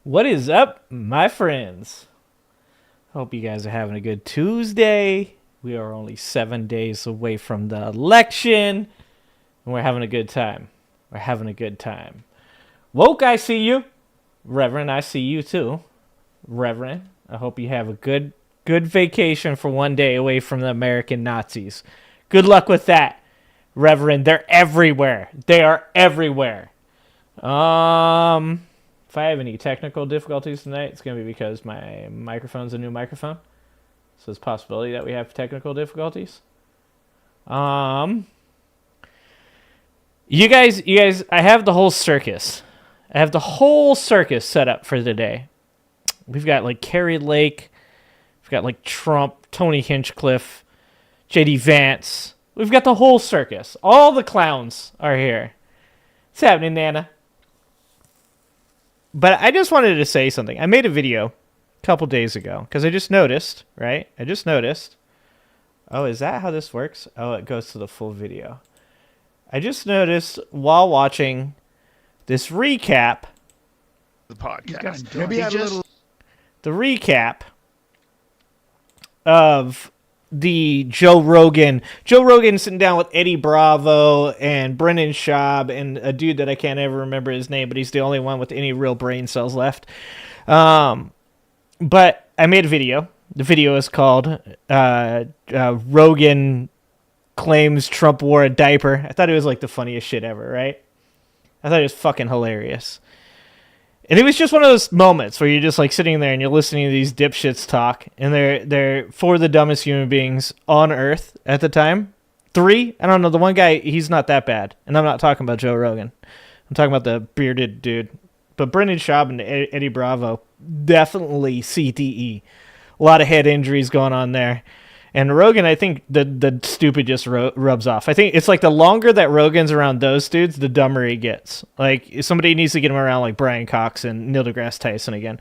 What is up, my friends? Hope you guys are having a good Tuesday. We are only 7 days away from the election, and we're having a good time. We're having a good time. Woke, I see you. Reverend, I see you too. Reverend, I hope you have a good vacation for 1 day away from the American Nazis. Good luck with that, Reverend. They're everywhere. They are everywhere. If I have any technical difficulties tonight, it's going to be because my microphone's a new microphone. So there's a possibility that we have technical difficulties. You guys, I have the whole circus. I have the whole circus set up for today. We've got like Carrie Lake. We've got like Trump, Tony Hinchcliffe, JD Vance. We've got the whole circus. All the clowns are here. What's happening, Nana? But I just wanted to say something. I made a video a couple days ago because I just noticed, right? Oh, is that how this works? Oh, it goes to the full video. I just noticed while watching this recap. The podcast. Maybe The recap of the Joe Rogan sitting down with Eddie Bravo and Brendan Schaub and a dude that I can't ever remember his name, but he's the only one with any real brain cells left. But I made a video. The video is called Rogan Claims Trump Wore a Diaper. I thought it was like the funniest shit ever, right? I thought it was fucking hilarious. And it was just one of those moments where you're just like sitting there and you're listening to these dipshits talk, and they're four of the dumbest human beings on earth at the time. Three? I don't know. The one guy, he's not that bad. And I'm not talking about Joe Rogan. I'm talking about the bearded dude. But Brendan Schaub and Eddie Bravo, definitely CTE. A lot of head injuries going on there. And Rogan, I think the stupid just rubs off. I think it's like the longer that Rogan's around those dudes, the dumber he gets. Like, somebody needs to get him around like Brian Cox and Neil deGrasse Tyson again.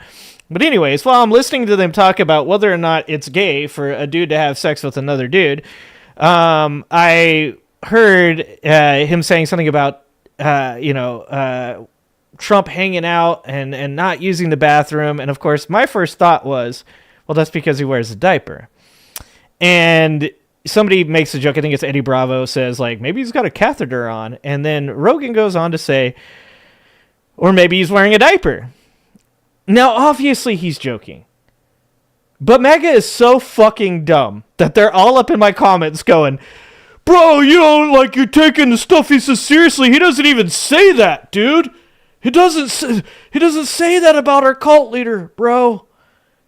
But anyways, while I'm listening to them talk about whether or not it's gay for a dude to have sex with another dude, I heard him saying something about, Trump hanging out and not using the bathroom. And, of course, my first thought was, well, that's because he wears a diaper. And somebody makes a joke, I think it's Eddie Bravo, says, like, maybe he's got a catheter on. And then Rogan goes on to say, or maybe he's wearing a diaper. Now, obviously, he's joking. But MAGA is so fucking dumb that they're all up in my comments going, bro, you're taking the stuff he says seriously. He doesn't even say that, dude. He doesn't say that about our cult leader, bro.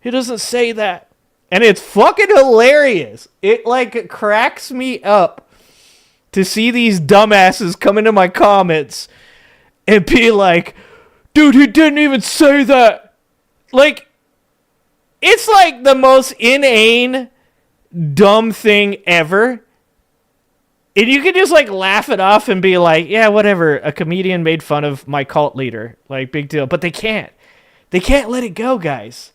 He doesn't say that. And it's fucking hilarious. It, like, cracks me up to see these dumbasses come into my comments and be like, dude, he didn't even say that. Like, it's like the most inane, dumb thing ever. And you can just, like, laugh it off and be like, yeah, whatever. A comedian made fun of my cult leader. Like, big deal. But they can't. They can't let it go, guys.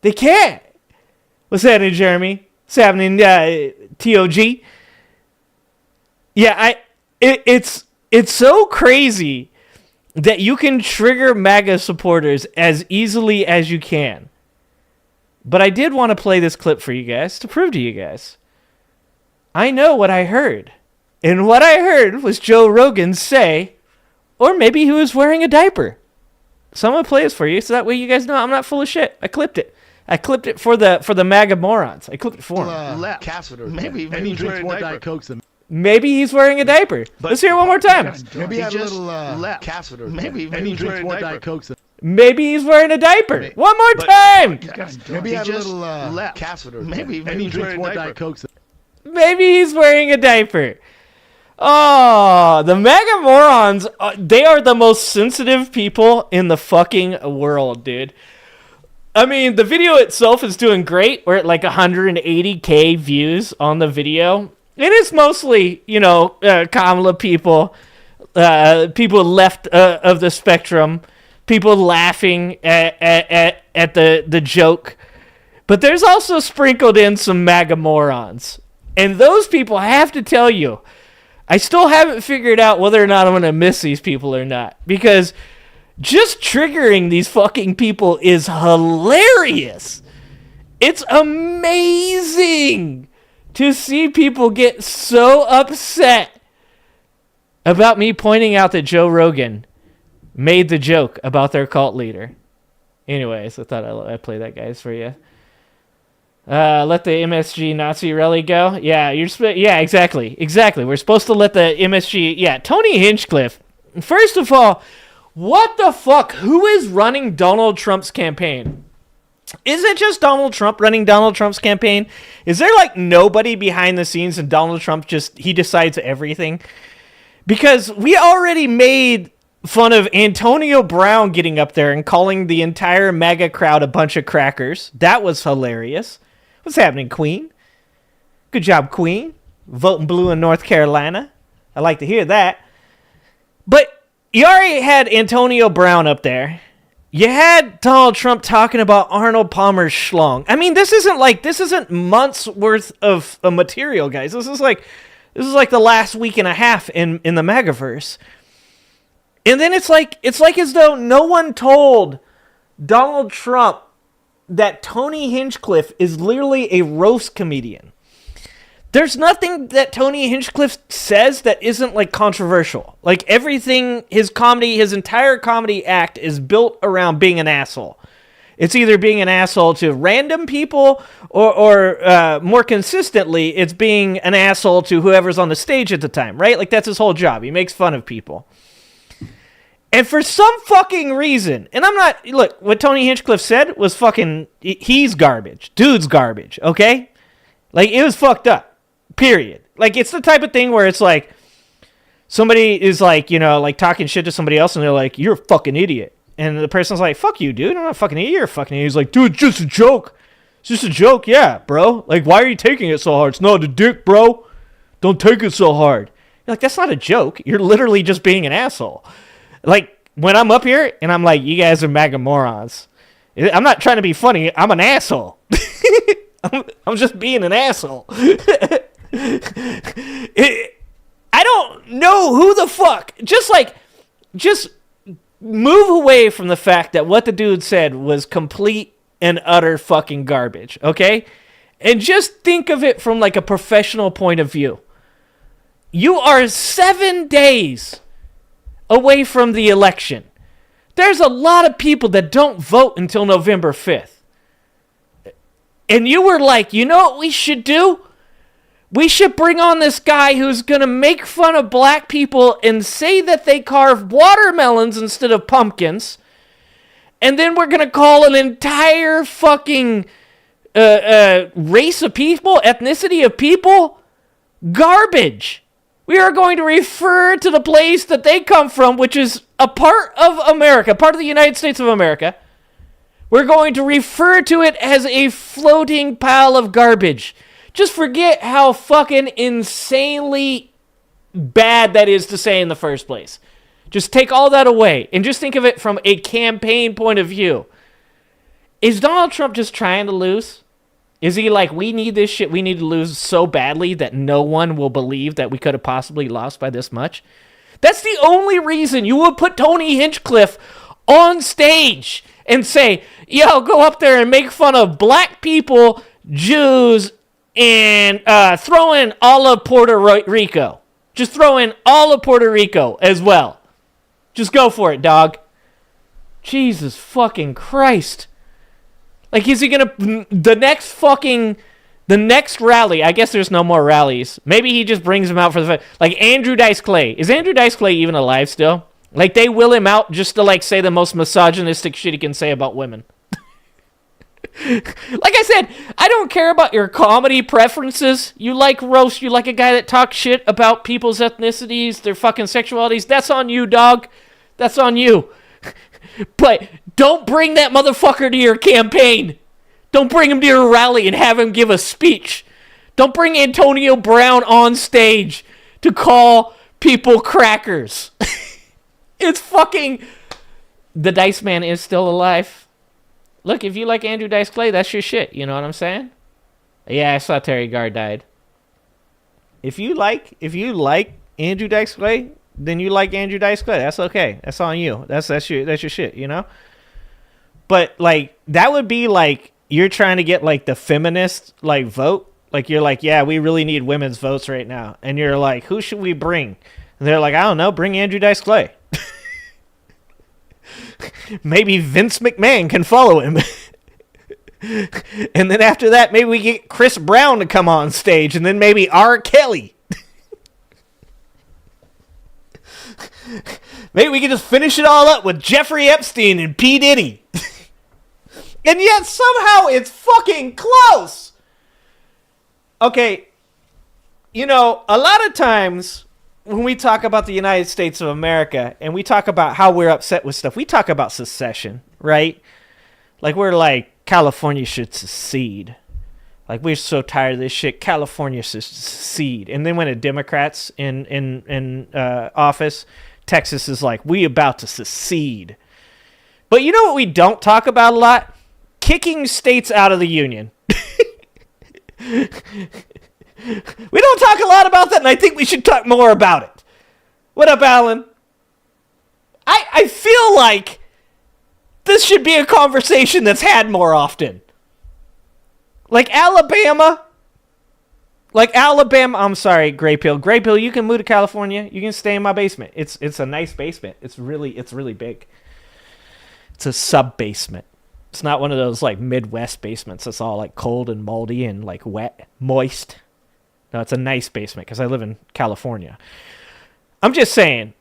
They can't. What's happening, Jeremy? What's happening, TOG? Yeah, it's so crazy that you can trigger MAGA supporters as easily as you can. But I did want to play this clip for you guys to prove to you guys. I know what I heard. And what I heard was Joe Rogan say, or maybe he was wearing a diaper. So I'm going to play this for you so that way you guys know I'm not full of shit. I clipped it. I clipped it for the MAGA morons. I clipped it for him. Maybe he's wearing a diaper. Maybe he's wearing a diaper. Let's hear it one more time. Maybe he just left. Maybe he drinks more Diet Cokes. Maybe he's wearing a diaper. One more time. Maybe he just left. Maybe he drinks more Diet Cokes. Maybe he's wearing a diaper. Oh, the MAGA morons, they are the most sensitive people in the fucking world, dude. I mean, the video itself is doing great. We're at like 180K views on the video. It is mostly, Kamala people, people left of the spectrum, people laughing at the joke. But there's also sprinkled in some MAGA morons. And those people, I have to tell you, I still haven't figured out whether or not I'm going to miss these people or not. Because Just triggering these fucking people is hilarious. It's amazing to see people get so upset about me pointing out that Joe Rogan made the joke about their cult leader. Anyways, I thought I'd play that, guys, for you. Let the MSG Nazi rally go. Yeah, exactly. We're supposed to let the MSG. Yeah, Tony Hinchcliffe. First of all, what the fuck? Who is running Donald Trump's campaign? Is it just Donald Trump running Donald Trump's campaign? Is there like nobody behind the scenes and Donald Trump he decides everything? Because we already made fun of Antonio Brown getting up there and calling the entire MAGA crowd a bunch of crackers. That was hilarious. What's happening, Queen? Good job, Queen. Voting blue in North Carolina. I like to hear that. But you already had Antonio Brown up there. You had Donald Trump talking about Arnold Palmer's schlong. I mean, this isn't months worth of material, guys. This is like the last week and a half in the MAGAverse. And then it's like as though no one told Donald Trump that Tony Hinchcliffe is literally a roast comedian. There's nothing that Tony Hinchcliffe says that isn't like controversial. Like everything, his entire comedy act is built around being an asshole. It's either being an asshole to random people or more consistently, it's being an asshole to whoever's on the stage at the time, right? Like that's his whole job. He makes fun of people. And for some fucking reason, and look, what Tony Hinchcliffe said was fucking, he's garbage. Dude's garbage, okay? Like, it was fucked up. Period. Like, it's the type of thing where it's like, somebody is like, like talking shit to somebody else and they're like, you're a fucking idiot. And the person's like, fuck you, dude. I'm not a fucking idiot. You're a fucking idiot. He's like, dude, it's just a joke. It's just a joke. Yeah, bro. Like, why are you taking it so hard? It's not a dick, bro. Don't take it so hard. You're like, that's not a joke. You're literally just being an asshole. Like, when I'm up here and I'm like, you guys are MAGA morons. I'm not trying to be funny. I'm an asshole. I'm just being an asshole. I don't know who the fuck. Just move away from the fact that what the dude said was complete and utter fucking garbage, okay? And just think of it from like a professional point of view. You are 7 days away from the election. There's a lot of people that don't vote until November 5th. And you were like, you know what we should do? We should bring on this guy who's going to make fun of black people and say that they carve watermelons instead of pumpkins. And then we're going to call an entire fucking race of people, ethnicity of people, garbage. We are going to refer to the place that they come from, which is a part of America, part of the United States of America. We're going to refer to it as a floating pile of garbage. Just forget how fucking insanely bad that is to say in the first place. Just take all that away and just think of it from a campaign point of view. Is Donald Trump just trying to lose? Is he like, we need this shit, we need to lose so badly that no one will believe that we could have possibly lost by this much? That's the only reason you would put Tony Hinchcliffe on stage and say, yo, go up there and make fun of black people, Jews, and throw in all of Puerto Rico. Just throw in all of Puerto Rico as well. Just go for it, dog. Jesus fucking Christ. Like, is he gonna, the next rally, I guess there's no more rallies. Maybe he just brings him out for the, like Andrew Dice Clay. Is Andrew Dice Clay even alive still? Like, they will him out just to, like, say the most misogynistic shit he can say about women. Like I said, I don't care about your comedy preferences. You like roast, you like a guy that talks shit about people's ethnicities, their fucking sexualities. That's on you, dog. That's on you. But don't bring that motherfucker to your campaign. Don't bring him to your rally and have him give a speech. Don't bring Antonio Brown on stage to call people crackers. It's fucking... The Dice Man is still alive. Look, if you like Andrew Dice Clay, that's your shit. You know what I'm saying? Yeah, I saw Terry Garr died. If you like Andrew Dice Clay, then you like Andrew Dice Clay. That's okay. That's on you. That's your shit, you know? But, like, that would be, like, you're trying to get, like, the feminist, like, vote. Like, you're like, yeah, we really need women's votes right now. And you're like, who should we bring? And they're like, I don't know, bring Andrew Dice Clay. Maybe Vince McMahon can follow him. And then after that, maybe we get Chris Brown to come on stage. And then maybe R. Kelly. Maybe we can just finish it all up with Jeffrey Epstein and P. Diddy. And yet somehow it's fucking close. Okay, you know, a lot of times when we talk about the United States of America and we talk about how we're upset with stuff, we talk about secession, right? Like, we're like, California should secede. Like, we're so tired of this shit. California should secede. And then when a Democrat's in office, Texas is like, we about to secede. But you know what we don't talk about a lot? Kicking states out of the union. We don't talk a lot about that, and I think we should talk more about it. What up, Alan? I feel like this should be a conversation that's had more often. Like Alabama, I'm sorry, Gray Pill. Gray Pill, you can move to California. You can stay in my basement. It's a nice basement. It's really big. It's a sub-basement. It's not one of those, like, Midwest basements that's all, like, cold and moldy and, like, wet, moist. No, it's a nice basement because I live in California. I'm just saying,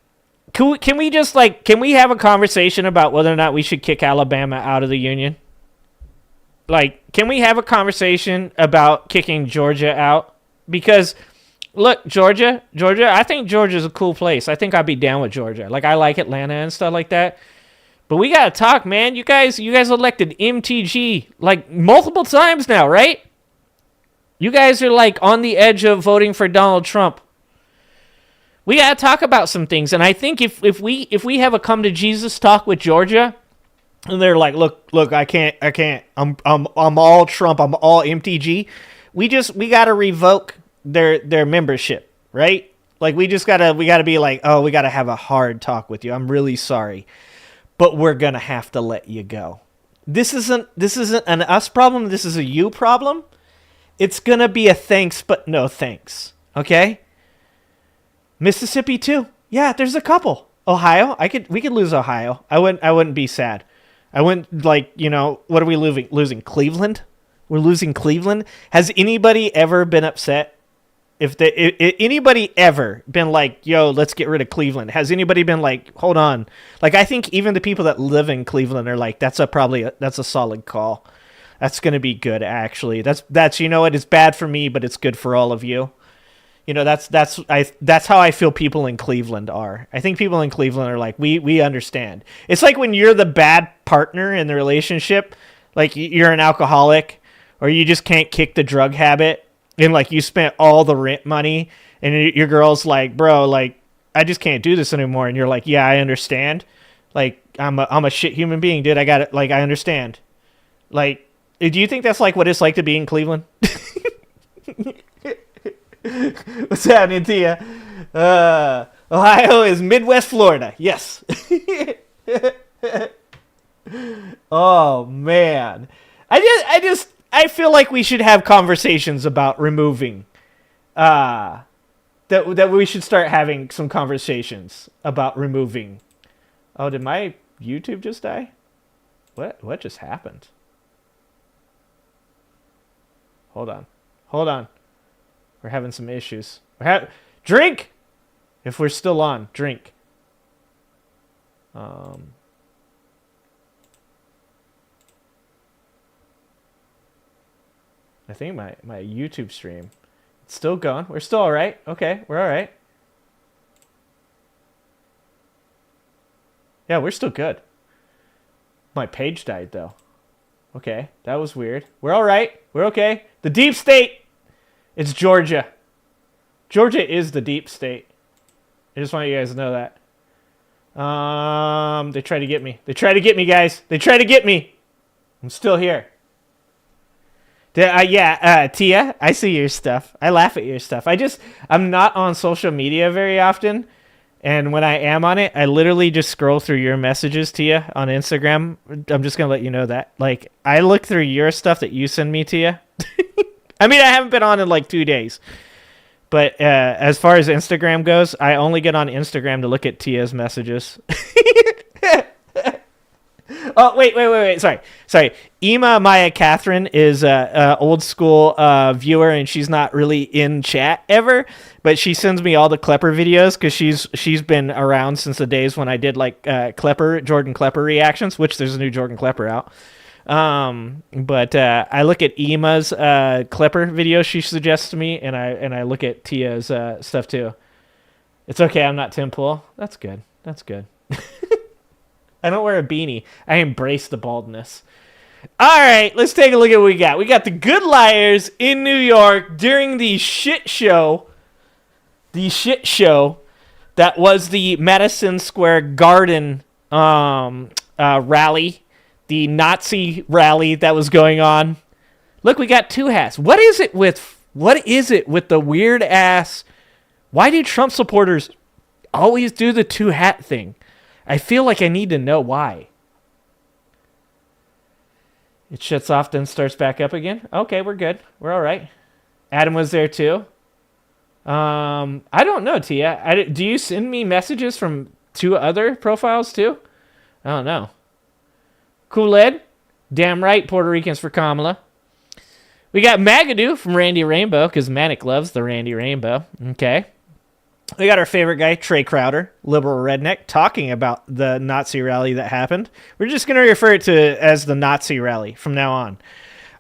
can we just, like, can we have a conversation about whether or not we should kick Alabama out of the union? Like, can we have a conversation about kicking Georgia out? Because, look, Georgia, I think Georgia's a cool place. I think I'd be down with Georgia. Like, I like Atlanta and stuff like that. But we gotta talk, man. You guys elected MTG like multiple times now, right? You guys are like on the edge of voting for Donald Trump. We gotta talk about some things, and I think if we have a come to Jesus talk with Georgia, and they're like, look, I can't. I'm all Trump. I'm all MTG. We gotta revoke their membership, right? Like we gotta be like, oh, we gotta have a hard talk with you. I'm really sorry. But we're going to have to let you go. This isn't an us problem. This is a you problem. It's going to be a thanks, but no thanks. Okay? Mississippi too. Yeah, there's a couple. Ohio, we could lose Ohio. I wouldn't be sad. I wouldn't, like, you know, what are we losing? Cleveland? We're losing Cleveland? Has anybody ever been upset? If anybody ever been like, yo, let's get rid of Cleveland? Has anybody been like, hold on? Like, I think even the people that live in Cleveland are like, that's a solid call. That's going to be good, actually. That's you know what? It's bad for me, but it's good for all of you. You know, that's how I feel people in Cleveland are. I think people in Cleveland are like, we understand. It's like when you're the bad partner in the relationship, like you're an alcoholic or you just can't kick the drug habit. And, like, you spent all the rent money, and your girl's like, bro, like, I just can't do this anymore. And you're like, yeah, I understand. Like, I'm a shit human being, dude. I got it. Like, I understand. Like, do you think that's, like, what it's like to be in Cleveland? What's happening to you? Ohio is Midwest Florida. Yes. Oh, man. I feel like we should have conversations about removing, that we should start having some conversations about removing. Oh, did my YouTube just die? What just happened? Hold on. We're having some issues. Drink! If we're still on, drink. I think my YouTube stream, it's still going. We're still all right. Okay, we're all right. Yeah, we're still good. My page died, though. Okay, that was weird. We're all right. We're okay. The deep state. It's Georgia. Georgia is the deep state. I just want you guys to know that. They try to get me. They try to get me, guys. They try to get me. I'm still here. Tia, I see your stuff. I laugh at your stuff. I'm not on social media very often. And when I am on it, I literally just scroll through your messages to you on Instagram. I'm just going to let you know that. Like, I look through your stuff that you send me to you. I mean, I haven't been on in like 2 days. But as far as Instagram goes, I only get on Instagram to look at Tia's messages. Oh, wait. Sorry. Ema Maya Catherine is a old school viewer, and she's not really in chat ever, but she sends me all the Klepper videos because she's been around since the days when I did like Jordan Klepper reactions, which there's a new Jordan Klepper out. But I look at Ema's Klepper video she suggests to me, and I look at Tia's stuff too. It's okay, I'm not Tim Pool. That's good. I don't wear a beanie. I embrace the baldness. All right, let's take a look at what we got. We got the Good Liars in New York during the shit show that was the Madison Square Garden rally, the Nazi rally that was going on. Look, we got two hats. What is it with the weird ass? Why do Trump supporters always do the two hat thing? I feel like I need to know why. It shuts off, then starts back up again. Okay, we're good. We're all right. Adam was there too. I don't know, Tia. Do you send me messages from 2 other profiles too? I don't know. Kool-Ed. Damn right, Puerto Ricans for Kamala. We got Magadoo from Randy Rainbow, because Manic loves the Randy Rainbow. Okay. We got our favorite guy, Trey Crowder, liberal redneck, talking about the Nazi rally that happened. We're just going to refer to it as the Nazi rally from now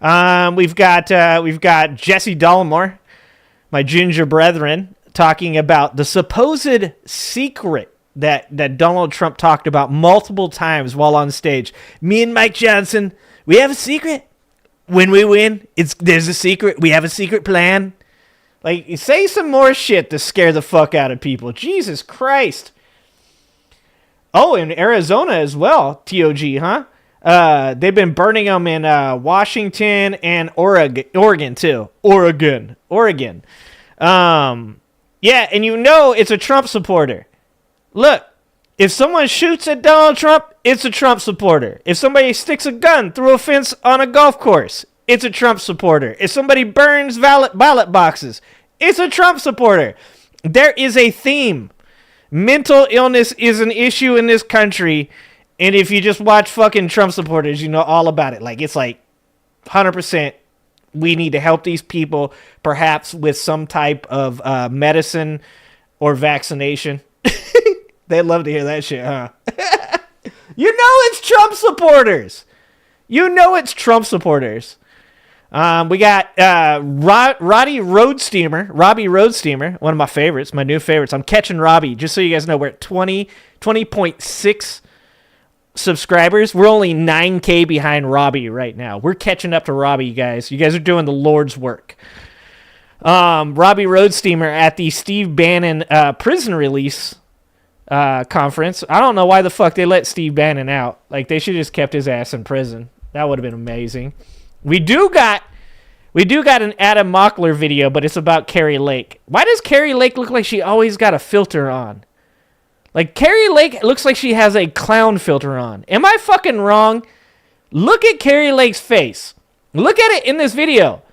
on. We've got Jesse Dollamore, my ginger brethren, talking about the supposed secret that Donald Trump talked about multiple times while on stage. Me and Mike Johnson, we have a secret. When we win, there's a secret. We have a secret plan. Like, say some more shit to scare the fuck out of people. Jesus Christ. Oh, in Arizona as well, TOG, huh? They've been burning them in Washington and Oregon too. Oregon. Yeah, and you know it's a Trump supporter. Look, if someone shoots at Donald Trump, it's a Trump supporter. If somebody sticks a gun through a fence on a golf course, it's a Trump supporter. If somebody burns ballot boxes, it's a Trump supporter. There is a theme. Mental illness is an issue in this country, and if you just watch fucking Trump supporters, you know all about it. Like, it's like 100%. We need to help these people, perhaps with some type of medicine or vaccination. They'd love to hear that shit, huh? You know it's Trump supporters. We got Robbie Roadsteamer, one of my favorites, my new favorites. I'm catching Robbie. Just so you guys know, we're at 20.6 subscribers. We're only 9K behind Robbie right now. We're catching up to Robbie, you guys. You guys are doing the Lord's work. Robbie Roadsteamer at the Steve Bannon prison release conference. I don't know why the fuck they let Steve Bannon out. Like, they should have just kept his ass in prison. That would have been amazing. We do got an Adam Mockler video, but it's about Carrie Lake. Why does Carrie Lake look like she always got a filter on? Like, Carrie Lake looks like she has a clown filter on. Am I fucking wrong? Look at Carrie Lake's face. Look at it in this video.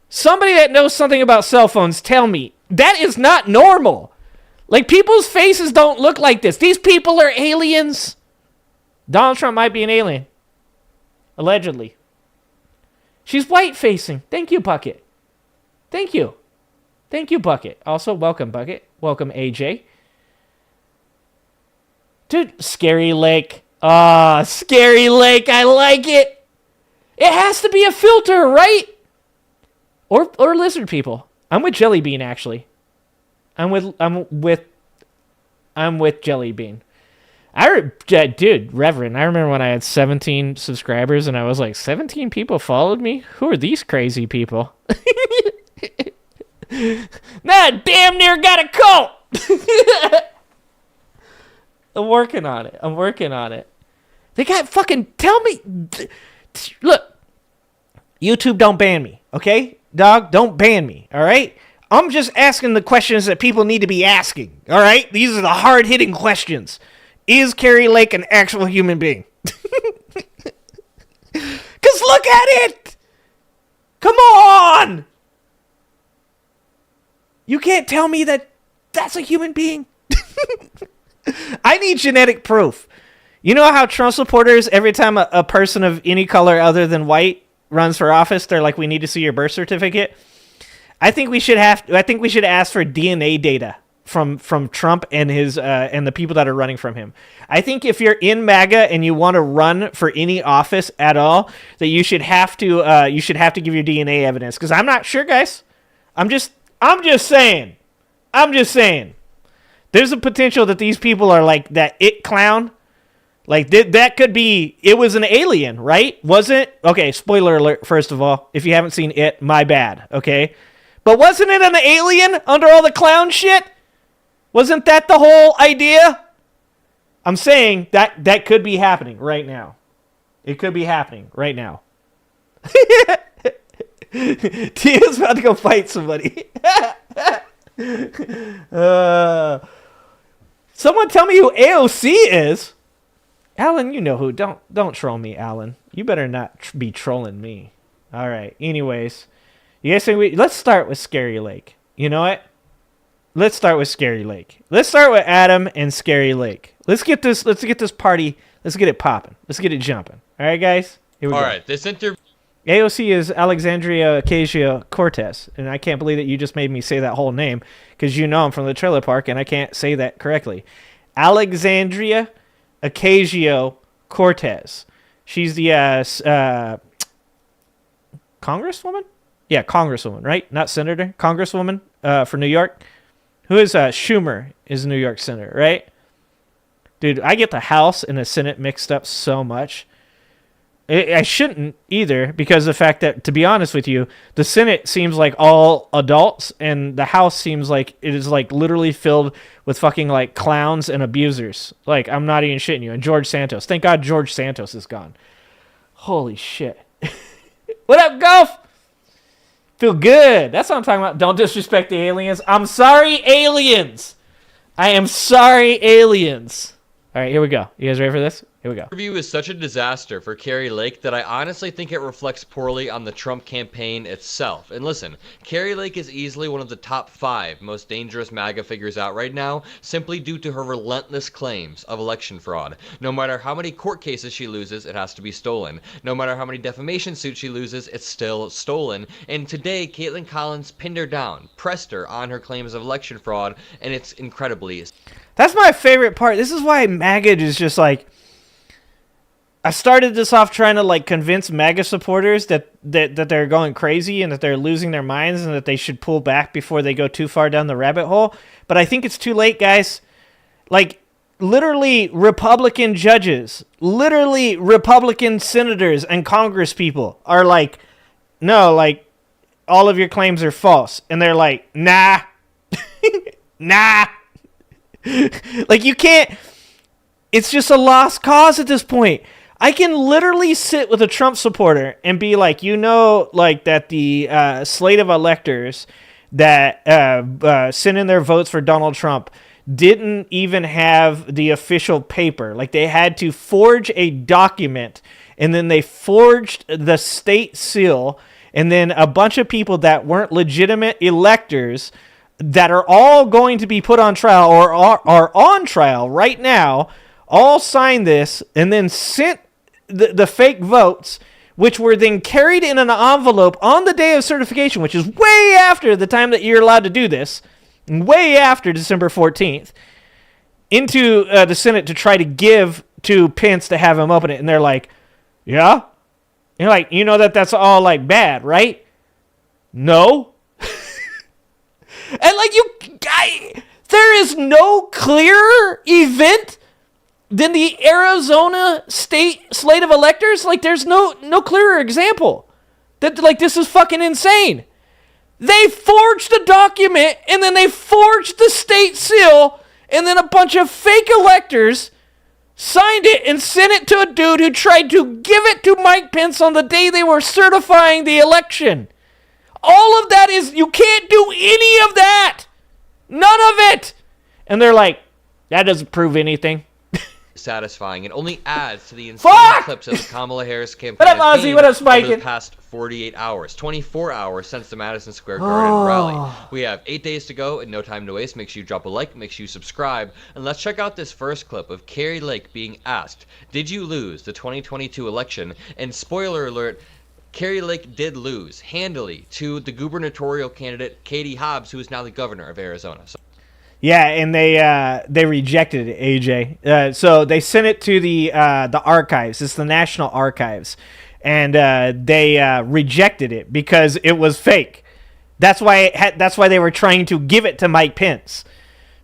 Somebody that knows something about cell phones, tell me. That is not normal. Like, people's faces don't look like this. These people are aliens. Donald Trump might be an alien. Allegedly. She's white-facing. Thank you, Bucket. Thank you. Thank you, Bucket. Also, welcome, Bucket. Welcome, AJ. Dude, Scary Lake. Ah, Scary Lake. I like it. It has to be a filter, right? Or lizard people. I'm with Jelly Bean, actually. I'm with Jelly Bean. Dude, Reverend, I remember when I had 17 subscribers and I was like, 17 people followed me? Who are these crazy people? Nah, damn near got a cult! I'm working on it. They got fucking, tell me, look, YouTube don't ban me, okay? Dog, don't ban me, all right? I'm just asking the questions that people need to be asking. All right? These are the hard-hitting questions. Is Carrie Lake an actual human being? Because look at it! Come on! You can't tell me that that's a human being. I need genetic proof. You know how Trump supporters, every time a person of any color other than white runs for office, they're like, we need to see your birth certificate? I think we should ask for DNA data from Trump and his and the people that are running from him. I think if you're in MAGA and you want to run for any office at all, that you should have to give your DNA evidence. Because I'm not sure, guys. I'm just saying. There's a potential that these people are like that it clown. Like, that could be, it was an alien, right? Wasn't? Okay, spoiler alert, first of all. If you haven't seen it, my bad, okay? But wasn't it an alien under all the clown shit? Wasn't that the whole idea? I'm saying that could be happening right now. It could be happening right now. Tia's about to go fight somebody. Someone tell me who AOC is. Alan, you know who. Don't troll me, Alan. You better not be trolling me. All right. Anyways, you guys think let's start with Scary Lake. You know what? Let's start with Scary Lake. Let's start with Adam and Scary Lake. Let's get this party. Let's get it popping. Let's get it jumping. All right, guys. Here we go. All right. This interview. AOC is Alexandria Ocasio-Cortez, and I can't believe that you just made me say that whole name because you know I'm from the trailer park and I can't say that correctly. Alexandria Ocasio-Cortez. She's the congresswoman? Yeah, congresswoman, right? Not senator. Congresswoman for New York. Who is Schumer is New York senator, right? Dude, I get the House and the Senate mixed up so much. I shouldn't either, because of the fact that, to be honest with you, the Senate seems like all adults, and the House seems like it is like literally filled with fucking like clowns and abusers. Like, I'm not even shitting you. And George Santos. Thank God George Santos is gone. Holy shit. What up, Golf? Feel good. That's what I'm talking about. Don't disrespect the aliens. I'm sorry, aliens. I am sorry, aliens. All right, here we go. You guys ready for this? Here we go. The interview is such a disaster for Carrie Lake that I honestly think it reflects poorly on the Trump campaign itself. And listen, Carrie Lake is easily one of the top 5 most dangerous MAGA figures out right now, simply due to her relentless claims of election fraud. No matter how many court cases she loses, it has to be stolen. No matter how many defamation suits she loses, it's still stolen. And today, Caitlin Collins pinned her down, pressed her on her claims of election fraud, and it's incredibly... That's my favorite part. This is why MAGA is just like... I started this off trying to like convince MAGA supporters that they're going crazy and that they're losing their minds and that they should pull back before they go too far down the rabbit hole. But I think it's too late, guys. Like, literally Republican judges, literally Republican senators and Congress people are like, no, like, all of your claims are false. And they're like, nah, nah. Like, you can't, it's just a lost cause at this point. I can literally sit with a Trump supporter and be like, you know, like that the slate of electors that sent in their votes for Donald Trump didn't even have the official paper. Like, they had to forge a document, and then they forged the state seal, and then a bunch of people that weren't legitimate electors that are all going to be put on trial or are on trial right now all signed this and then sent the fake votes, which were then carried in an envelope on the day of certification, which is way after the time that you're allowed to do this, way after December 14th, into the Senate to try to give to Pence to have him open it. And they're like, yeah? You're like, you know that's all like bad, right? No. And like, there is no clearer event than the Arizona state slate of electors. Like, there's no clearer example. That, like, this is fucking insane. They forged a document, and then they forged the state seal, and then a bunch of fake electors signed it and sent it to a dude who tried to give it to Mike Pence on the day they were certifying the election. All of that is, you can't do any of that. None of it. And they're like, that doesn't prove anything. Satisfying and only adds to the insane clips of the Kamala Harris campaign. What up, Ozzy? What up, Spike? Over the past 48 hours, 24 hours since the Madison Square Garden rally. We have 8 days to go and no time to waste. Make sure you drop a like, make sure you subscribe, and let's check out this first clip of Carrie Lake being asked, did you lose the 2022 election? And spoiler alert, Carrie Lake did lose handily to the gubernatorial candidate Katie Hobbs, who is now the governor of Arizona. Yeah, and they rejected it, AJ. So they sent it to the archives. It's the National Archives, and they rejected it because it was fake. That's why they were trying to give it to Mike Pence,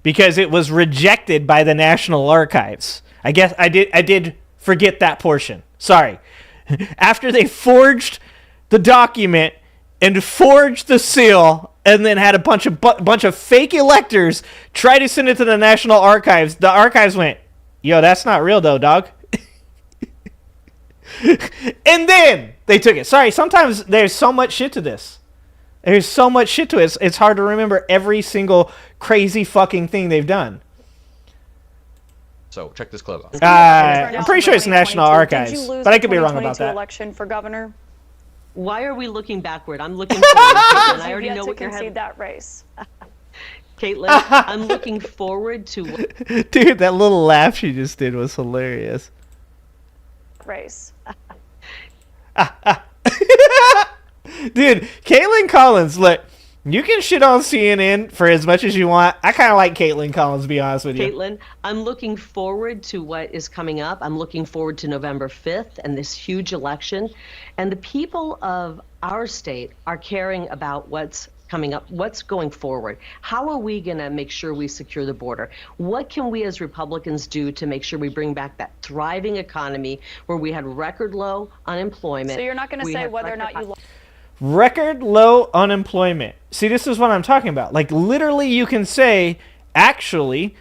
because it was rejected by the National Archives. I guess I did forget that portion. Sorry. After they forged the document and forged the seal, and then had a bunch of fake electors try to send it to the National Archives. The archives went, yo, that's not real though, dog. And then they took it. Sorry, sometimes there's so much shit to this. There's so much shit to it. It's hard to remember every single crazy fucking thing they've done. So check this clip out. I'm pretty sure it's National Archives, but I could be wrong about that. Election for governor. Why are we looking backward? I'm looking forward. Caitlin. I already know what you're concede that race. Caitlin, I'm looking forward to. Dude, that little laugh she just did was hilarious. Race. Dude, Caitlin Collins, look, you can shit on CNN for as much as you want. I kind of like Caitlin Collins, to be honest with you. Caitlin, I'm looking forward to what is coming up. I'm looking forward to November 5th and this huge election. And the people of our state are caring about what's coming up, what's going forward. How are we going to make sure we secure the border? What can we as Republicans do to make sure we bring back that thriving economy where we had record low unemployment? So you're not going to say whether or not you... Record low unemployment. See, this is what I'm talking about. Like, literally, you can say, actually,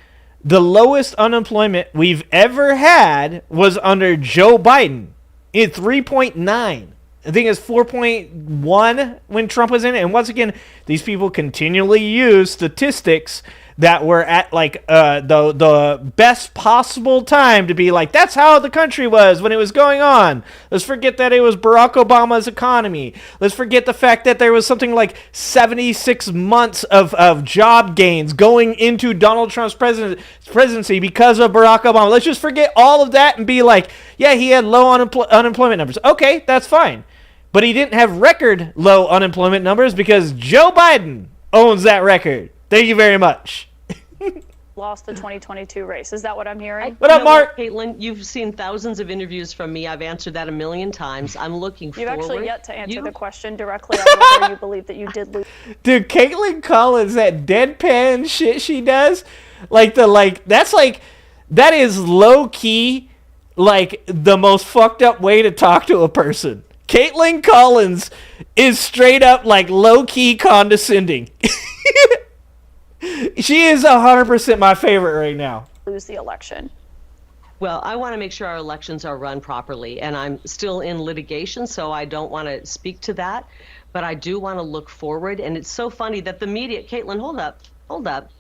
the lowest unemployment we've ever had was under Joe Biden. At 3.9. I think it's 4.1 when Trump was in it. And once again, these people continually use statistics that were at like the best possible time to be like, that's how the country was when it was going on. Let's forget that it was Barack Obama's economy. Let's forget the fact that there was something like 76 months of job gains going into Donald Trump's presidency because of Barack Obama. Let's just forget all of that and be like, yeah, he had low unemployment numbers. Okay, that's fine. But he didn't have record low unemployment numbers because Joe Biden owns that record. Thank you very much. Lost the 2022 race. Is that what I'm hearing? What up, Mark? Caitlin, you've seen thousands of interviews from me. I've answered that a million times. I'm looking forward. You've actually yet to answer the question directly on whether you believe that you did lose. Dude, Caitlin Collins, that deadpan shit she does, that is low key, like the most fucked up way to talk to a person. Caitlin Collins is straight up like low key condescending. She is 100% my favorite right now. Lose the election. Well, I want to make sure our elections are run properly, and I'm still in litigation, so I don't want to speak to that, but I do want to look forward. And it's so funny that the media, Caitlin, hold up.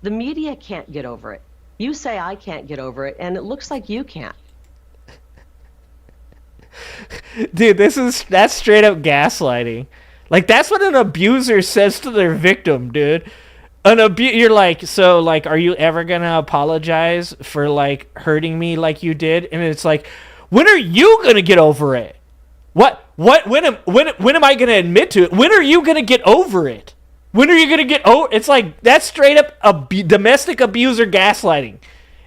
The media can't get over it. You say I can't get over it, and it looks like you can't. Dude, that's straight up gaslighting. Like, that's what an abuser says to their victim, dude. You're like, so, like, are you ever gonna apologize for, like, hurting me like you did? And it's like, when are you gonna get over it? When am I gonna admit to it? When are you gonna get over it? When are you gonna get over? It's like, that's straight up domestic abuser gaslighting,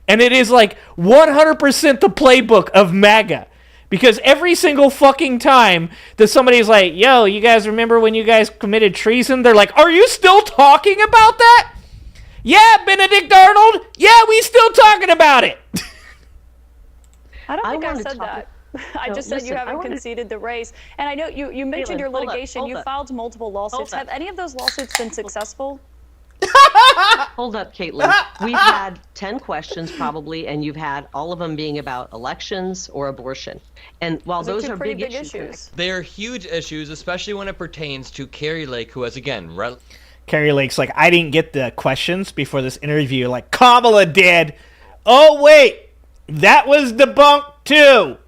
and it is like 100% the playbook of MAGA. Because every single fucking time that somebody's like, yo, you guys remember when you guys committed treason? They're like, are you still talking about that? Yeah, Benedict Arnold. Yeah, we still talking about it. I don't think I said that. I just said you haven't conceded the race. And I know you mentioned your litigation. You filed multiple lawsuits. Have any of those lawsuits been successful? Hold up, Caitlin. We've had 10 questions probably, and you've had all of them being about elections or abortion. And while those are pretty big issues, They are huge issues, especially when it pertains to Carrie Lake, who has, again, Carrie Lake's like, I didn't get the questions before this interview like Kamala did. Oh, wait. That was debunked, too.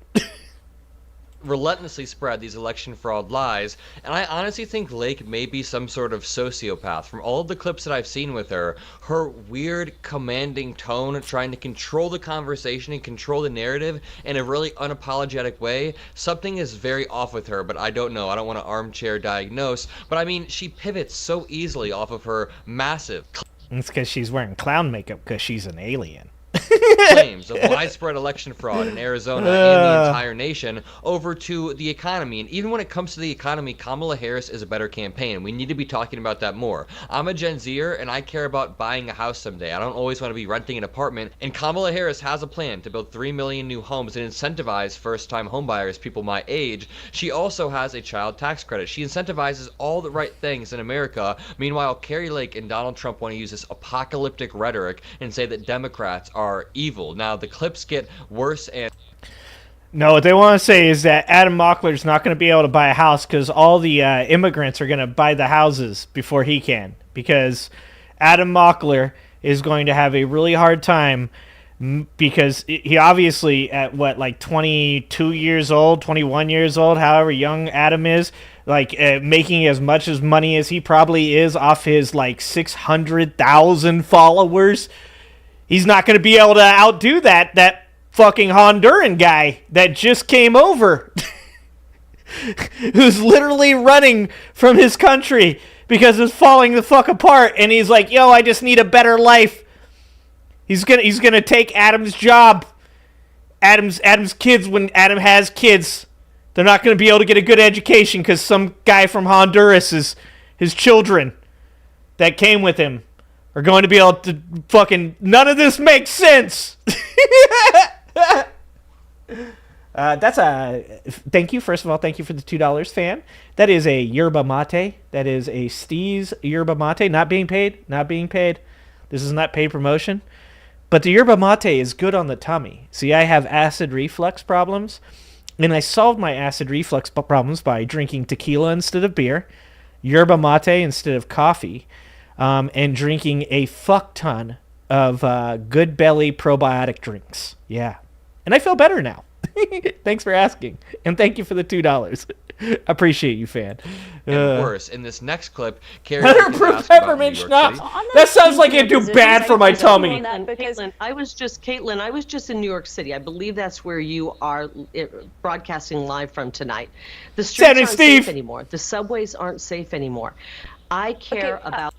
relentlessly spread these election fraud lies, and I honestly think Lake may be some sort of sociopath. From all of the clips that I've seen with her, her weird commanding tone, trying to control the conversation and control the narrative in a really unapologetic way, something is very off with her, but I don't know. I don't want to armchair diagnose, but I mean, she pivots so easily off of her massive It's because she's wearing clown makeup because she's an alien. claims of widespread election fraud in Arizona and the entire nation over to the economy. And even when it comes to the economy, Kamala Harris is a better campaign. We need to be talking about that more. I'm a Gen Zer and I care about buying a house someday. I don't always want to be renting an apartment. And Kamala Harris has a plan to build 3 million new homes and incentivize first-time homebuyers, people my age. She also has a child tax credit. She incentivizes all the right things in America. Meanwhile, Carrie Lake and Donald Trump want to use this apocalyptic rhetoric and say that Democrats are evil. Now the clips get worse and No, what they want to say is that Adam Mockler's not going to be able to buy a house because all the immigrants are going to buy the houses before he can, because Adam Mockler is going to have a really hard time because he obviously at what, like 22 years old, 21 years old, however young Adam is, like making as much as money as he probably is off his like 600,000 followers. He's not going to be able to outdo that fucking Honduran guy that just came over, who's literally running from his country because it's falling the fuck apart, and he's like, yo, I just need a better life. He's gonna take Adam's job. Adam's kids, when Adam has kids, they're not gonna be able to get a good education because some guy from Honduras is his children that came with him are going to be able to fucking... None of this makes sense! That's a... Thank you, first of all. Thank you for the $2, fan. That is a yerba mate. That is a Steez yerba mate. Not being paid. Not being paid. This is not paid promotion. But the yerba mate is good on the tummy. See, I have acid reflux problems. And I solved my acid reflux problems by drinking tequila instead of beer. Yerba mate instead of coffee. And drinking a fuck ton of Good Belly probiotic drinks. Yeah. And I feel better now. Thanks for asking. And thank you for the $2. Appreciate you, fan. And worse, in this next clip, Carrie peppermint schnapps. That sounds like it'd do bad for my tummy. Caitlin, I was just in New York City. I believe that's where you are broadcasting live from tonight. The streets aren't safe anymore. The subways aren't safe anymore. I care about...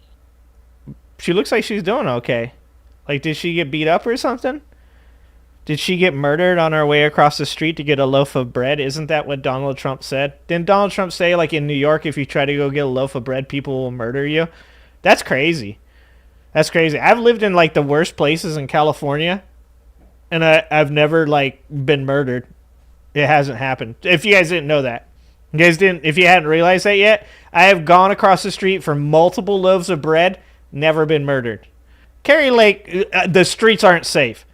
She looks like she's doing okay. Like, did she get beat up or something? Did she get murdered on her way across the street to get a loaf of bread? Isn't that what Donald Trump said? Didn't Donald Trump say, like, in New York, if you try to go get a loaf of bread, people will murder you? That's crazy. That's crazy. I've lived in, like, the worst places in California, and I've never, like, been murdered. It hasn't happened. If you guys didn't know that. If you hadn't realized that yet, I have gone across the street for multiple loaves of bread, never been murdered. Carrie Lake, the streets aren't safe.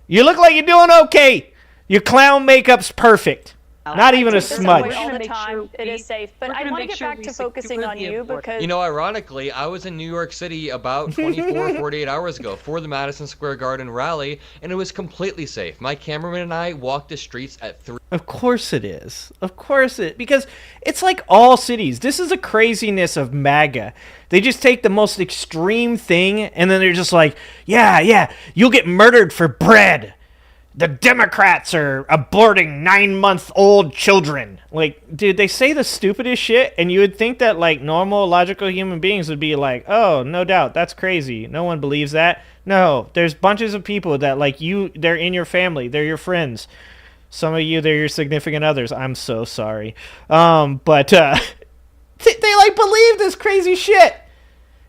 You look like you're doing okay. Your clown makeup's perfect. Not even a smudge. All the time. It is safe. But I want to get back to focusing on you because... You know, ironically, I was in New York City about 48 hours ago for the Madison Square Garden rally, and it was completely safe. My cameraman and I walked the streets at 3. Of course it is. Of course it... Because it's like all cities. This is a craziness of MAGA. They just take the most extreme thing, and then they're just like, yeah, you'll get murdered for bread. The Democrats are aborting 9-month-old children. Like, dude, they say the stupidest shit, and you would think that, like, normal, logical human beings would be like, oh, no doubt, that's crazy. No one believes that. No, there's bunches of people that, like, they're in your family. They're your friends. Some of you, they're your significant others. I'm so sorry. But they, like, believe this crazy shit.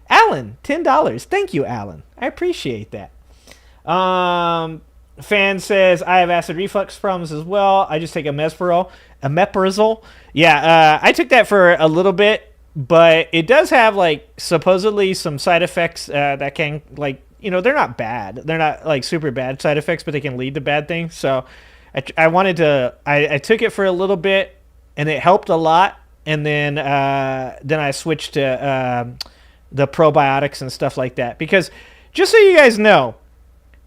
Alan, $10. Thank you, Alan. I appreciate that. Fan says, I have acid reflux problems as well. I just take a meprazole. Yeah, I took that for a little bit, but it does have like supposedly some side effects that can like, you know, they're not bad. They're not like super bad side effects, but they can lead to bad things. So I wanted to, I took it for a little bit and it helped a lot. And then I switched to the probiotics and stuff like that. Because just so you guys know,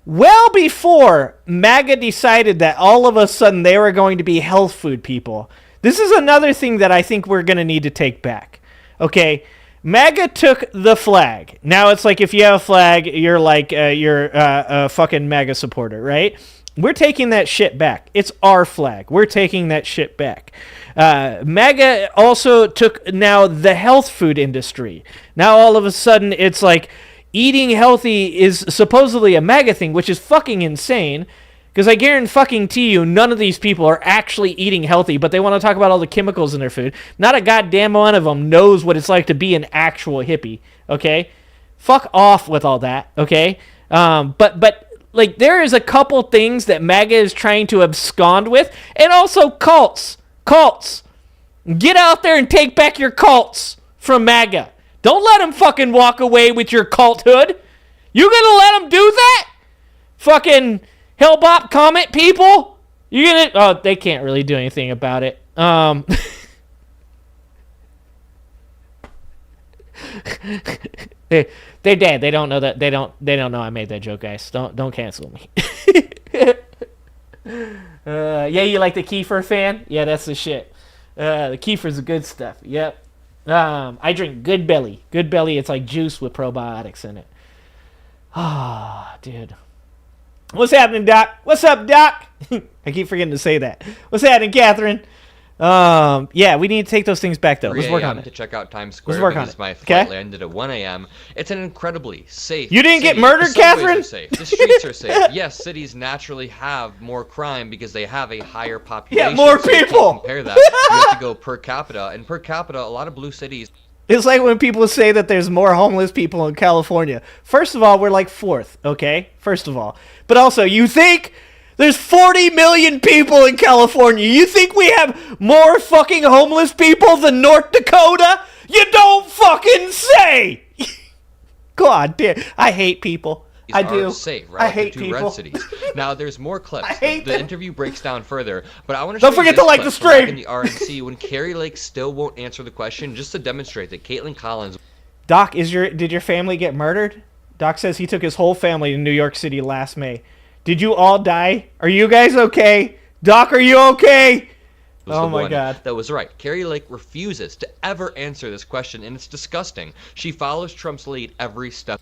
well before MAGA decided that all of a sudden they were going to be health food people, this is another thing that I think we're going to need to take back. Okay, MAGA took the flag. Now it's like if you have a flag, you're like you're a fucking MAGA supporter, right? We're taking that shit back. It's our flag. We're taking that shit back. MAGA also took now the health food industry. Now all of a sudden it's like eating healthy is supposedly a MAGA thing, which is fucking insane. Because I guarantee you, none of these people are actually eating healthy, but they want to talk about all the chemicals in their food. Not a goddamn one of them knows what it's like to be an actual hippie, okay? Fuck off with all that, okay? But like, there is a couple things that MAGA is trying to abscond with, and also cults. Cults. Get out there and take back your cults from MAGA. Don't let them fucking walk away with your culthood. You gonna let them do that? Fucking Hellbop comment people? You gonna? Oh, they can't really do anything about it. They're dead. They don't know that. They don't know I made that joke, guys. Don't cancel me. Yeah, you like the Kefir fan? Yeah, that's the shit. The Kefir's the good stuff. Yep. I drink Good Belly. Good Belly, it's like juice with probiotics in it. Ah, dude. What's happening, Doc? What's up, Doc? I keep forgetting to say that. What's happening, Catherine? Yeah, we need to take those things back, though. Let's work on it. To check out Times Square because my flight landed at 1 a.m. It's an incredibly safe You didn't city. get murdered, The subways Catherine? are safe. The streets are safe. Yes, cities naturally have more crime because they have a higher population. Yeah, more so you can't people. compare that. You have to go per capita, and per capita, a lot of blue cities. It's like when people say that there's more homeless people in California. First of all, we're like fourth, okay? First of all. But also, you think there's 40 million people in California. You think we have more fucking homeless people than North Dakota? You don't fucking say! God damn. I hate people. I do. Safe, right? I hate two people. red cities. Now, there's more clips. I hate the them. interview breaks down further, but I want to show Don't forget you this to like the clip from back stream. in the RNC when Carrie Lake still won't answer the question, just to demonstrate that Caitlin Collins. Doc, did your family get murdered? Doc says he took his whole family to New York City last May. Did you all die? Are you guys okay? Doc, are you okay? Oh my God. That was right. Carrie Lake refuses to ever answer this question, and it's disgusting. She follows Trump's lead every step.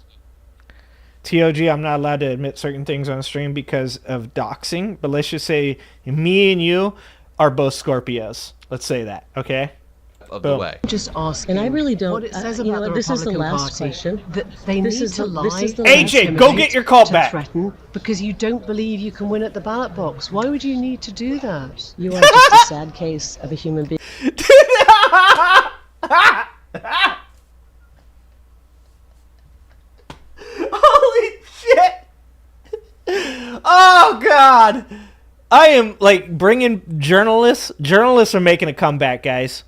TOG, I'm not allowed to admit certain things on stream because of doxing, but let's just say me and you are both Scorpios. Let's say that, okay? Of the way. Just ask, and I really don't. What it says about the this is the Republican last Party, question. that they This need is to the- lie. this is the AJ, last go minute get your call to back. threaten because you don't believe you can win at the ballot box. Why would you need to do that? You are just a sad case of a human being. Holy shit! Oh God! I am like bringing journalists. Journalists are making a comeback, guys.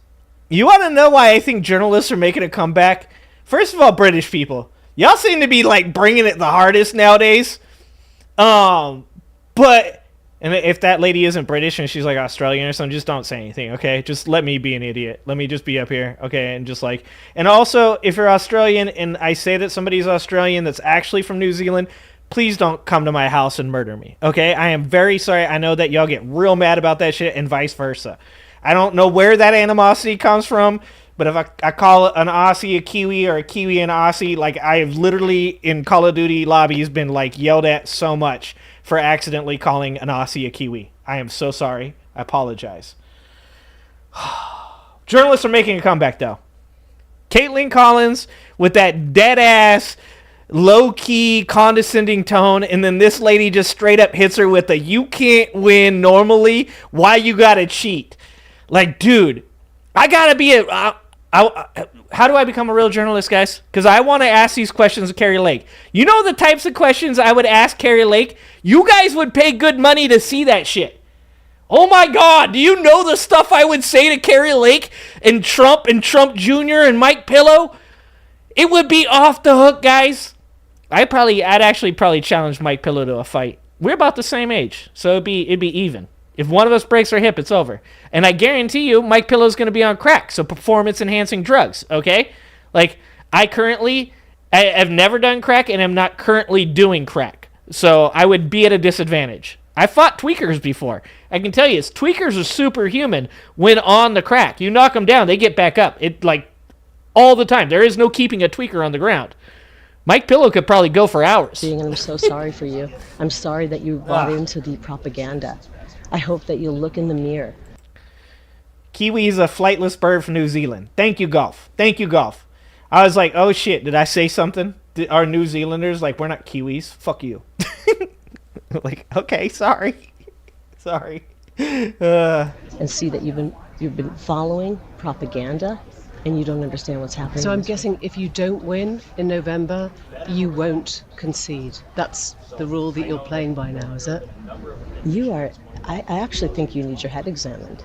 You want to know why I think journalists are making a comeback? First of all, British people, y'all seem to be like bringing it the hardest nowadays. But and if that lady isn't British and she's like Australian or something, just don't say anything, okay? Just let me be an idiot. Let me just be up here, okay? And just like, and also, if you're Australian and I say that somebody's Australian that's actually from New Zealand, please don't come to my house and murder me, okay? I am very sorry. I know that y'all get real mad about that shit and vice versa. I don't know where that animosity comes from, but if I call an Aussie a Kiwi or a Kiwi an Aussie, like I have literally in Call of Duty lobbies been like yelled at so much for accidentally calling an Aussie a Kiwi. I am so sorry. I apologize. Journalists are making a comeback though. Caitlin Collins with that dead ass, low-key, condescending tone, and then this lady just straight up hits her with a "you can't win normally, why you gotta cheat?" Like, dude, I gotta be how do I become a real journalist, guys? Because I want to ask these questions of Carrie Lake. You know the types of questions I would ask Carrie Lake? You guys would pay good money to see that shit. Oh my God, do you know the stuff I would say to Kari Lake and Trump Jr. and Mike Pillow? It would be off the hook, guys. I'd actually challenge Mike Pillow to a fight. We're about the same age, so it'd be even. If one of us breaks our hip, it's over. And I guarantee you, Mike Pillow's going to be on crack, so performance-enhancing drugs, okay? Like, I have never done crack, and I'm not currently doing crack. So I would be at a disadvantage. I fought tweakers before. I can tell you, tweakers are superhuman when on the crack. You knock them down, they get back up. All the time. There is no keeping a tweaker on the ground. Mike Pillow could probably go for hours. And I'm so sorry for you. I'm sorry that you bought into the propaganda. I hope that you'll look in the mirror. Kiwi's a flightless bird from New Zealand. Thank you, Golf. I was like, oh shit, did I say something? Are New Zealanders like, we're not Kiwis? Fuck you. Like, okay, sorry. And see that you've been following propaganda and you don't understand what's happening. So I'm guessing if you don't win in November, you won't concede. That's the rule that you're playing by now, is it? You are. I actually think you need your head examined.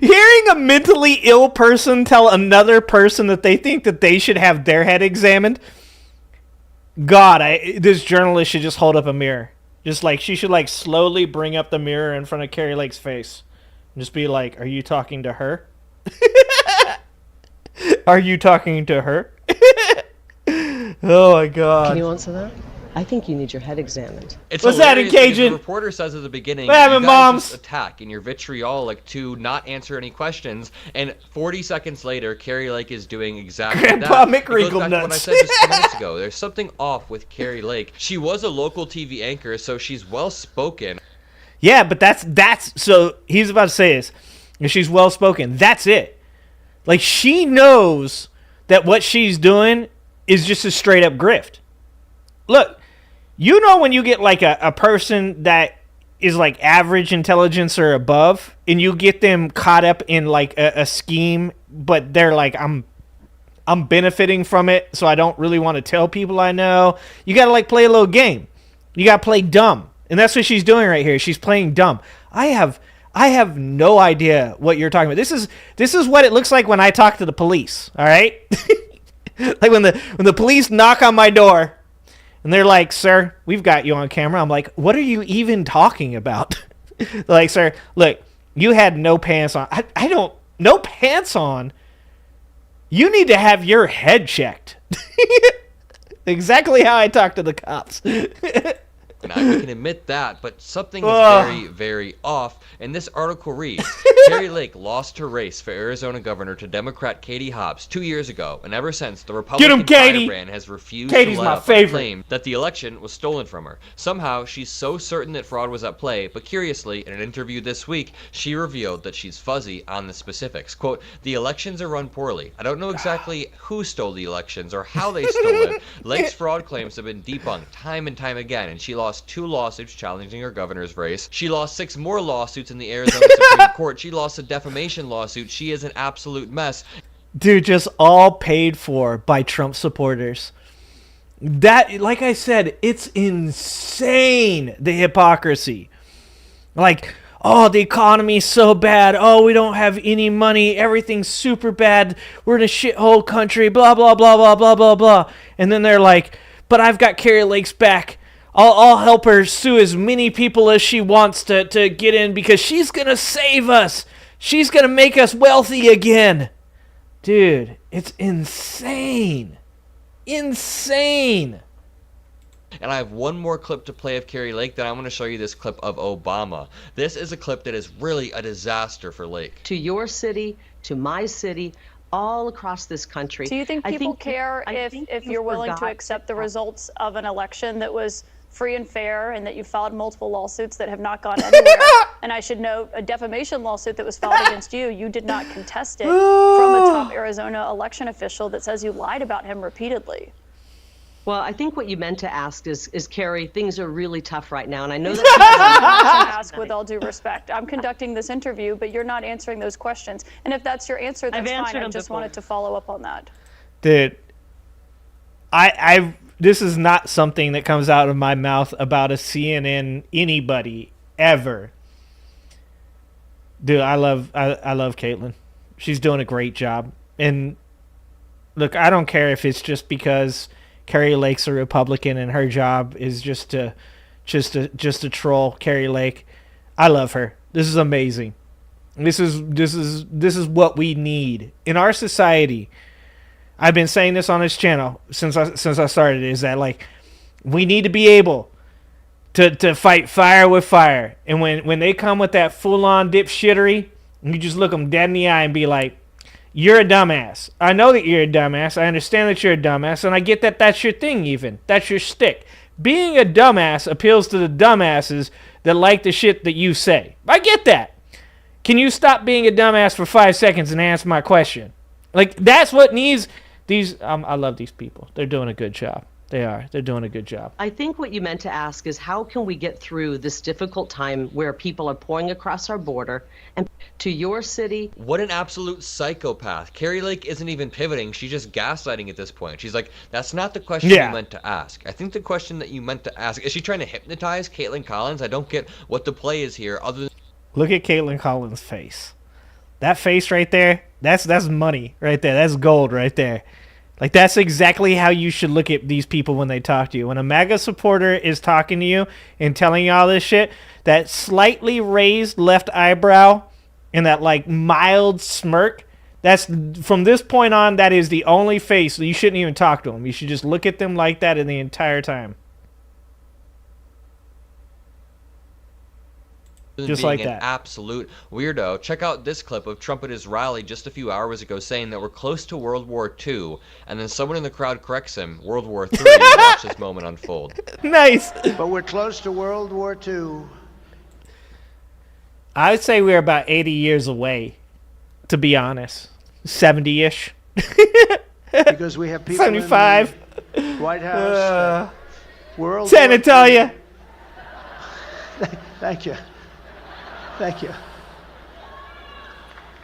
Hearing a mentally ill person tell another person that they think that they should have their head examined. God, this journalist should just hold up a mirror. Just like, she should like slowly bring up the mirror in front of Kari Lake's face. And just be like, are you talking to her? Are you talking to her? Oh my God. Can you answer that? I think you need your head examined. Was that engaging? The reporter says at the beginning, What happened, you guys moms? just attack and you're vitriolic to not answer any questions. And 40 seconds later, Kari Lake is doing exactly Grandpa that. It goes back to what I nuts. said just 2 minutes ago. There's something off with Kari Lake. She was a local TV anchor, so she's well-spoken. Yeah, but that's so he's about to say this. And she's well-spoken. That's it. Like, she knows that what she's doing is just a straight-up grift. Look, you know when you get like a person that is like average intelligence or above, and you get them caught up in like a scheme, but they're like, I'm benefiting from it, so I don't really want to tell people I know. You got to like play a little game. You got to play dumb. And that's what she's doing right here. She's playing dumb. I have no idea what you're talking about. This is what it looks like when I talk to the police, all right? Like when the police knock on my door and they're like, "Sir, we've got you on camera." I'm like, "What are you even talking about?" Like, "Sir, look, you had no pants on." I don't no pants on. You need to have your head checked. Exactly how I talk to the cops. Now, we can admit that, but something is very, very off. And this article reads, Kari Lake lost her race for Arizona governor to Democrat Katie Hobbs 2 years ago, and ever since, the Republican firebrand has refused to let up a claim that the election was stolen from her. Somehow, she's so certain that fraud was at play, but curiously, in an interview this week, she revealed that she's fuzzy on the specifics. Quote, "The elections are run poorly. I don't know exactly who stole the elections or how they stole it. Lake's fraud claims have been debunked time and time again, and she lost 2 lawsuits challenging her governor's race. She lost 6 more lawsuits in the Arizona Supreme Court. She lost a defamation lawsuit. She is an absolute mess." Dude, just all paid for by Trump supporters. That, like I said, it's insane, the hypocrisy. Like, oh, the economy's so bad. Oh, we don't have any money. Everything's super bad. We're in a shithole country. Blah, blah, blah, blah, blah, blah, blah. And then they're like, but I've got Kari Lake's back. I'll help her sue as many people as she wants to get in because she's going to save us. She's going to make us wealthy again. Dude, it's insane. Insane. And I have one more clip to play of Kari Lake, then I'm going to show you this clip of Obama. This is a clip that is really a disaster for Lake. To your city, to my city, all across this country. Do you think people care if you're willing to accept the results of an election that was free and fair, and that you filed multiple lawsuits that have not gone anywhere? And I should note, a defamation lawsuit that was filed against you, you did not contest it from a top Arizona election official that says you lied about him repeatedly. Well, I think what you meant to ask is Kari, things are really tough right now, and I know that people ask with all due respect. I'm conducting this interview, but you're not answering those questions. And if that's your answer, that's fine. I just wanted to follow up on that. Dude, this is not something that comes out of my mouth about a CNN anybody ever. Dude, I love Caitlyn. She's doing a great job. And look, I don't care if it's just because Carrie Lake's a Republican and her job is just to troll Carrie Lake. I love her. This is amazing. This is what we need in our society. I've been saying this on this channel since I started. Is that like we need to be able to fight fire with fire, and when they come with that full on dipshittery, you just look them dead in the eye and be like, "You're a dumbass. I know that you're a dumbass. I understand that you're a dumbass, and I get that that's your thing. Even that's your shtick. Being a dumbass appeals to the dumbasses that like the shit that you say. I get that. Can you stop being a dumbass for 5 seconds and answer my question? Like, that's what needs these... I love these people. They're doing a good job. They are. They're doing a good job. I think what you meant to ask is how can we get through this difficult time where people are pouring across our border and to your city? What an absolute psychopath. Carrie Lake isn't even pivoting. She's just gaslighting at this point. She's like, that's not the question you meant to ask. I think the question that you meant to ask, is she trying to hypnotize Caitlyn Collins? I don't get what the play is here other than... Look at Caitlyn Collins' face. That face right there, that's money right there. That's gold right there. Like, that's exactly how you should look at these people when they talk to you. When a MAGA supporter is talking to you and telling you all this shit, that slightly raised left eyebrow and that, like, mild smirk, that's, from this point on, that is the only face. You shouldn't even talk to them. You should just look at them like that in the entire time. Just being like an that. Absolute weirdo. Check out this clip of Trump at his rally just a few hours ago saying that we're close to World War II, and then someone in the crowd corrects him, World War III. Watch this moment unfold. Nice. But we're close to World War II. I would say we're about 80 years away, to be honest. 70-ish. Because we have people 75. in the White House. World San War Antonio. Thank you. Thank you.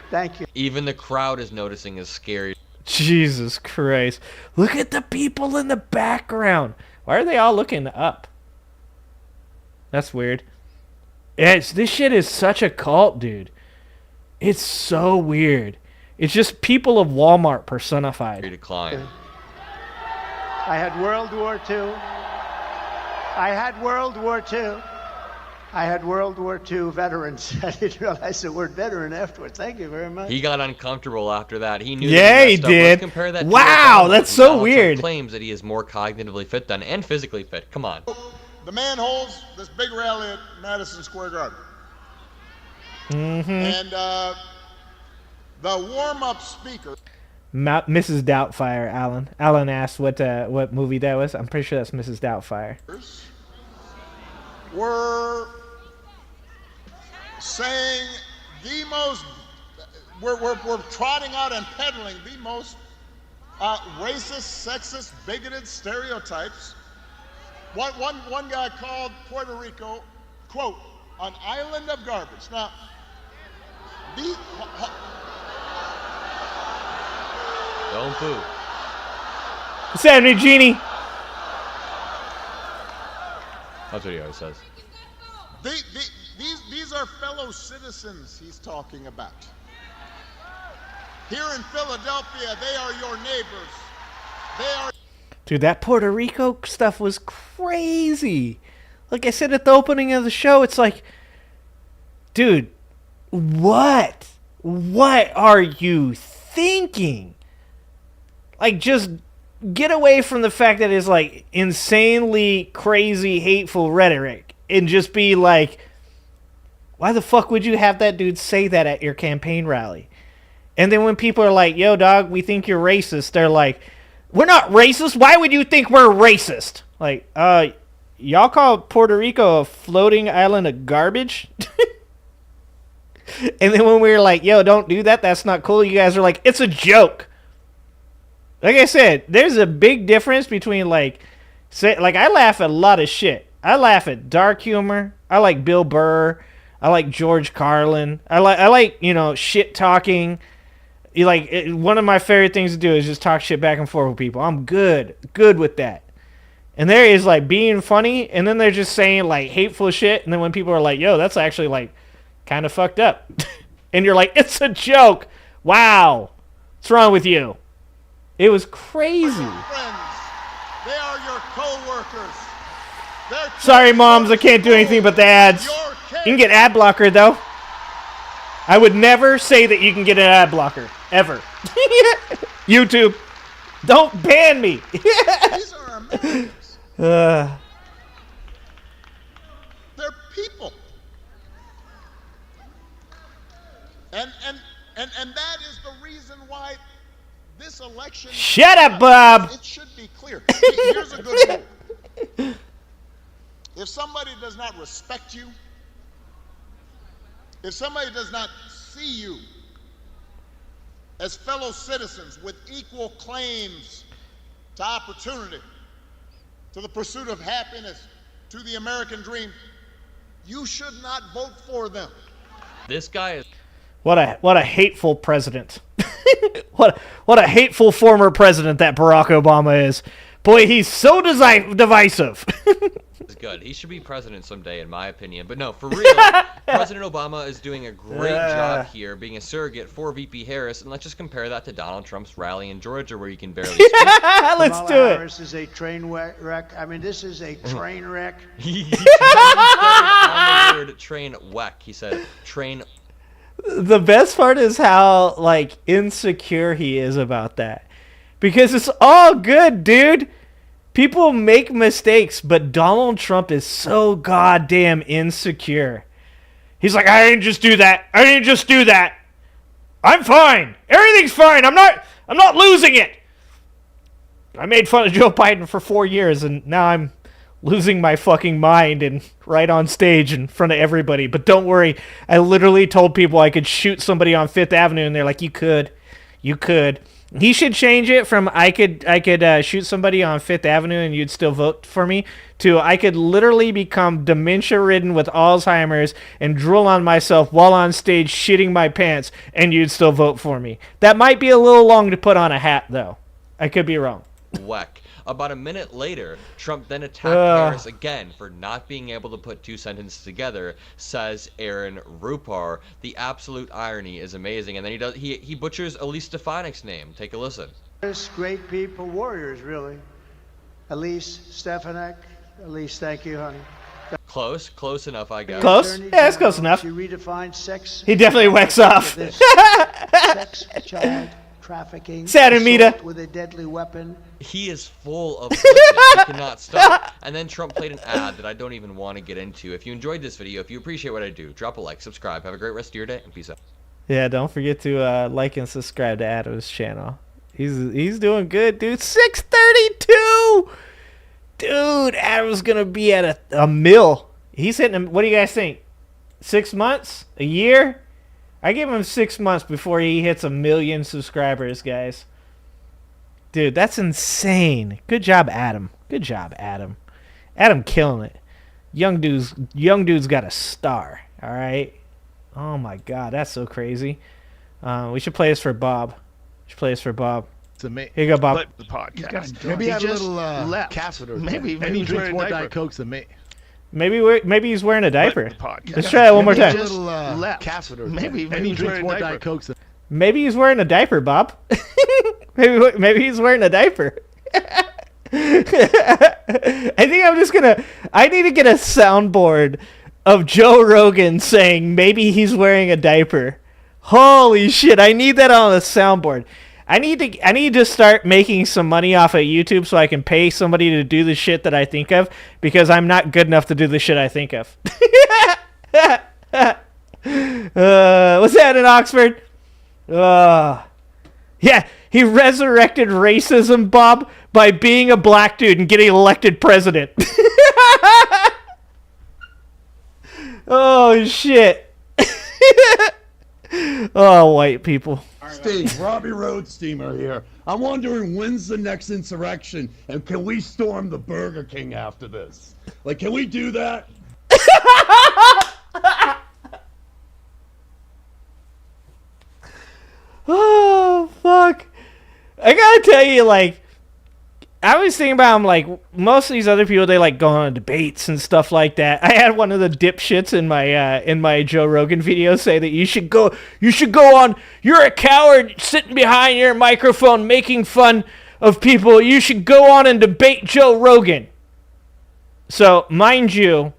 Thank you. Even the crowd is noticing his scary. Jesus Christ. Look at the people in the background. Why are they all looking up? That's weird. This shit is such a cult, dude. It's so weird. It's just people of Walmart personified. Decline. I had World War II. I had World War II. I had World War II veterans. I didn't realize the word veteran afterwards. Thank you very much. He got uncomfortable after that. He knew. Yeah, he did. did. Compare that wow, that's so Donald weird. Trump claims that he is more cognitively fit than and physically fit. Come on. The man holds this big rally at Madison Square Garden. Mm-hmm. And the warm-up speaker. Mrs. Doubtfire, Alan. Alan asked what movie that was. I'm pretty sure that's Mrs. Doubtfire. Were saying the most, we're trotting out and peddling the most racist, sexist, bigoted stereotypes. One guy called Puerto Rico, quote, an island of garbage. Now, Don't boo. Sammy Genie. That's what he always says. These are fellow citizens he's talking about. Here in Philadelphia, they are your neighbors. They are... Dude, that Puerto Rico stuff was crazy. Like I said at the opening of the show, it's like, dude, what? What are you thinking? Like, just get away from the fact that it's like insanely crazy, hateful rhetoric and just be like, why the fuck would you have that dude say that at your campaign rally? And then when people are like, yo, dog, we think you're racist, they're like, we're not racist. Why would you think we're racist? Like, y'all call Puerto Rico a floating island of garbage? And then when we were like, yo, don't do that, that's not cool, you guys are like, it's a joke. Like I said, there's a big difference between, like, I laugh at a lot of shit. I laugh at dark humor. I like Bill Burr. I like George Carlin. I like shit talking. One of my favorite things to do is just talk shit back and forth with people. I'm good with that. And there is like being funny, and then they're just saying like hateful shit, and then when people are like, yo, that's actually like kind of fucked up. And you're like, it's a joke. Wow. What's wrong with you? It was crazy. Friends, they are your co-workers. Sorry, moms, I can't do anything but the ads. You can get ad blocker, though. I would never say that you can get an ad blocker. Ever. YouTube, don't ban me. These are Americans. They're people. And that is the reason why this election... Shut up, Bob. It should be clear. Here's a good rule. If somebody does not respect you, if somebody does not see you as fellow citizens with equal claims to opportunity, to the pursuit of happiness, to the American dream, you should not vote for them. This guy is... What a hateful president. what a hateful former president that Barack Obama is. Boy, he's so divisive. Is good. He should be president someday, in my opinion. But no, for real, President Obama is doing a great job here, being a surrogate for VP Harris. And let's just compare that to Donald Trump's rally in Georgia, where you can barely speak. Let's do it. Harris is a train wreck. I mean, this is a train wreck. He started on the word train wreck. He said train. The best part is how like insecure he is about that, because it's all good, dude. People make mistakes, but Donald Trump is so goddamn insecure. He's like, I didn't just do that. I didn't just do that. I'm fine. Everything's fine. I'm not losing it. I made fun of Joe Biden for 4 years, and now I'm losing my fucking mind and right on stage in front of everybody. But don't worry. I literally told people I could shoot somebody on Fifth Avenue, and they're like, you could. He should change it from I could shoot somebody on Fifth Avenue and you'd still vote for me to I could literally become dementia-ridden with Alzheimer's and drool on myself while on stage shitting my pants and you'd still vote for me. That might be a little long to put on a hat, though. I could be wrong. Whack. About a minute later, Trump then attacked Harris again for not being able to put two sentences together, says Aaron Rupar. The absolute irony is amazing. And then he butchers Elise Stefanik's name. Take a listen. Great people, warriors, really. Elise Stefanik. Elise, thank you, honey. Close enough, I guess. Close? Yeah, that's close enough. She redefined sex. He definitely whacks off. Sex, child trafficking. Sadamita. With a deadly weapon. He is full of bullshit. He cannot stop. And then Trump played an ad that I don't even want to get into. If you enjoyed this video, if you appreciate what I do, drop a like, subscribe. Have a great rest of your day, and peace out. Yeah, don't forget to like and subscribe to Adam's channel. He's doing good, dude. 632! Dude, Adam's going to be at a mill. He's hitting, what do you guys think? 6 months? A year? I give him 6 months before he hits 1 million subscribers, guys. Dude, that's insane. Good job, Adam. Good job, Adam. Adam killing it. Young dude's got a star. All right. Oh my God, that's so crazy. We should play this for Bob. To me. Here you go, Bob. The podcast. Maybe He had a just little left. catheter. Maybe he drinks more diaper. Diet Cokes than me. Maybe he's wearing a diaper. The podcast. Let's try it one more Maybe time. a little left. catheter. Maybe he drinks more diaper. Diet Cokes than Maybe he's wearing a diaper, Bob. maybe he's wearing a diaper. I think I need to get a soundboard of Joe Rogan saying maybe he's wearing a diaper. Holy shit, I need that on a soundboard. I need to start making some money off of YouTube so I can pay somebody to do the shit that I think of, because I'm not good enough to do the shit I think of. What's that in Oxford? Yeah, he resurrected racism, Bob, by being a black dude and getting elected president. Oh, shit. Oh, white people. Steve, Robbie Road Steamer here. I'm wondering, when's the next insurrection, and can we storm the Burger King after this? Like, can we do that? Oh, fuck. I gotta tell you, like, I was thinking about, I'm like, most of these other people, they like go on debates and stuff like that. I had one of the dipshits in my Joe Rogan video say that you should go on. You're a coward sitting behind your microphone making fun of people. You should go on and debate Joe Rogan. So, mind you,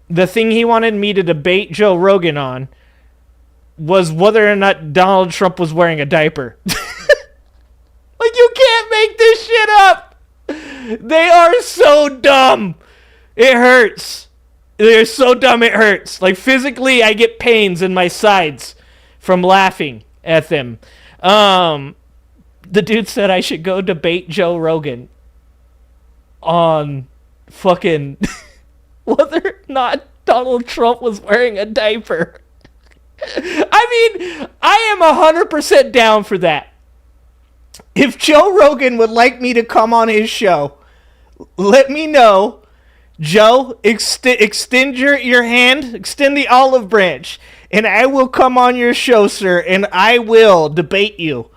the thing he wanted me to debate Joe Rogan on was whether or not Donald Trump was wearing a diaper. Like, you can't make this shit up. They are so dumb. It hurts. They're so dumb it hurts. Like, physically, I get pains in my sides from laughing at them. The dude said I should go debate Joe Rogan on fucking whether or not Donald Trump was wearing a diaper. I mean, I am 100% down for that. If Joe Rogan would like me to come on his show, let me know. Joe, extend your hand, extend the olive branch, and I will come on your show, sir, and I will debate you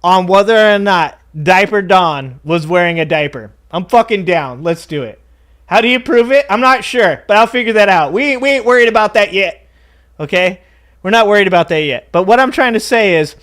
on whether or not Diaper Don was wearing a diaper. I'm fucking down. Let's do it. How do you prove it? I'm not sure, but I'll figure that out. We ain't worried about that yet, okay? We're not worried about that yet. But what I'm trying to say is,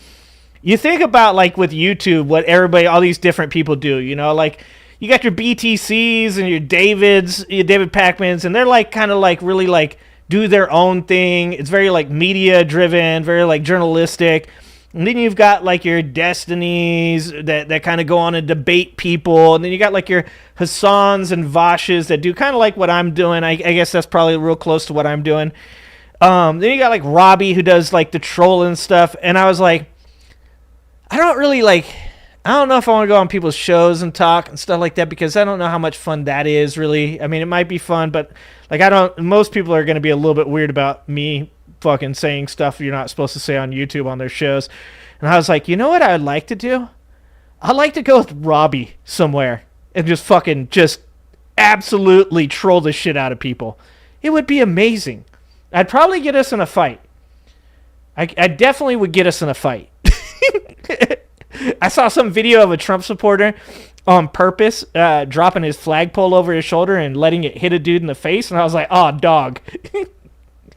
you think about, like, with YouTube, what all these different people do, you know? Like, you got your BTCs and your Davids, your David Pacmans, and they're, like, kind of, like, really, like, do their own thing. It's very, like, media-driven, very, like, journalistic. And then you've got, like, your Destinies that kind of go on and debate people. And then you got, like, your Hassans and Vashes that do kind of like what I'm doing. I guess that's probably real close to what I'm doing. Then you got, like, Robbie, who does, like, the trolling stuff. And I was like, I don't know if I want to go on people's shows and talk and stuff like that, because I don't know how much fun that is, really. I mean, it might be fun, but, like, most people are going to be a little bit weird about me fucking saying stuff you're not supposed to say on YouTube on their shows. And I was like, you know what I would like to do? I'd like to go with Robbie somewhere and just absolutely troll the shit out of people. It would be amazing. I'd probably get us in a fight. I definitely would get us in a fight. I saw some video of a Trump supporter on purpose dropping his flagpole over his shoulder and letting it hit a dude in the face, and I was like, oh, dog.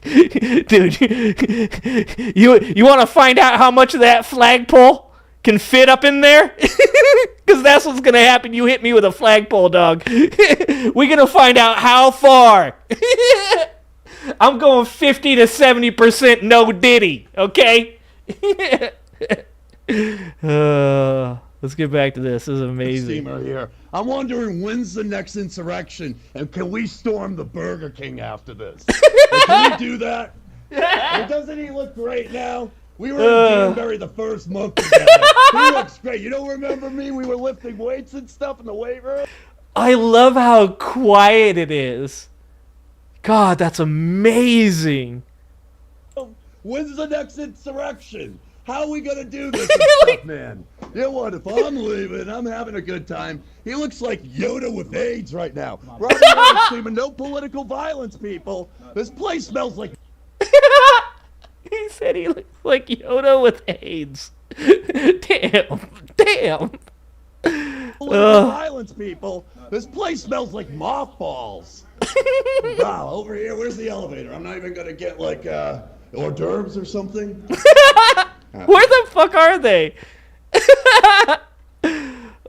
Dude, you want to find out how much of that flagpole can fit up in there? Because that's what's going to happen. You hit me with a flagpole, dog. We're going to find out how far. I'm going 50 to 70% no Diddy, okay? Let's get back to this. This is amazing. Steamer here. I'm wondering, when's the next insurrection, and can we storm the Burger King after this? Can we do that? And doesn't he look great now? We were in Danbury the first month together. He looks great. You don't remember me? We were lifting weights and stuff in the weight room. I love how quiet it is. God, that's amazing. When's the next insurrection? How are we gonna do this and stuff, man? You know what? If I'm leaving, I'm having a good time. He looks like Yoda with AIDS right now. Robert screaming, no political violence, people. This place smells like. He said he looks like Yoda with AIDS. Damn. Political violence, people. This place smells like mothballs. Wow, over here, where's the elevator? I'm not even gonna get like hors d'oeuvres or something. Where the fuck are they?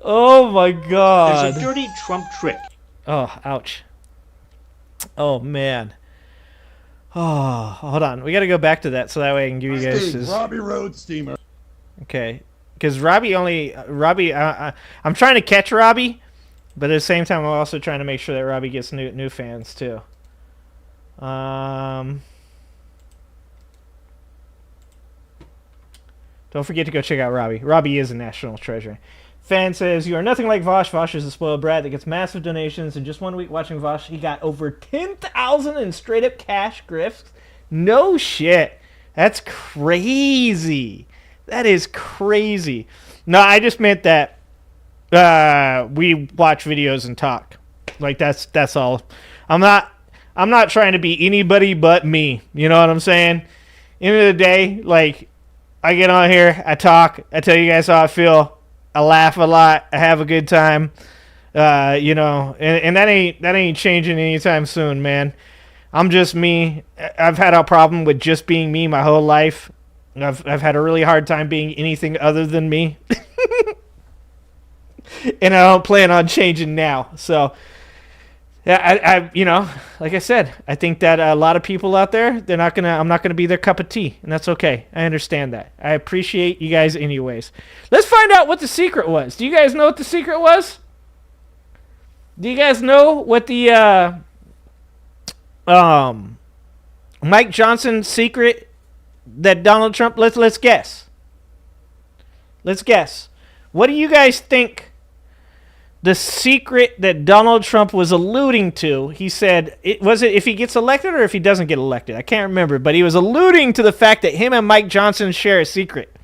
Oh my god. There's a dirty Trump trick. Oh, ouch. Oh man. Oh, hold on. We got to go back to that so that way I can give you guys his... Robbie Road Steamer. Okay. Because Robbie, I'm trying to catch Robbie, but at the same time I'm also trying to make sure that Robbie gets new fans too. Don't forget to go check out Robbie. Robbie is a national treasure. Fan says, you are nothing like Vosh. Vosh is a spoiled brat that gets massive donations. In just 1 week watching Vosh, he got over 10,000 in straight up cash grifts. No shit. That's crazy. That is crazy. No, I just meant that we watch videos and talk. Like that's all. I'm not trying to be anybody but me. You know what I'm saying? End of the day, like, I get on here, I talk, I tell you guys how I feel, I laugh a lot, I have a good time. You know, and that ain't changing anytime soon, man. I'm just me. I've had a problem with just being me my whole life. I've had a really hard time being anything other than me. And I don't plan on changing now. So, yeah, I you know, like I said, I think that a lot of people out there, I'm not gonna be their cup of tea, and that's okay. I understand that. I appreciate you guys anyways. Let's find out what the secret was. Do you guys know what the secret was? Do you guys know what the Mike Johnson secret that Donald Trump? Let's guess. Let's guess. What do you guys think the secret that Donald Trump was alluding to? He said, was it if he gets elected or if he doesn't get elected? I can't remember, but he was alluding to the fact that him and Mike Johnson share a secret.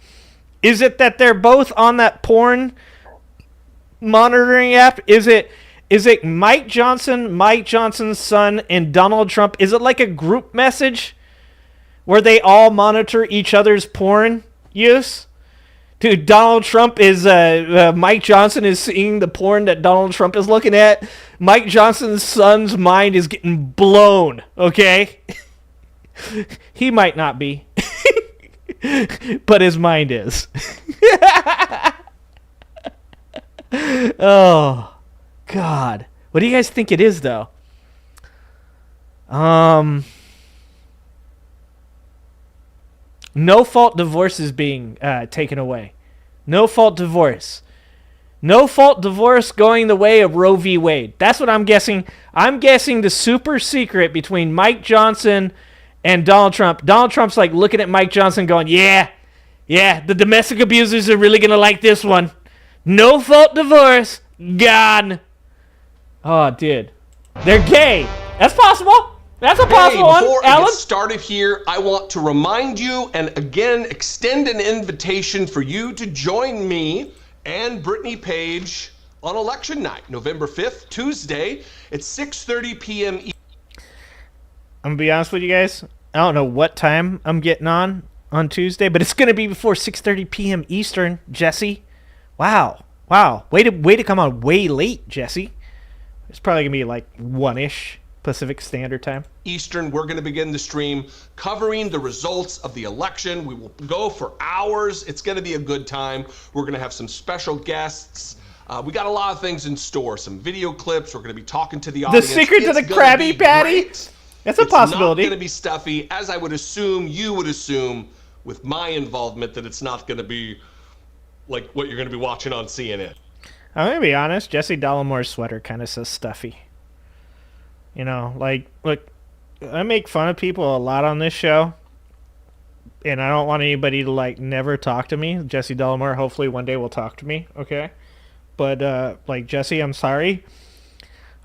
Is it that they're both on that porn monitoring app? Is it Mike Johnson, Mike Johnson's son, and Donald Trump? Is it like a group message where they all monitor each other's porn use? Dude, Donald Trump is, Mike Johnson is seeing the porn that Donald Trump is looking at. Mike Johnson's son's mind is getting blown, okay? He might not be, but his mind is. Oh, God. What do you guys think it is, though? No-fault divorce is being taken away. No-fault divorce. No-fault divorce going the way of Roe v. Wade. That's what I'm guessing. I'm guessing the super secret between Mike Johnson and Donald Trump. Donald Trump's like looking at Mike Johnson going, yeah, the domestic abusers are really going to like this one. No-fault divorce. Gone. Oh, dude. They're gay. That's possible. That's a possible one, before Alan. I get started here, I want to remind you and again extend an invitation for you to join me and Brittany Page on election night, November 5th, Tuesday at 6:30 p.m. I'm going to be honest with you guys. I don't know what time I'm getting on Tuesday, but it's going to be before 6:30 p.m. Eastern, Jesse. Wow. Way to come on way late, Jesse. It's probably going to be like 1-ish. Pacific Standard Time. Eastern, we're going to begin the stream covering the results of the election. We will go for hours. It's going to be a good time. We're going to have some special guests. We got a lot of things in store. Some video clips. We're going to be talking to the audience. The secret to the Krabby Patty? That's a possibility. It's not going to be stuffy, as I would assume, you would assume, with my involvement, that it's not going to be like what you're going to be watching on CNN. I'm going to be honest. Jesse Dallamore's sweater kind of says stuffy. You know, like, look, I make fun of people a lot on this show, and I don't want anybody to, like, never talk to me. Jesse Dallamore, hopefully one day will talk to me, okay? But, like, Jesse, I'm sorry.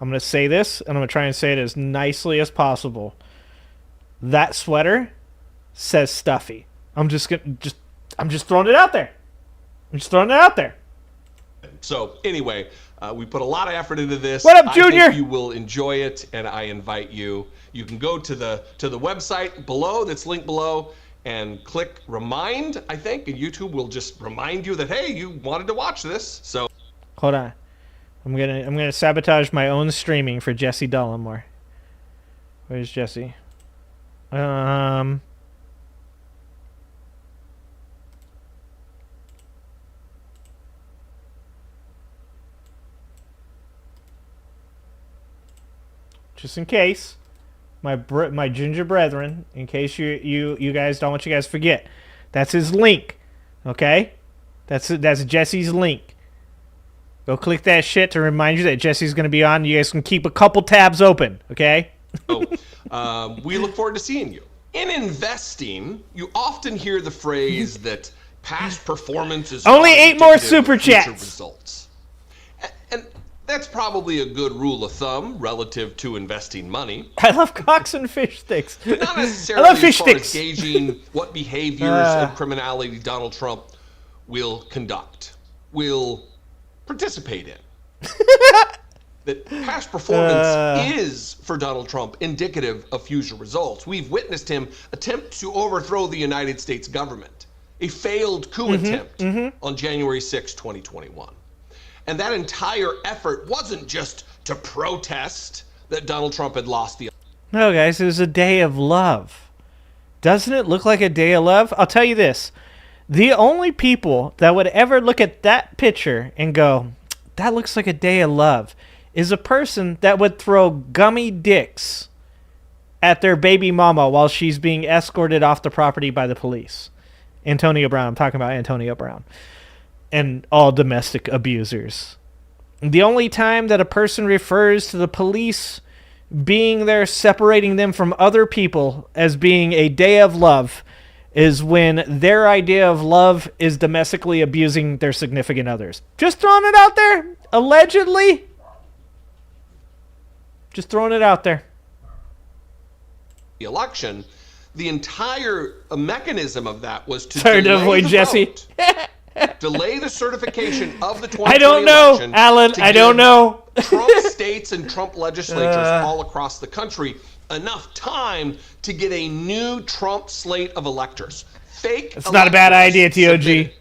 I'm going to say this, and I'm going to try and say it as nicely as possible. That sweater says stuffy. I'm just throwing it out there. So, anyway, we put a lot of effort into this. What up, Junior? I think you will enjoy it, and I invite you. You can go to the website below, that's linked below, and click remind, I think, and YouTube will just remind you that, hey, you wanted to watch this. So, hold on. I'm gonna sabotage my own streaming for Jesse Dallamore. Where's Jesse? Just in case, my ginger brethren, in case you guys don't want you guys to forget, that's his link, okay? That's Jesse's link. Go click that shit to remind you that Jesse's going to be on. You guys can keep a couple tabs open, okay? We look forward to seeing you. In investing, you often hear the phrase that past performance is only not 8 more indicative super of future chats. Results. And that's probably a good rule of thumb relative to investing money. I love cocks and fish sticks. But not necessarily I love fish as far sticks. as gauging what behaviors and criminality Donald Trump will conduct, will participate in. That past performance is, for Donald Trump, indicative of future results. We've witnessed him attempt to overthrow the United States government, a failed coup attempt on January 6, 2021. And that entire effort wasn't just to protest that Donald Trump had lost the. No, guys, it was a day of love. Doesn't it look like a day of love? I'll tell you this. The only people that would ever look at that picture and go, that looks like a day of love, is a person that would throw gummy dicks at their baby mama while she's being escorted off the property by the police. Antonio Brown. I'm talking about Antonio Brown. And all domestic abusers. The only time that a person refers to the police being there separating them from other people as being a day of love is when their idea of love is domestically abusing their significant others. Just throwing it out there. Allegedly. Just throwing it out there. The election, the entire mechanism of that was to Sorry to delay avoid the Jesse. vote, delay the certification of the 2020 I don't know, election Alan. to I don't give know. Trump states and Trump legislatures all across the country enough time to get a new Trump slate of electors. Fake. It's not a bad idea, TOG. submitted.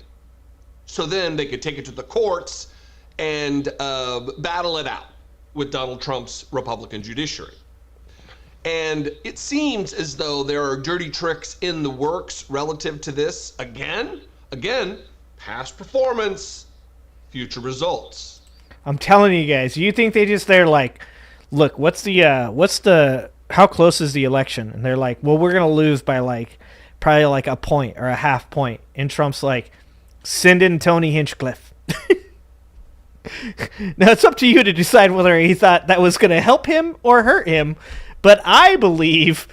So then they could take it to the courts and battle it out with Donald Trump's Republican judiciary. And it seems as though there are dirty tricks in the works relative to this. Again, past performance, future results. I'm telling you guys, you think they're like, look, how close is the election? And they're like, well, we're going to lose by probably a point or a half point. And Trump's like, send in Tony Hinchcliffe. Now it's up to you to decide whether he thought that was going to help him or hurt him. But I believe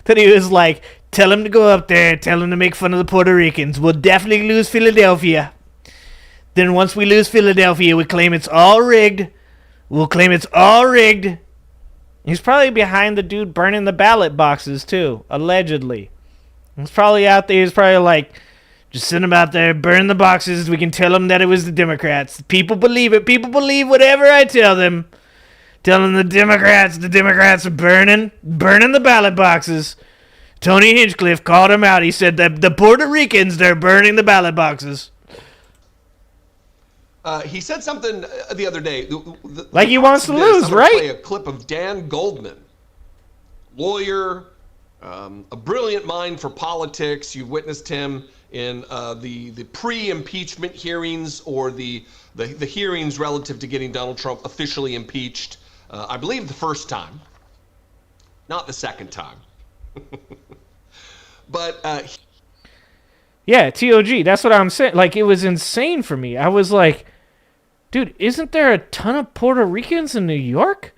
that he was like, tell him to go up there, tell him to make fun of the Puerto Ricans. We'll definitely lose Philadelphia. Then once we lose Philadelphia, we claim it's all rigged. We'll claim it's all rigged. He's probably behind the dude burning the ballot boxes, too, allegedly. He's probably out there. He's probably like, just send him out there, burn the boxes. We can tell them that it was the Democrats. People believe it. People believe whatever I tell them. Tell them the Democrats are burning the ballot boxes. Tony Hinchcliffe called him out. He said that the Puerto Ricans, they're burning the ballot boxes. He said something the other day. Like he wants to lose, right? Play a clip of Dan Goldman, lawyer, a brilliant mind for politics. You've witnessed him in the pre-impeachment hearings or the hearings relative to getting Donald Trump officially impeached. I believe the first time, not the second time. But yeah, TOG. That's what I'm saying. Like, it was insane for me. I was like, dude, isn't there a ton of Puerto Ricans in New York?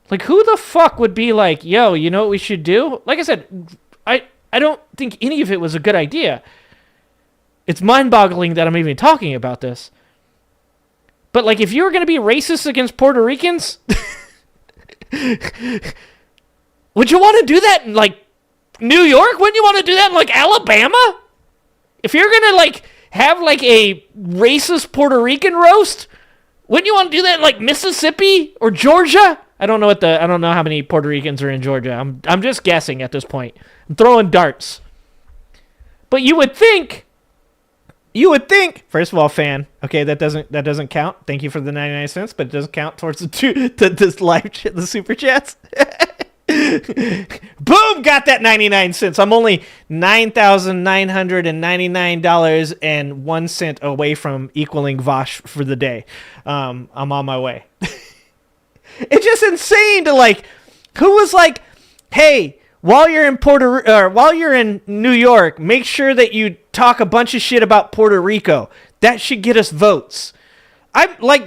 Like, who the fuck would be like, yo, you know what we should do? Like I said, I don't think any of it was a good idea. It's mind-boggling that I'm even talking about this. But, like, if you were going to be racist against Puerto Ricans, would you want to do that in, like, New York? Wouldn't you want to do that in, like, Alabama? If you're going to, like, have, like, a racist Puerto Rican roast, wouldn't you want to do that in, like, Mississippi or Georgia? I don't know how many Puerto Ricans are in Georgia. I'm just guessing at this point. I'm throwing darts. But you would think, first of all, fan, okay, that doesn't count. Thank you for the 99 cents, but it doesn't count towards the super chats. Boom, got that 99 cents. I'm only $9,999.01 away from equaling Vosh for the day. I'm on my way. It's just insane to, like, who was like, hey, while you're in New York, make sure that you talk a bunch of shit about Puerto Rico. That should get us votes. I'm like,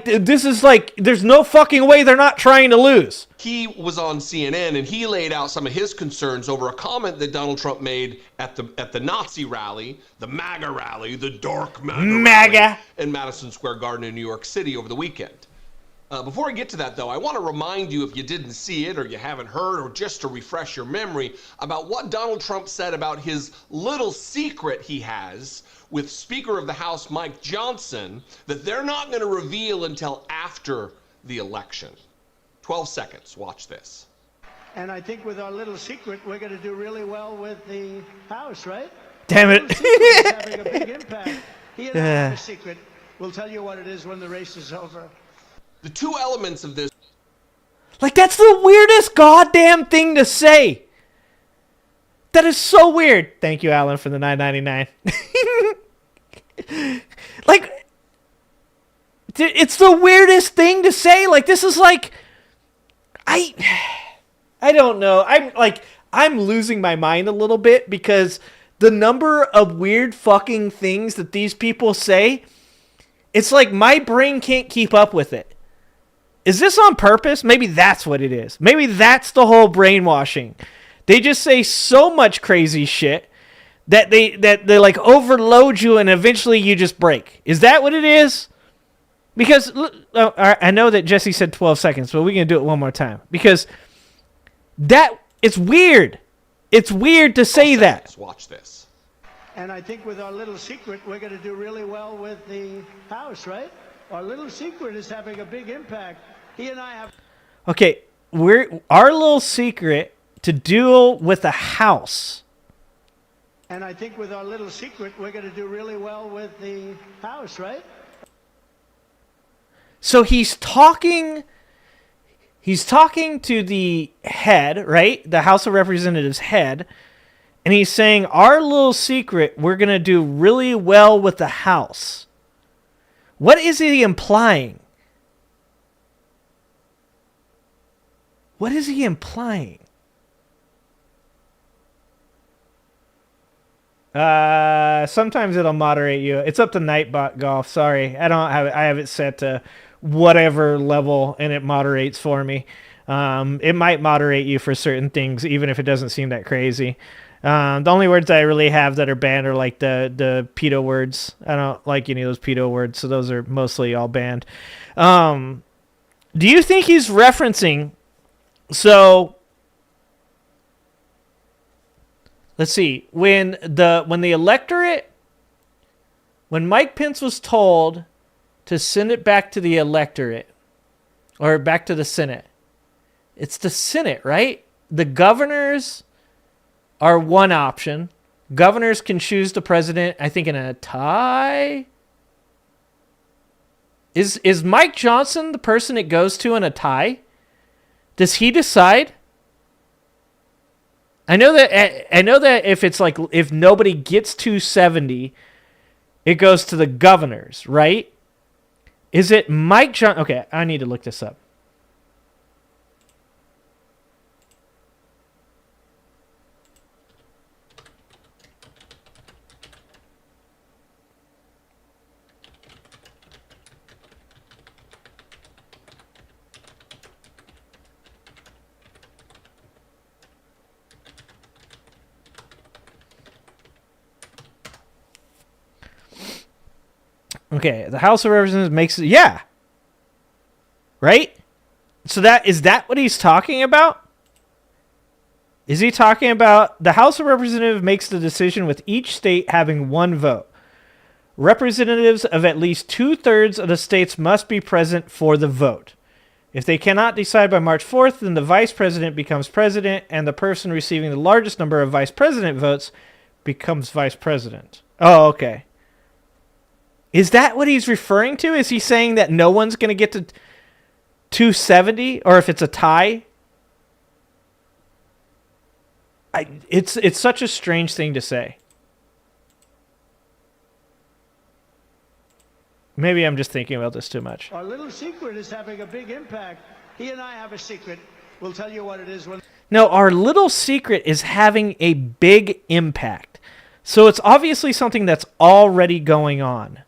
this is like, there's no fucking way they're not trying to lose. he was on CNN and he laid out some of his concerns over a comment that Donald Trump made at the Nazi rally, the MAGA rally, the dark MAGA rally in Madison Square Garden in New York City over the weekend. Before I get to that, though, I want to remind you, if you didn't see it or you haven't heard, or just to refresh your memory, about what Donald Trump said about his little secret he has with Speaker of the House Mike Johnson that they're not going to reveal until after the election. 12 seconds. Watch this. And I think with our little secret, we're going to do really well with the House, right? Damn it. He's having a big impact. He and I have a secret. We'll tell you what it is when the race is over. The two elements of this. Like, that's the weirdest goddamn thing to say. That is so weird. Thank you, Alan, for the $9.99. Like, it's the weirdest thing to say. Like, this is like, I don't know. I'm losing my mind a little bit because the number of weird fucking things that these people say, it's like my brain can't keep up with it. Is this on purpose? Maybe that's what it is. Maybe that's the whole brainwashing. They just say so much crazy shit that they like overload you and eventually you just break. Is that what it is? Because I know that Jesse said 12 seconds, but we're going to do it one more time. Because it's weird. It's weird to say that. Watch this. And I think with our little secret, we're going to do really well with the House, right? Our little secret is having a big impact. He and I have... Okay, our little secret to deal with the House. And I think with our little secret, we're going to do really well with the House, right? So he's talking to the head, right? The House of Representatives head. And he's saying, our little secret, we're going to do really well with the House. What is he implying? What is he implying? Sometimes it'll moderate you. It's up to Nightbot Golf. Sorry. I have it set to whatever level and it moderates for me. It might moderate you for certain things, even if it doesn't seem that crazy. The only words I really have that are banned are like the pedo words. I don't like any of those pedo words, so those are mostly all banned. Do you think he's referencing... So, let's see. When the electorate... When Mike Pence was told to send it back to the electorate, or back to the Senate, it's the Senate, right? The governors are one option. Governors can choose the president, I think, in a tie. Is Mike Johnson the person it goes to in a tie? Does he decide? I know that if it's like, if nobody gets 270, it goes to the governors, right? Is it Mike Johnson? Okay, I need to look this up. Okay, the House of Representatives makes it, yeah. Right? So is that what he's talking about? Is he talking about the House of Representatives makes the decision with each state having one vote? Representatives of at least 2/3 of the states must be present for the vote. If they cannot decide by March 4th, then the vice president becomes president, and the person receiving the largest number of vice president votes becomes vice president. Oh, okay. Is that what he's referring to? Is he saying that no one's going to get to 270, or if it's a tie? It's such a strange thing to say. Maybe I'm just thinking about this too much. Our little secret is having a big impact. He and I have a secret. We'll tell you what it is when... No, our little secret is having a big impact. So it's obviously something that's already going on.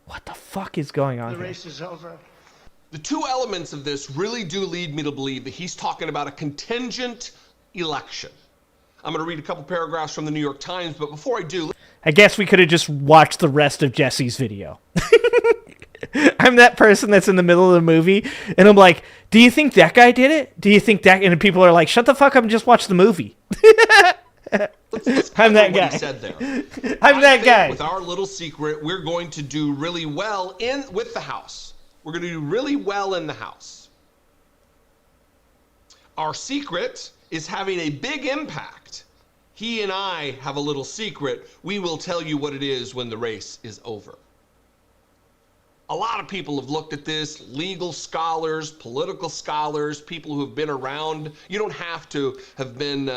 What the fuck is going on here? The race is over. The two elements of this really do lead me to believe that he's talking about a contingent election. I'm going to read a couple paragraphs from the New York Times, but before I do... I guess we could have just watched the rest of Jesse's video. I'm that person that's in the middle of the movie, and I'm like, do you think that guy did it? Do you think that... And people are like, shut the fuck up and just watch the movie. Let's I'm that guy. He said there. I'm that guy. With our little secret, we're going to do really well with the House. We're going to do really well in the House. Our secret is having a big impact. he and I have a little secret. We will tell you what it is when the race is over. A lot of people have looked at this, legal scholars, political scholars, people who have been around. You don't have to have been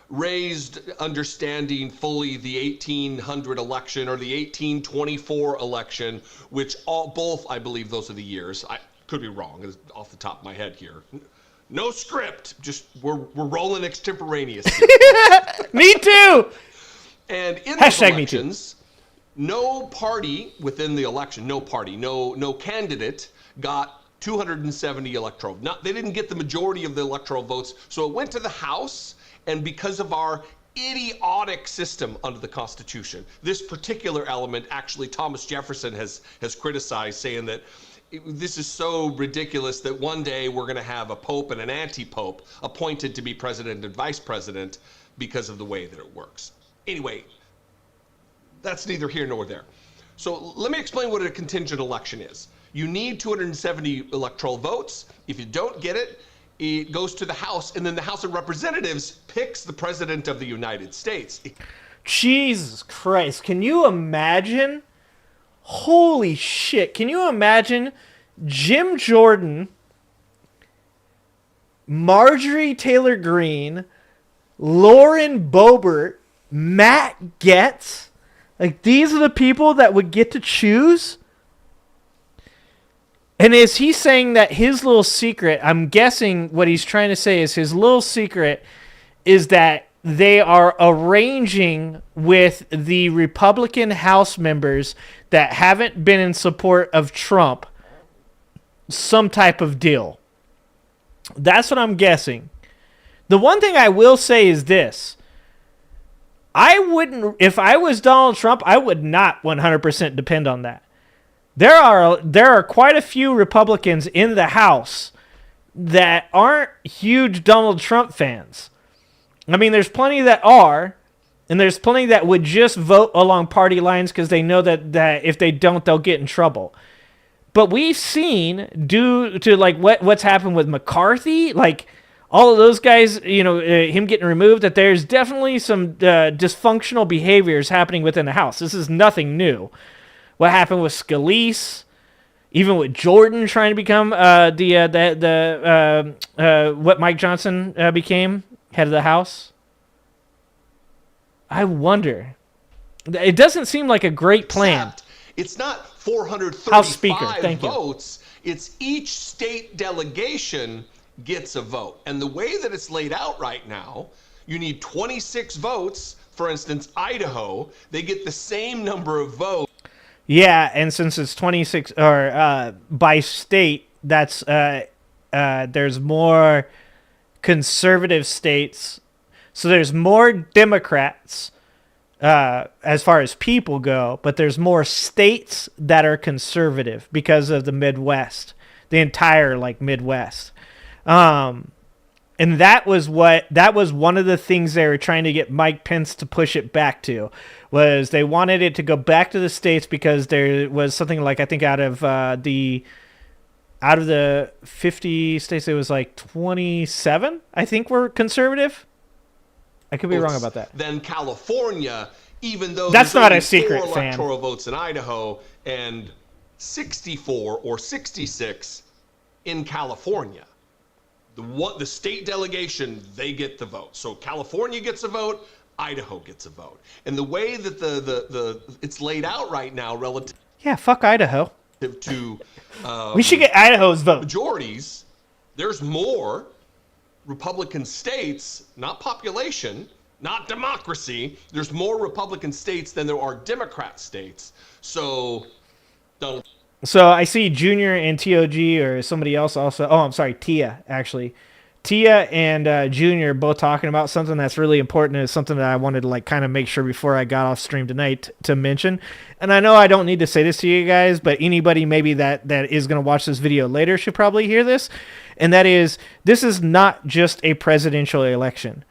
raised understanding fully the 1800 election or the 1824 election, which both, I believe those are the years. I could be wrong off the top of my head here. No script, just we're rolling extemporaneous. Me too! And in Hashtag those me too. elections, no party within the election, no candidate got 270 electoral. They didn't get the majority of the electoral votes, so it went to the House, and because of our idiotic system under the Constitution, this particular element, actually Thomas Jefferson has criticized, saying that this is so ridiculous that one day we're going to have a pope and an anti-pope appointed to be president and vice president because of the way that it works. Anyway, that's neither here nor there. So let me explain what a contingent election is. You need 270 electoral votes. If you don't get it, it goes to the House, and then the House of Representatives picks the President of the United States. Jesus Christ. Can you imagine? Holy shit. Can you imagine Jim Jordan, Marjorie Taylor Greene, Lauren Boebert, Matt Gaetz? Like, these are the people that would get to choose? And is he saying that his little secret, I'm guessing what he's trying to say is his little secret is that they are arranging with the Republican House members that haven't been in support of Trump some type of deal. That's what I'm guessing. The one thing I will say is this. I wouldn't, if I was Donald Trump, I would not 100% depend on that. There are quite a few Republicans in the House that aren't huge Donald Trump fans. I mean, there's plenty that are, and there's plenty that would just vote along party lines because they know that if they don't, they'll get in trouble. But we've seen, due to like what's happened with McCarthy, like all of those guys, him getting removed, that there's definitely some dysfunctional behaviors happening within the House. This is nothing new. What happened with Scalise, even with Jordan trying to become what Mike Johnson became, head of the House. I wonder. It doesn't seem like a great plan. Except it's not 435 House Speaker, thank you. votes. It's each state delegation gets a vote. And the way that it's laid out right now, you need 26 votes. For instance, Idaho, they get the same number of votes. Yeah, and since it's 26 or by state, that's there's more conservative states, so there's more Democrats as far as people go, but there's more states that are conservative because of the Midwest, the entire Midwest. And that was one of the things they were trying to get Mike Pence to push it back to, was they wanted it to go back to the states because there was something like, I think out of the 50 states, it was like 27, I think, were conservative. I could be wrong about that. Then California, even though that's not a there's secret, 4 fam. electoral votes in Idaho and 64 or 66 in California. The state delegation, they get the vote. So California gets a vote, Idaho gets a vote. And the way that the it's laid out right now relative fuck Idaho. To we should get Idaho's vote. Majorities, there's more Republican states, not population, not democracy. There's more Republican states than there are Democrat states. So Donald. So I see Junior and TOG or somebody else also. Oh, I'm sorry, Tia, actually. Tia and Junior both talking about something that's really important, and it's something that I wanted to kind of make sure before I got off stream tonight to mention. And I know I don't need to say this to you guys, but anybody maybe that is going to watch this video later should probably hear this. And that is, this is not just a presidential election.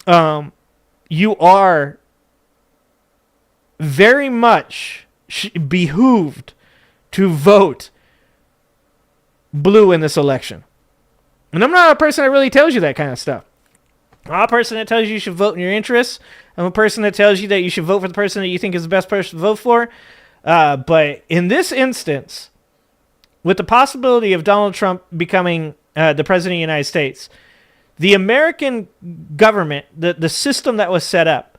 You are very much behooved to vote blue in this election. And I'm not a person that really tells you that kind of stuff. I'm a person that tells you should vote in your interests. I'm a person that tells you that you should vote for the person that you think is the best person to vote for. But in this instance, with the possibility of Donald Trump becoming the president of the United States, the American government, the system that was set up,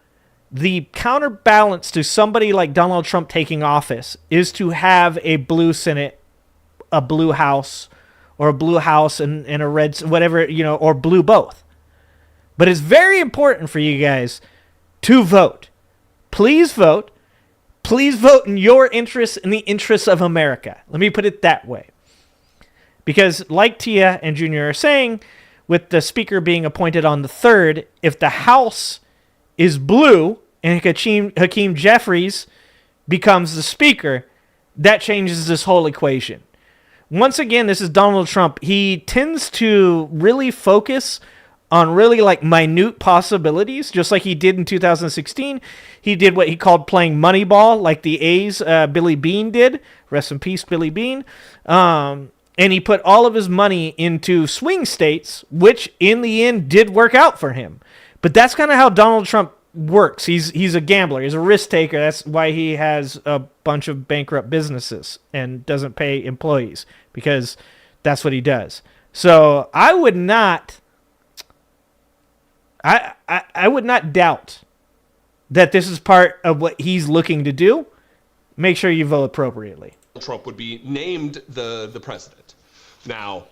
the counterbalance to somebody like Donald Trump taking office is to have a blue Senate, a blue House, or a blue House and a red, whatever, or blue both. But it's very important for you guys to vote. Please vote. Please vote in your interests and the interests of America. Let me put it that way. Because like Tia and Junior are saying, with the speaker being appointed on the 3rd, if the House is blue and Hakeem Jeffries becomes the speaker, that changes this whole equation. Once again, this is Donald Trump. He tends to really focus on really like minute possibilities, just like he did in 2016. He did what he called playing Moneyball, like the A's Billy Beane did. Rest in peace, Billy Beane. And he put all of his money into swing states, which in the end did work out for him. But that's kind of how Donald Trump works. He's a gambler. He's a risk taker. That's why he has a bunch of bankrupt businesses and doesn't pay employees, because that's what he does. So I would not doubt that this is part of what he's looking to do. Make sure you vote appropriately. Trump would be named the president. Now,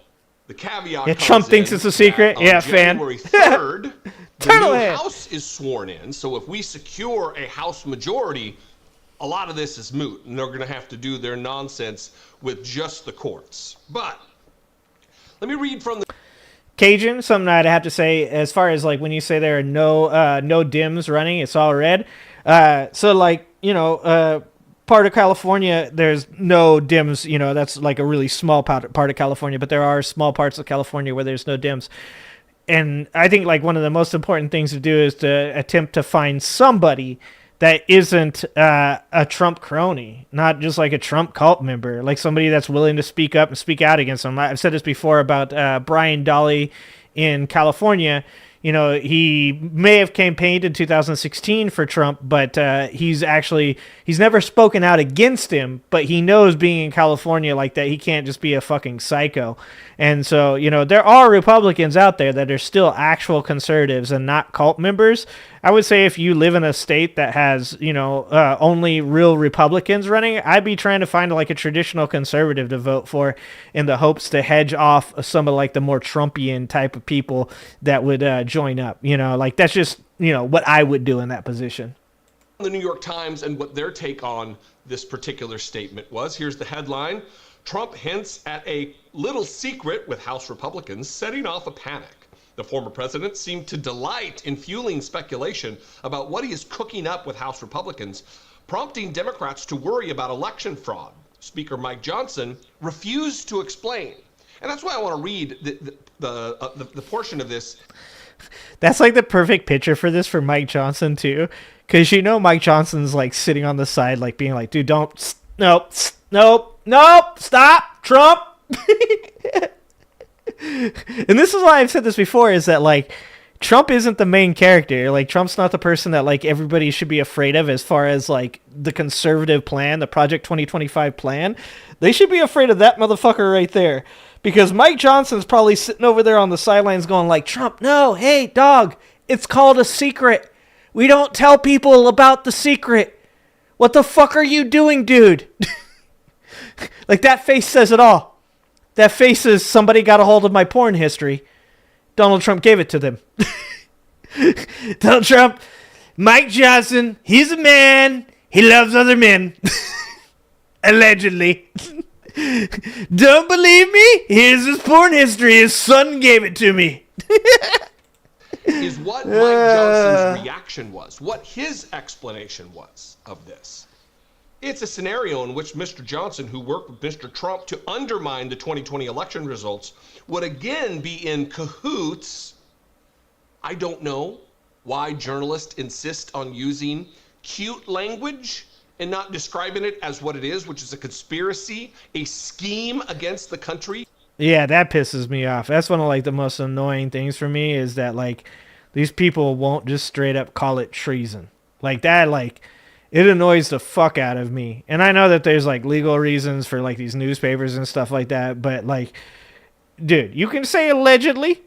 the caveat. Yeah, Trump thinks it's a secret. Yeah, January 3rd, the new it. House is sworn in. So if we secure a House majority, a lot of this is moot, and they're going to have to do their nonsense with just the courts. But let me read from the Cajun, something I'd have to say as far as like when you say there are no Dems running, it's all red. So like, part of California, there's no Dems, that's like a really small part of California, but there are small parts of California where there's no Dems. And I think like one of the most important things to do is to attempt to find somebody that isn't a Trump crony, not just like a Trump cult member, like somebody that's willing to speak up and speak out against him. I've said this before about Brian Dolly in California. He may have campaigned in 2016 for Trump, but he's never spoken out against him, but he knows being in California like that, he can't just be a fucking psycho. And so, there are Republicans out there that are still actual conservatives and not cult members. I would say if you live in a state that has, only real Republicans running, I'd be trying to find like a traditional conservative to vote for in the hopes to hedge off some of like the more Trumpian type of people that would join up. Like that's just, what I would do in that position. The New York Times and what their take on this particular statement was. Here's the headline. Trump hints at a little secret with House Republicans, setting off a panic. The former president seemed to delight in fueling speculation about what he is cooking up with House Republicans, prompting Democrats to worry about election fraud. Speaker Mike Johnson refused to explain. And that's why I want to read the portion of this. That's like the perfect picture for this for Mike Johnson too, because Mike Johnson's like sitting on the side, like being like, "Dude, nope, stop, Trump." And this is why I've said this before: is that like Trump isn't the main character. Like Trump's not the person that like everybody should be afraid of as far as like the conservative plan, the Project 2025 plan. They should be afraid of that motherfucker right there. Because Mike Johnson's probably sitting over there on the sidelines going like, Trump, no, hey, dog, it's called a secret. We don't tell people about the secret. What the fuck are you doing, dude? Like that face says it all. That face says somebody got a hold of my porn history. Donald Trump gave it to them. Donald Trump, Mike Johnson, he's a man. He loves other men. Allegedly. Don't believe me? Here's his porn history. His son gave it to me. Is what Mike Johnson's reaction was, what his explanation was of this. It's a scenario in which Mr. Johnson, who worked with Mr. Trump to undermine the 2020 election results, would again be in cahoots. I don't know why journalists insist on using cute language and not describing it as what it is, which is a conspiracy, a scheme against the country. Yeah, that pisses me off. That's one of like the most annoying things for me is that like these people won't just straight up call it treason. Like that, like, it annoys the fuck out of me. And I know that there's like legal reasons for like these newspapers and stuff like that, but like, dude, you can say allegedly.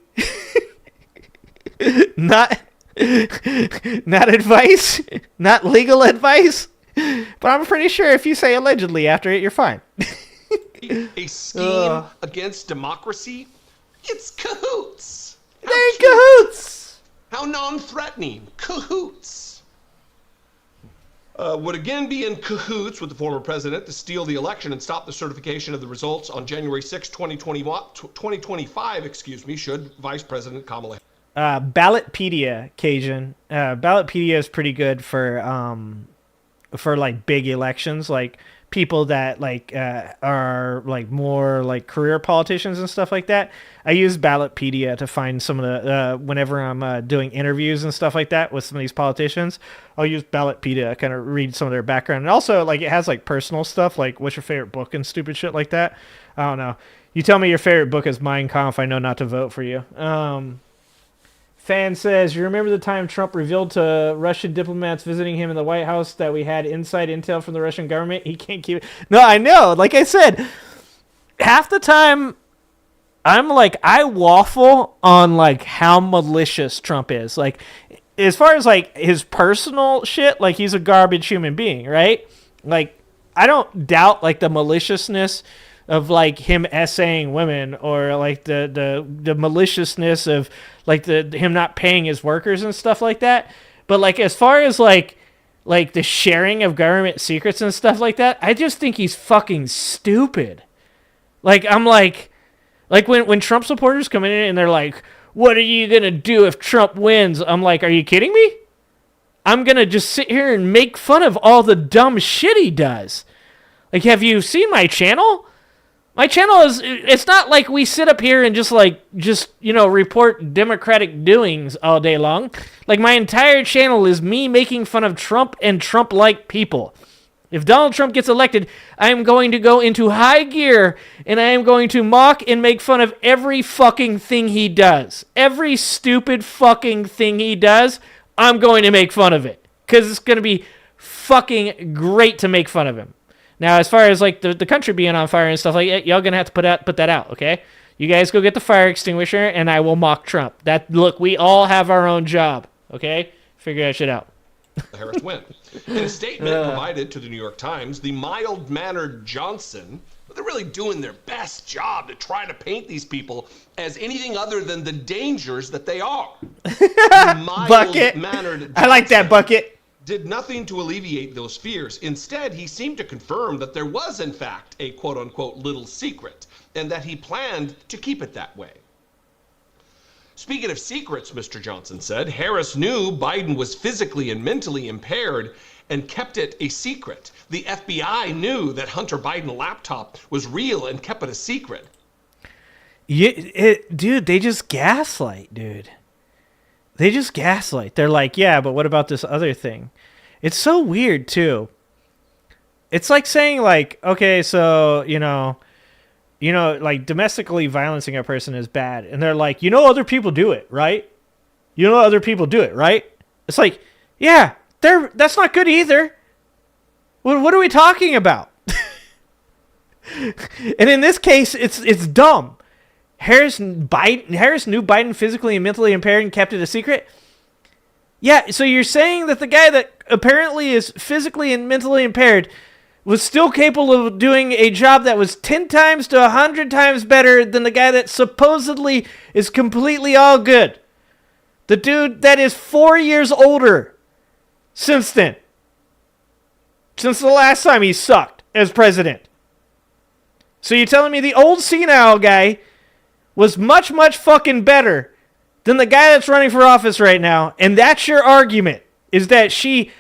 not advice, not legal advice, but I'm pretty sure if you say allegedly after it, you're fine. A scheme against democracy? It's cahoots. They're cahoots. How non-threatening. Cahoots. Would again be in cahoots with the former president to steal the election and stop the certification of the results on January 6, 2025, should Vice President Kamala Ballotpedia, Cajun. Ballotpedia is pretty good for like big elections, like people that like are like more like career politicians and stuff like that. I use Ballotpedia to find some of the whenever I'm doing interviews and stuff like that with some of these politicians. I'll use Ballotpedia to kind of read some of their background, and also like it has like personal stuff, like what's your favorite book and stupid shit like that. I don't know. You tell me your favorite book is Mein Kampf, I know not to vote for you. Fan says, you remember the time Trump revealed to Russian diplomats visiting him in the White House that we had inside intel from the Russian government? He can't keep it. No, I know. Like I said, half the time I'm like, I waffle on like how malicious Trump is. Like, as far as like his personal shit, like he's a garbage human being, right? Like, I don't doubt like the maliciousness of like him essaying women, or like the maliciousness of like him not paying his workers and stuff like that. But like as far as like the sharing of government secrets and stuff like that, I just think he's fucking stupid. Like I'm like when Trump supporters come in and they're like, what are you gonna do if Trump wins? I'm like, are you kidding me? I'm gonna just sit here and make fun of all the dumb shit he does. Like, have you seen my channel? My channel it's not like we sit up here and just report Democratic doings all day long. Like, my entire channel is me making fun of Trump and Trump-like people. If Donald Trump gets elected, I am going to go into high gear and I am going to mock and make fun of every fucking thing he does. Every stupid fucking thing he does, I'm going to make fun of it. Because it's going to be fucking great to make fun of him. Now, as far as like the country being on fire and stuff like that, y'all gonna have to put that out, okay? You guys go get the fire extinguisher, and I will mock Trump. Look, we all have our own job, okay? Figure that shit out. Harris win. In a statement provided to the New York Times, the mild-mannered Johnson, they're really doing their best job to try to paint these people as anything other than the dangers that they are. Bucket. I like that, Bucket. Did nothing to alleviate those fears. Instead, he seemed to confirm that there was, in fact, a quote-unquote little secret, and that he planned to keep it that way. Speaking of secrets, Mr. Johnson said, Harris knew Biden was physically and mentally impaired and kept it a secret. The FBI knew that Hunter Biden laptop was real and kept it a secret. Dude, they just gaslight, dude. They just gaslight. They're like, yeah, but what about this other thing? It's so weird, too. It's like saying, like, okay, so, like domestically violencing a person is bad. And they're like, other people do it, right? Other people do it, right? It's like, yeah, that's not good either. What are we talking about? And in this case, it's dumb. Harris knew Biden physically and mentally impaired and kept it a secret? Yeah, so you're saying that the guy that apparently is physically and mentally impaired was still capable of doing a job that was 10 times to 100 times better than the guy that supposedly is completely all good. The dude that is 4 years older since then. Since the last time he sucked as president. So you're telling me the old senile guy was much, much fucking better than the guy that's running for office right now, and that's your argument, is that she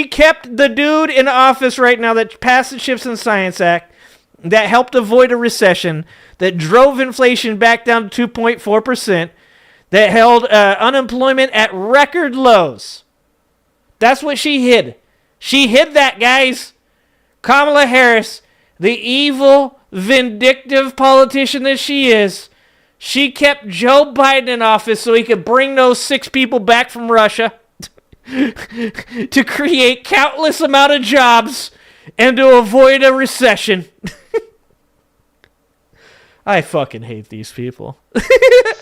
kept the dude in office right now that passed the Chips and Science Act, that helped avoid a recession, that drove inflation back down to 2.4%, that held unemployment at record lows. That's what she hid. She hid that, guys. Kamala Harris, the evil, vindictive politician that she is, She kept Joe Biden in office so he could bring those 6 people back from Russia to create countless amount of jobs and to avoid a recession. I fucking hate these people.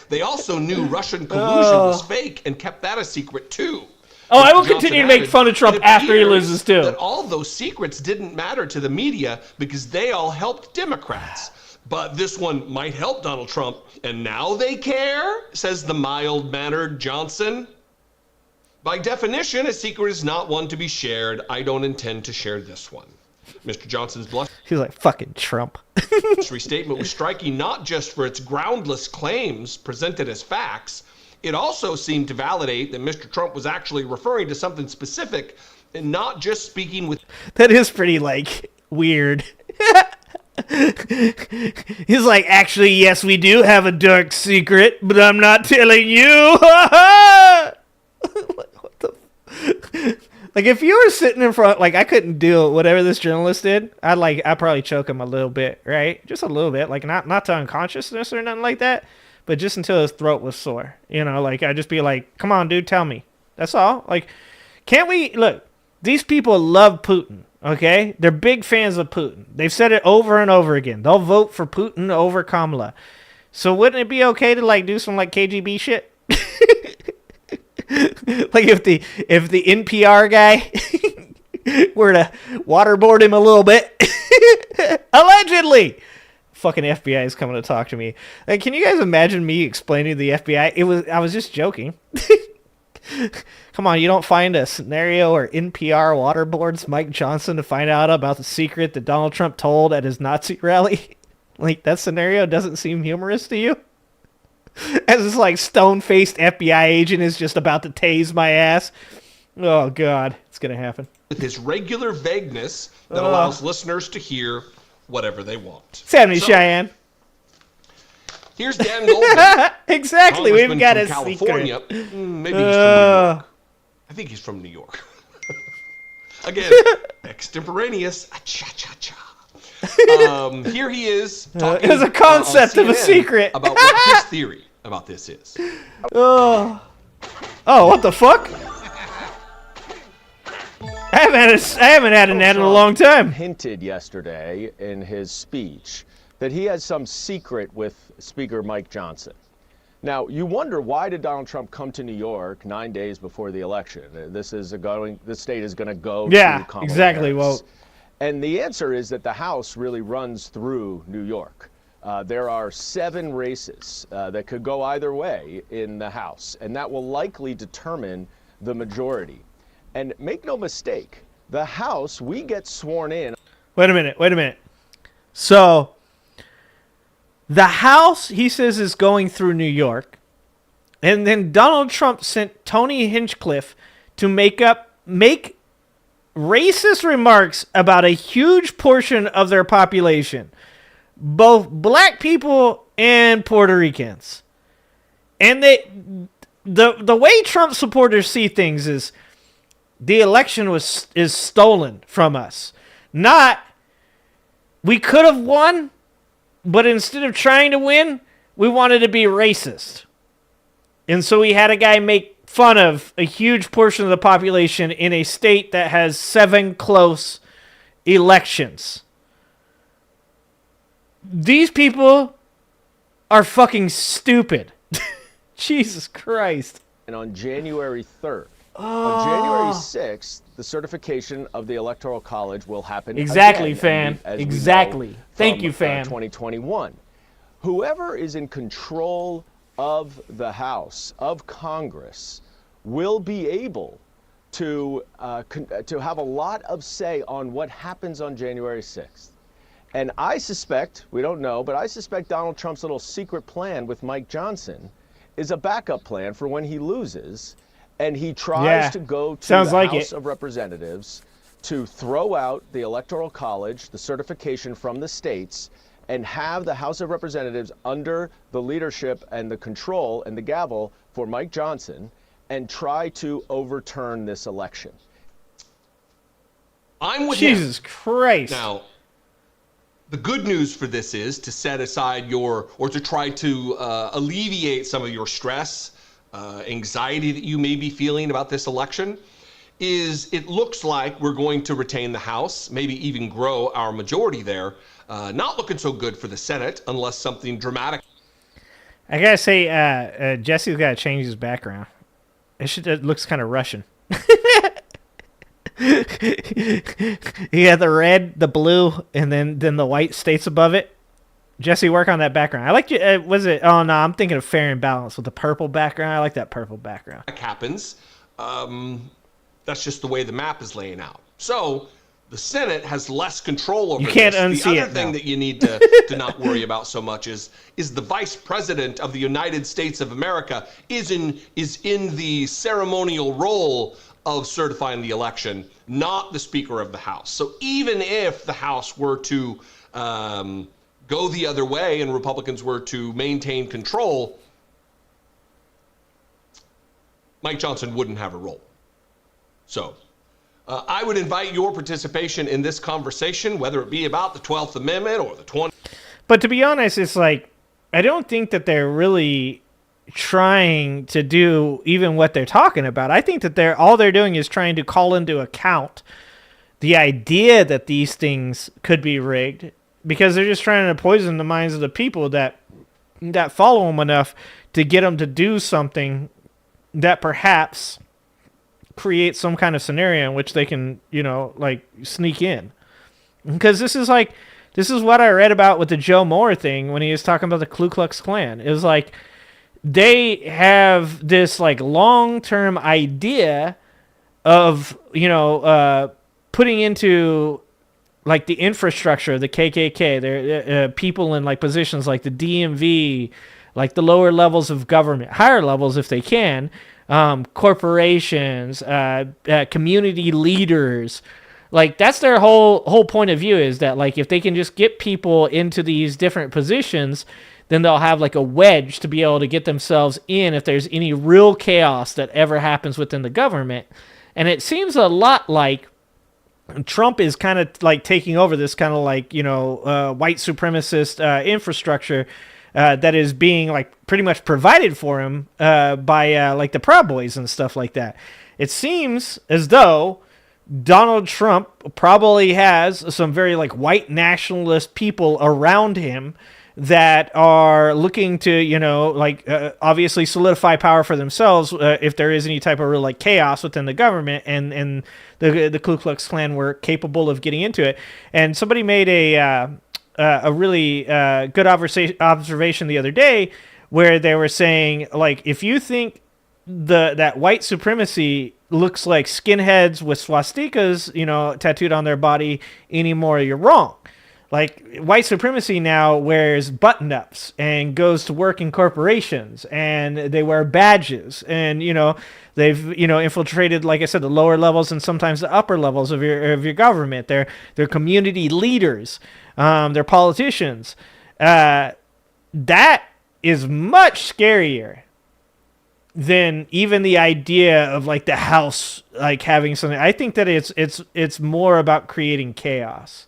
They also knew Russian collusion was fake and kept that a secret too. Oh, I will continue to make fun of Trump after he loses too. That all those secrets didn't matter to the media because they all helped Democrats. But this one might help Donald Trump, and now they care, says the mild-mannered Johnson. By definition, a secret is not one to be shared. I don't intend to share this one. Mr. Johnson's blush. He's like, fucking Trump. This restatement was striking not just for its groundless claims presented as facts, it also seemed to validate that Mr. Trump was actually referring to something specific and not just speaking with... That is pretty, like, weird. He's like, actually, yes, we do have a dark secret, but I'm not telling you. What the... Like, if you were sitting in front, like, I couldn't do whatever this journalist did. I'd probably choke him a little bit, right? Just a little bit. Like, not to unconsciousness or nothing like that, but just until his throat was sore. You know, like, I'd just be like, come on, dude, tell me. That's all. Like, can't we... Look, these people love Putin, okay? They're big fans of Putin. They've said it over and over again. They'll vote for Putin over Kamala. So wouldn't it be okay to, like, do some, like, KGB shit? Like if the NPR guy were to waterboard him a little bit, allegedly, fucking FBI is coming to talk to me. Like, can you guys imagine me explaining to the FBI? I was just joking. Come on, you don't find a scenario where NPR waterboards Mike Johnson to find out about the secret that Donald Trump told at his Nazi rally? Like, that scenario doesn't seem humorous to you? As this, like, stone-faced FBI agent is just about to tase my ass. Oh, God. It's going to happen. With this regular vagueness that allows listeners to hear whatever they want. Sammy Cheyenne. Here's Dan Goldman. Exactly. We even got his California. secret. Maybe he's from New York. I think he's from New York. Again, extemporaneous. Cha-cha-cha. Here he is talking. It was a concept of a secret. About what his theory about this is. Oh, what the fuck? I haven't had an ad in a long time. Hinted yesterday in his speech that he has some secret with Speaker Mike Johnson. Now, you wonder, why did Donald Trump come to New York 9 days before the election? This state is going to go to Kamala exactly. Harris. Well, and the answer is that the House really runs through New York. There are 7 races that could go either way in the House, and that will likely determine the majority. And make no mistake, the House, we get sworn in. Wait a minute. So, the House, he says, is going through New York, and then Donald Trump sent Tony Hinchcliffe to make racist remarks about a huge portion of their population, both black people and Puerto Ricans. And the way Trump supporters see things is the election is stolen from us. Not, we could have won, but instead of trying to win, we wanted to be racist. And so we had a guy make fun of a huge portion of the population in a state that has 7 close elections. These people are fucking stupid. Jesus Christ. And on January 3rd, on January 6th, the certification of the Electoral College will happen exactly, again, fan. Exactly. Thank you, fan. 2021. Whoever is in control of the House, of Congress, will be able to have a lot of say on what happens on January 6th. And I suspect, we don't know, but I suspect Donald Trump's little secret plan with Mike Johnson is a backup plan for when he loses and he tries to go to the House of Representatives to throw out the Electoral College, the certification from the states, and have the House of Representatives under the leadership and the control and the gavel for Mike Johnson and try to overturn this election. I'm with Jesus Christ. Now, The good news for this is to set aside or to try to alleviate some of your stress, anxiety that you may be feeling about this election, is it looks like we're going to retain the House, maybe even grow our majority there. Not looking so good for the Senate unless something dramatic. I gotta say, Jesse's gotta change his background. It looks kind of Russian. You got the red, the blue, and then the white states above it. Jesse, work on that background. I like you. Was it? Oh no, I'm thinking of Fair and Balanced with the purple background. I like that purple background. Happens. That's just the way the map is laying out. So the Senate has less control over You can't this. unsee The it other thing now. that you need to not worry about so much is the Vice President of the United States of America is in the ceremonial role of certifying the election, not the Speaker of the House. So even if the House were to go the other way and Republicans were to maintain control, Mike Johnson wouldn't have a role. So I would invite your participation in this conversation, whether it be about the 12th Amendment or the 20th. But to be honest, it's like, I don't think that they're really trying to do even what they're talking about. I think that all they're doing is trying to call into account the idea that these things could be rigged, because they're just trying to poison the minds of the people that follow them enough to get them to do something that perhaps creates some kind of scenario in which they can, like sneak in. Because this is what I read about with the Joe Moore thing when he was talking about the Ku Klux Klan. It was like they have this like long-term idea of, putting into like the infrastructure of the KKK, there people in like positions like the DMV, like the lower levels of government, higher levels if they can, corporations, community leaders. Like that's their whole point of view, is that like if they can just get people into these different positions, then they'll have like a wedge to be able to get themselves in if there's any real chaos that ever happens within the government. And it seems a lot like Trump is kind of like taking over this kind of like, white supremacist infrastructure that is being like pretty much provided for him by like the Proud Boys and stuff like that. It seems as though Donald Trump probably has some very like white nationalist people around him that are looking to, obviously solidify power for themselves if there is any type of real like chaos within the government, and the Ku Klux Klan were capable of getting into it. And somebody made a really good observation the other day where they were saying, like, if you think that white supremacy looks like skinheads with swastikas, tattooed on their body anymore, you're wrong. Like, white supremacy now wears button-ups and goes to work in corporations, and they wear badges, and, they've, infiltrated, like I said, the lower levels and sometimes the upper levels of your government. They're community leaders. They're politicians. That is much scarier than even the idea of like the House, like having something. I think that it's more about creating chaos.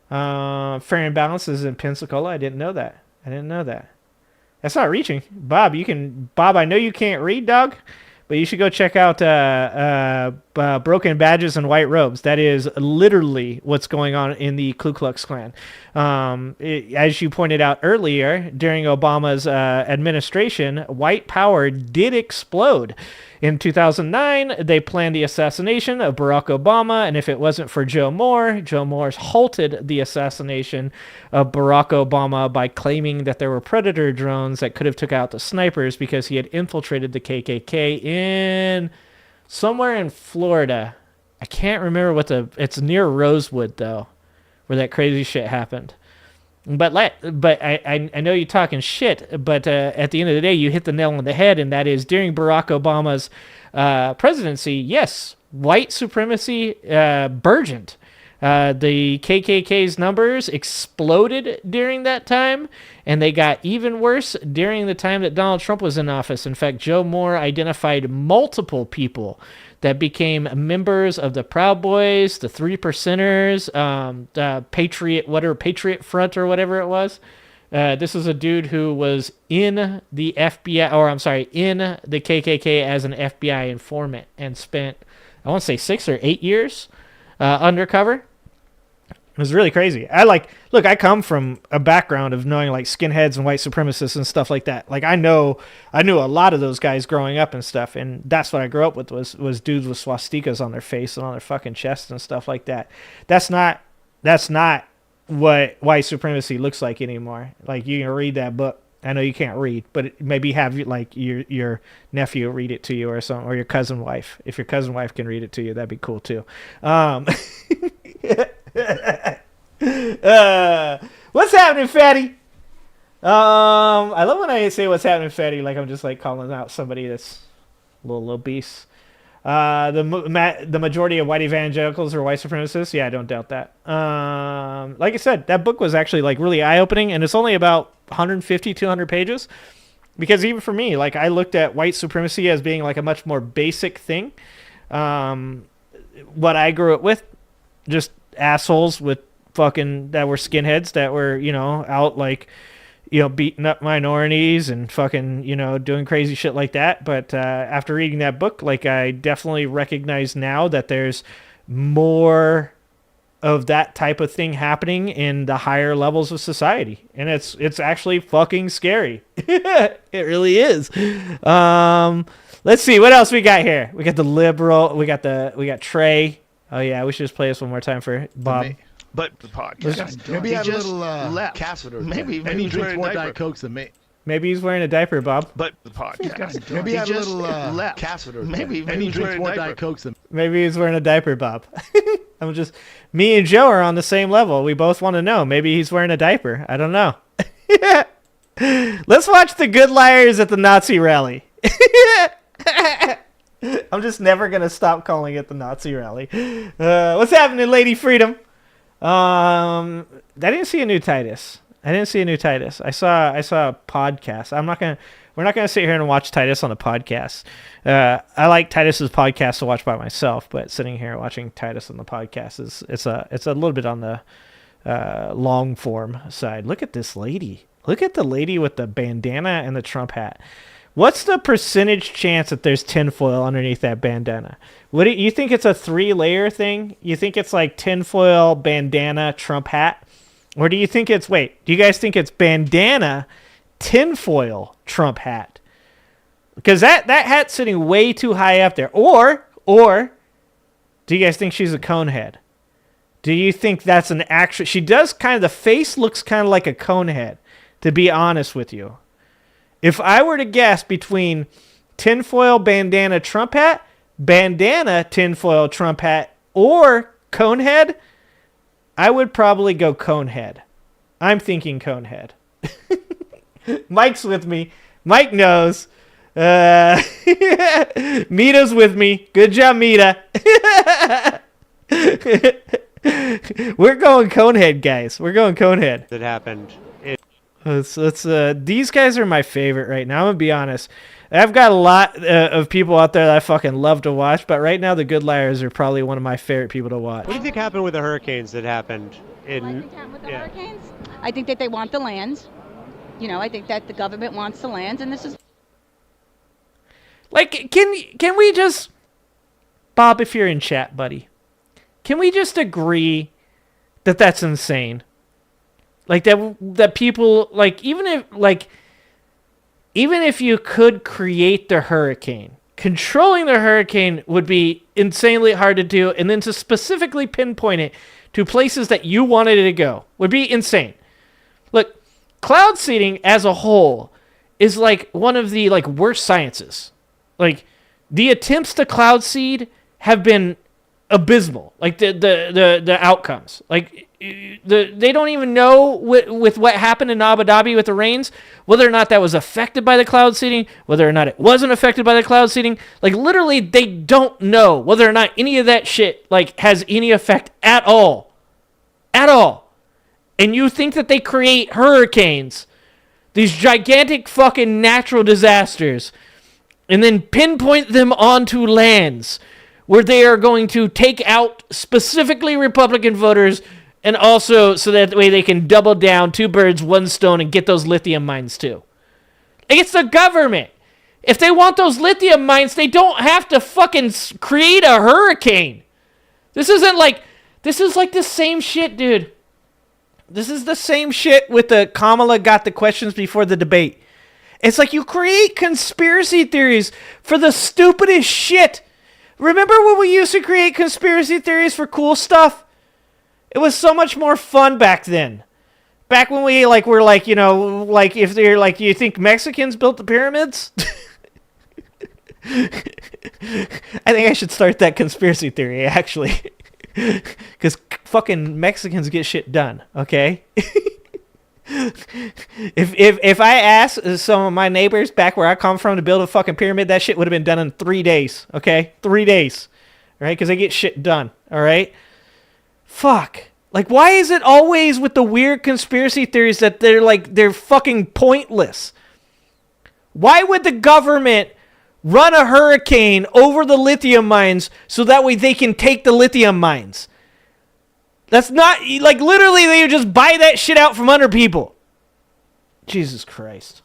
Fair and Balanced is in Pensacola. I didn't know that. That's not reaching. Bob, I know you can't read, dog, but you should go check out Broken Badges and White Robes. That is literally what's going on in the Ku Klux Klan. As you pointed out earlier, during Obama's administration, white power did explode. In 2009, they planned the assassination of Barack Obama, and if it wasn't for Joe Moore's halted the assassination of Barack Obama by claiming that there were Predator drones that could have took out the snipers because he had infiltrated the KKK in somewhere in Florida. I can't remember it's near Rosewood, though, where that crazy shit happened. But I know you're talking shit, but at the end of the day, you hit the nail on the head, and that is during Barack Obama's presidency, yes, white supremacy burgeoned. The KKK's numbers exploded during that time, and they got even worse during the time that Donald Trump was in office. In fact, Joe Moore identified multiple people that became members of the Proud Boys, the Three Percenters, the Patriot Front or whatever it was. This is a dude who was in the FBI, or I'm sorry, in the KKK as an FBI informant and spent, I want to say 6 or 8 years undercover. It was really crazy. I come from a background of knowing like skinheads and white supremacists and stuff like that. Like I knew a lot of those guys growing up and stuff, and that's what I grew up with was dudes with swastikas on their face and on their fucking chest and stuff like that. That's not what white supremacy looks like anymore. Like you can read that book. I know you can't read, but maybe have like your nephew read it to you or something, or your cousin wife. If your cousin wife can read it to you, that'd be cool too. What's happening, fatty? I love when I say what's happening, fatty, like I'm just like calling out somebody that's a little obese. The majority of white evangelicals are white supremacists. Yeah, I don't doubt that. Like I said, that book was actually like really eye-opening, and it's only about 150, 200 pages. Because even for me, like I looked at white supremacy as being like a much more basic thing. What I grew up with, just assholes with fucking that were skinheads that were, out like, beating up minorities and fucking, doing crazy shit like that. But after reading that book, like I definitely recognize now that there's more of that type of thing happening in the higher levels of society, and it's actually fucking scary. It really is. Let's see what else we got here. We got the liberal. We got Trey. Oh yeah, we should just play this one more time for Bob. But the podcast. Maybe he had a little catheter. Maybe he drinks more Diet Cokes than me. Maybe he's wearing a diaper, Bob. But the podcast. Maybe he had a little catheter. Maybe he drinks more Diet Cokes than me. Maybe he's wearing a diaper, Bob. Me and Joe are on the same level. We both want to know. Maybe he's wearing a diaper. I don't know. Let's watch the good liars at the Nazi rally. I'm just never going to stop calling it the Nazi rally. What's happening, Lady Freedom? I didn't see a new Titus. I saw a podcast. We're not gonna sit here and watch Titus on the podcast. I like Titus's podcast to watch by myself, but sitting here watching Titus on the podcast it's a little bit on the long form side. Look at this lady. Look at the lady with the bandana and the Trump hat. What's the percentage chance that there's tinfoil underneath that bandana? Do you think it's a 3-layer thing? You think it's like tinfoil, bandana, Trump hat? Or do you think do you guys think it's bandana, tinfoil, Trump hat? Because that hat's sitting way too high up there. Or do you guys think she's a conehead? Do you think that's an actual... She does the face looks kind of like a conehead, to be honest with you. If I were to guess between tinfoil, bandana, Trump hat, bandana, tinfoil, Trump hat, or conehead, I would probably go conehead. I'm thinking conehead. Mike's with me. Mike knows. Mita's with me. Good job, Mita. We're going conehead, guys. We're going conehead. That happened. These guys are my favorite right now. I'm gonna be honest. I've got a lot of people out there that I fucking love to watch, but right now the Good Liars are probably one of my favorite people to watch. What do you think happened with the hurricanes that happened? What I think happened with the hurricanes? I think that they want the land. I think that the government wants the land, and this is... Like, can we just... Bob, if you're in chat, buddy, can we just agree that that's insane? Like, that people, like, even if you could create the hurricane, controlling the hurricane would be insanely hard to do, and then to specifically pinpoint it to places that you wanted it to go would be insane. Look, cloud seeding as a whole is like one of the worst sciences. Like, the attempts to cloud seed have been abysmal. Like the outcomes. Like, they don't even know with what happened in Abu Dhabi with the rains, whether or not that was affected by the cloud seeding, whether or not it wasn't affected by the cloud seeding. Like, literally, they don't know whether or not any of that shit has any effect at all. At all. And you think that they create hurricanes, these gigantic fucking natural disasters, and then pinpoint them onto lands where they are going to take out specifically Republican voters, and also so that way they can double down, 2 birds, 1 stone, and get those lithium mines too. It's the government. If they want those lithium mines, they don't have to fucking create a hurricane. This is like the same shit, dude. This is the same shit with the Kamala got the questions before the debate. It's like you create conspiracy theories for the stupidest shit. Remember when we used to create conspiracy theories for cool stuff? It was so much more fun back then. Back when we were like, if they're like, you think Mexicans built the pyramids? I think I should start that conspiracy theory, actually. Because fucking Mexicans get shit done, okay? If I asked some of my neighbors back where I come from to build a fucking pyramid, that shit would have been done in 3 days, okay? 3 days, all right? Because they get shit done, all right? Fuck. Like, why is it always with the weird conspiracy theories that they're fucking pointless? Why would the government run a hurricane over the lithium mines so that way they can take the lithium mines? That's not, like, literally they would just buy that shit out from under people. Jesus Christ.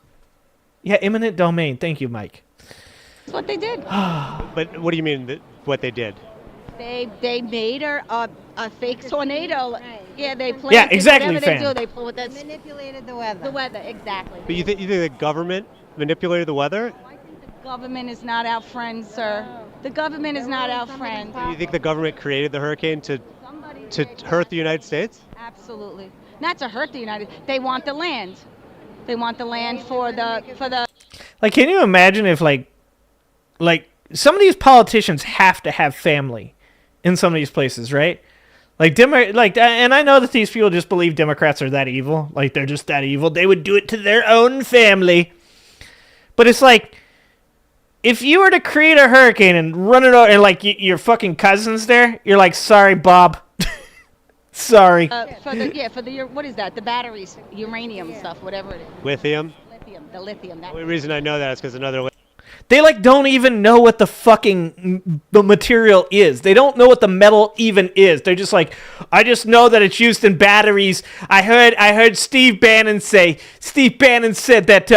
Yeah, eminent domain. Thank you, Mike. That's what they did. But what do you mean what they did? They made a fake tornado. Right. Yeah, they planted. Yeah, exactly, whatever fam. they do, they pull with that. Manipulated the weather. The weather, exactly. But you think the government manipulated the weather? I think the government is not our friend, sir. The government is not our friend. Do you think the government created the hurricane to hurt the United States? Absolutely. Not to hurt the United. They want the land. They want the land for the. Like, can you imagine if like some of these politicians have to have family in some of these places, right? And I know that these people just believe Democrats are that evil. Like, they're just that evil. They would do it to their own family. But it's like, if you were to create a hurricane and run it over, and like your fucking cousins there, you're like, sorry, Bob. Sorry. For the what is that? The batteries, uranium stuff, whatever it is. Lithium? The lithium. The only reason I know that is because another. They like don't even know what the fucking the material is. They don't know what the metal even is. They're just like, I just know that it's used in batteries. I heard Steve Bannon said that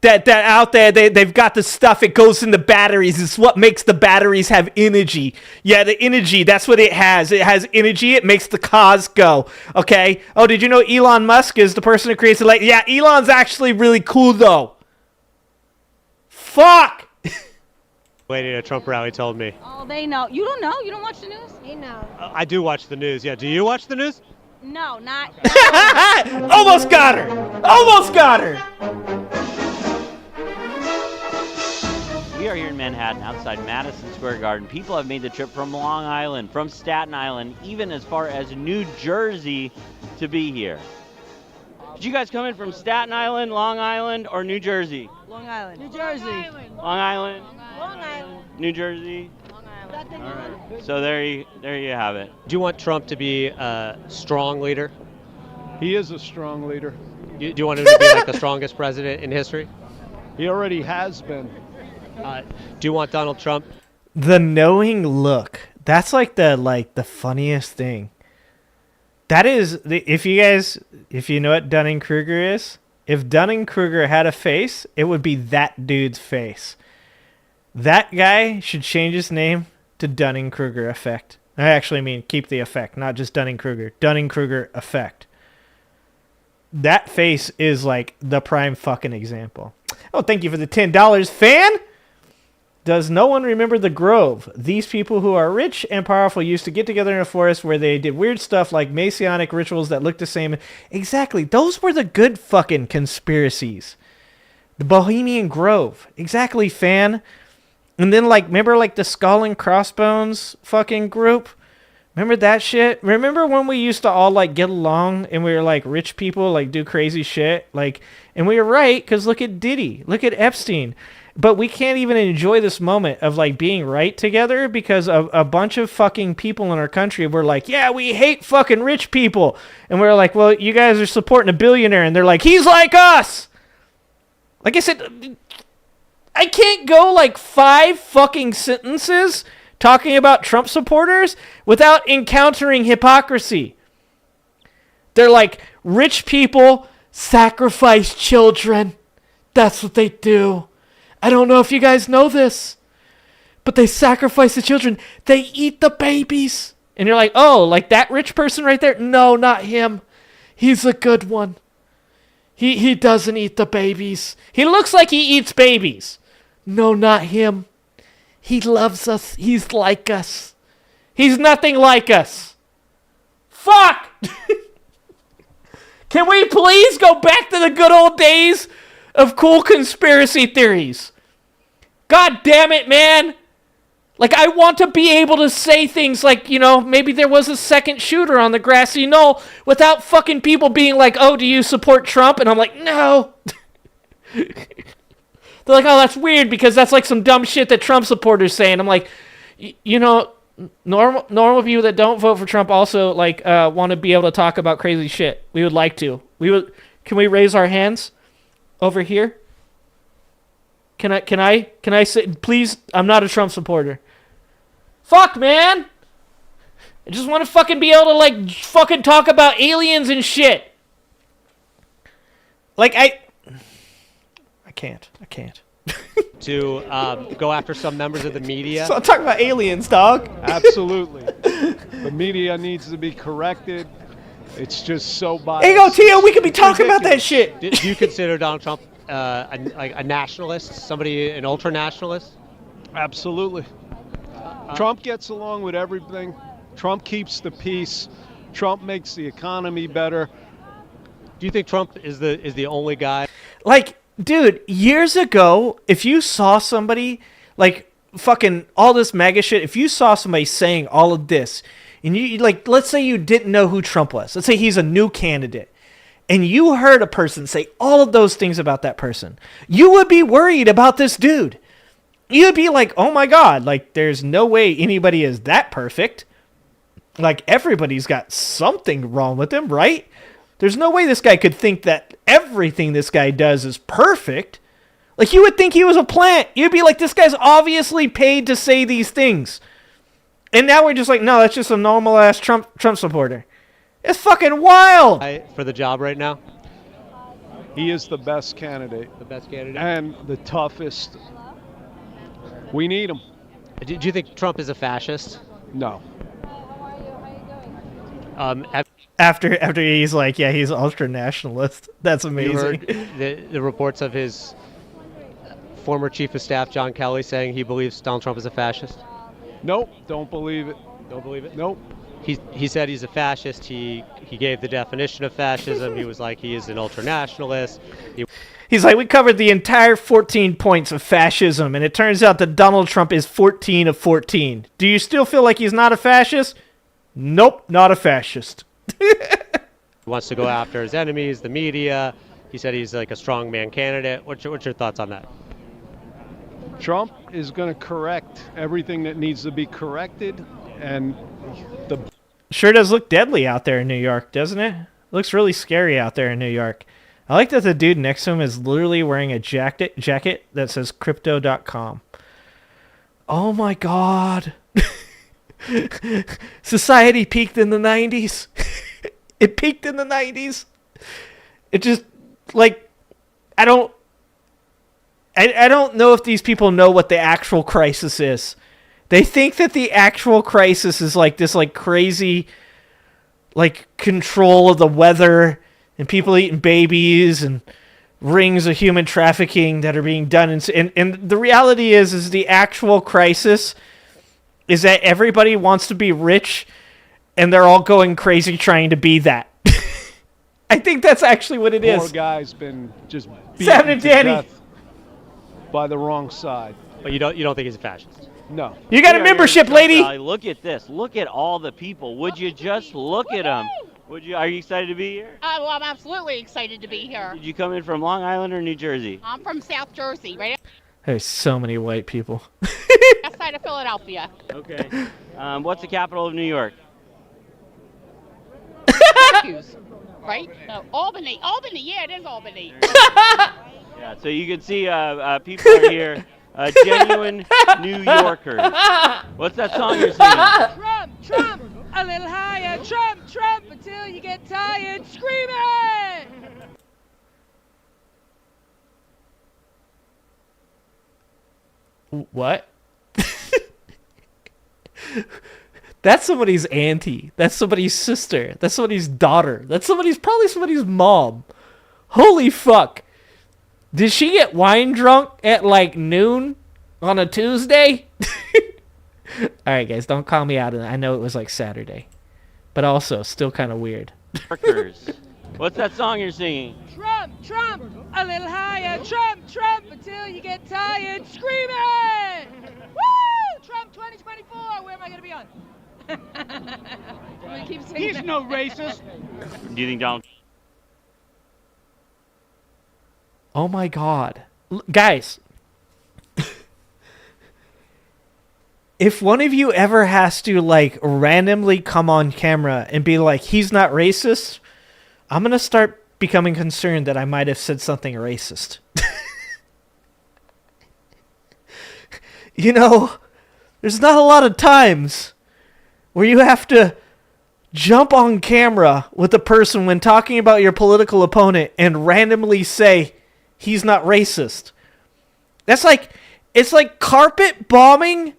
that out there they've got the stuff. It goes in the batteries. It's what makes the batteries have energy. Yeah, the energy. That's what it has. It has energy. It makes the cars go. Okay. Oh, did you know Elon Musk is the person who creates the light? Yeah, Elon's actually really cool though. Fuck. Lady at a Trump rally told me. Oh, they know. You don't know? You don't watch the news? You know. I do watch the news. Yeah. Do you watch the news? No, not. Almost got her. Almost got her. We are here in Manhattan, outside Madison Square Garden. People have made the trip from Long Island, from Staten Island, even as far as New Jersey to be here. Did you guys come in from Staten Island, Long Island, or New Jersey? Long Island. New Jersey. Long Island. Long Island. New Jersey. Long Island. All right. So there you have it. Do you want Trump to be a strong leader? He is a strong leader. Do you want him to be like the strongest president in history? He already has been. Do you want Donald Trump? The knowing look. That's like the funniest thing. That is, if you know what Dunning-Kruger is, if Dunning-Kruger had a face, it would be that dude's face. That guy should change his name to Dunning-Kruger effect. I actually mean keep the effect, not just Dunning-Kruger. Dunning-Kruger effect. That face is like the prime fucking example. Oh, thank you for the $10, fan! Does no one remember the Grove? These people who are rich and powerful used to get together in a forest where they did weird stuff like Masonic rituals that looked the same. Exactly. Those were the good fucking conspiracies. The Bohemian Grove. Exactly, fan. And then, like, remember, like, the Skull and Crossbones fucking group? Remember that shit? Remember when we used to all, like, get along and we were, like, rich people, like, do crazy shit? Like, and we were right, because look at Diddy. Look at Epstein. But we can't even enjoy this moment of, like, being right together because of a bunch of fucking people in our country were like, yeah, we hate fucking rich people. And we're like, well, you guys are supporting a billionaire. And they're like, he's like us. Like I said, I can't go, like, 5 fucking sentences talking about Trump supporters without encountering hypocrisy. They're like, rich people sacrifice children. That's what they do. I don't know if you guys know this, but they sacrifice the children. They eat the babies. And you're like, oh, like that rich person right there? No, not him. He's a good one. He doesn't eat the babies. He looks like he eats babies. No, not him. He loves us. He's like us. He's nothing like us. Fuck! Can we please go back to the good old days of cool conspiracy theories? God damn it, man. Like, I want to be able to say things like, you know, maybe there was a second shooter on the grassy knoll without fucking people being like, oh, do you support Trump? And I'm like, no. They're like, oh, that's weird because that's like some dumb shit that Trump supporters say. And I'm like, you know, normal people that don't vote for Trump also like want to be able to talk about crazy shit. We would like to. Can we raise our hands over here? Can I say, please? I'm not a Trump supporter. Fuck, man. I just want to fucking be able to like fucking talk about aliens and shit. Like I can't. To go after some members of the media. So I'm talking about aliens, dog. Absolutely. The media needs to be corrected. It's just so biased. Hey, go, Tio. We could be talking about that shit. Do you consider Donald Trump a nationalist, somebody, an ultra-nationalist? Absolutely. Trump gets along with everything. Trump keeps the peace. Trump makes the economy better. Do you think Trump is the only guy? Like, dude, years ago, if you saw somebody, like, fucking all this MAGA shit, if you saw somebody saying all of this, and you, like, let's say you didn't know who Trump was. Let's say he's a new candidate. And you heard a person say all of those things about that person, you would be worried about this dude. You'd be like, oh my God, like there's no way anybody is that perfect. Like everybody's got something wrong with him, right? There's no way this guy could think that everything this guy does is perfect. Like you would think he was a plant. You'd be like, this guy's obviously paid to say these things. And now we're just like, no, that's just a normal ass Trump supporter. It's fucking wild. For the job right now? He is the best candidate. The best candidate? And the toughest. We need him. Do you think Trump is a fascist? No. After he's like, yeah, he's ultra nationalist. That's amazing. You heard the reports of his former chief of staff, John Kelly, saying he believes Donald Trump is a fascist? Nope, don't believe it. Don't believe it? Nope. He said he's a fascist. He gave the definition of fascism. He was like, he is an ultra-nationalist. He's like, we covered the entire 14 points of fascism, and it turns out that Donald Trump is 14 of 14. Do you still feel like he's not a fascist? Nope, not a fascist. He wants to go after his enemies, the media. He said he's like a strongman candidate. What's your thoughts on that? Trump is going to correct everything that needs to be corrected, and the sure does look deadly out there in New York, doesn't it? Looks really scary out there in New York. I like that the dude next to him is literally wearing a jacket that says crypto.com. Oh my God. Society peaked in the 90s. It peaked in the 90s. It just, like, I don't know if these people know what the actual crisis is. They think that the actual crisis is like this like crazy like control of the weather and people eating babies and rings of human trafficking that are being done. And the reality is the actual crisis is that everybody wants to be rich and they're all going crazy trying to be that. I think that's actually what it is. Poor guy's been just Sam beaten and to Danny death by the wrong side. But you don't think he's a fascist? No. You got a membership, lady. Look at this. Look at all the people. Would you just look at them? Are you excited to be here? Well, I'm absolutely excited to be here. Did you come in from Long Island or New Jersey? I'm from South Jersey, right There's so many white people. outside of Philadelphia. Okay. What's the capital of New York? Syracuse, right? No, Albany. Albany, yeah, it is Albany. Yeah, so you can see people are here Genuine New Yorkers. What's that song you're singing? Trump, a little higher. Trump, until you get tired screaming. What? That's somebody's auntie. That's somebody's sister. That's somebody's daughter. That's probably somebody's mom. Holy fuck. Did she get wine drunk at like noon on a Tuesday? Alright guys, don't call me out. I know it was like Saturday. But also, still kind of weird. Workers. What's that song you're singing? Trump, a little higher. Trump, until you get tired screaming. Woo! Trump 2024, where am I going to be on? I'm gonna keep singing. He's no racist. Do you think Donald... Oh my god. Guys. If one of you ever has to like randomly come on camera and be like, he's not racist, I'm going to start becoming concerned that I might have said something racist. You know, there's not a lot of times where you have to jump on camera with a person when talking about your political opponent and randomly say he's not racist. That's like, it's like carpet bombing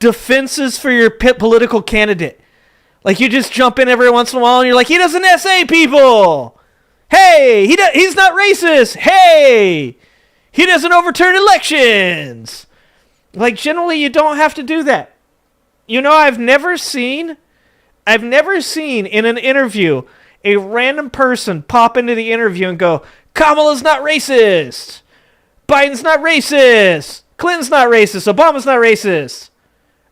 defenses for your political candidate. Like you just jump in every once in a while and you're like, he doesn't SA people. Hey, he's not racist. Hey, he doesn't overturn elections. Like generally you don't have to do that. You know, I've never seen in an interview a random person pop into the interview and go, Kamala's not racist. Biden's not racist. Clinton's not racist. Obama's not racist.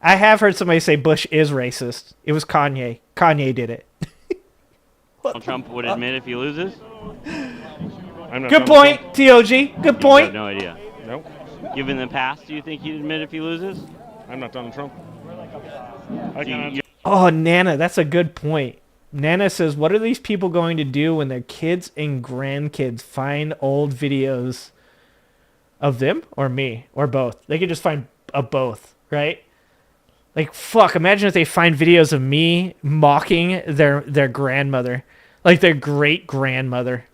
I have heard somebody say Bush is racist. It was Kanye. Kanye did it. Donald Trump would admit if he loses? Good point, TOG. Good point. I have no idea. Nope. Given the past, do you think he'd admit if he loses? I'm not Donald Trump. Oh, Nana, that's a good point. Nana says, what are these people going to do when their kids and grandkids find old videos of them or me or both? They could just find both, right? Like, fuck, imagine if they find videos of me mocking their grandmother. Like, their great-grandmother.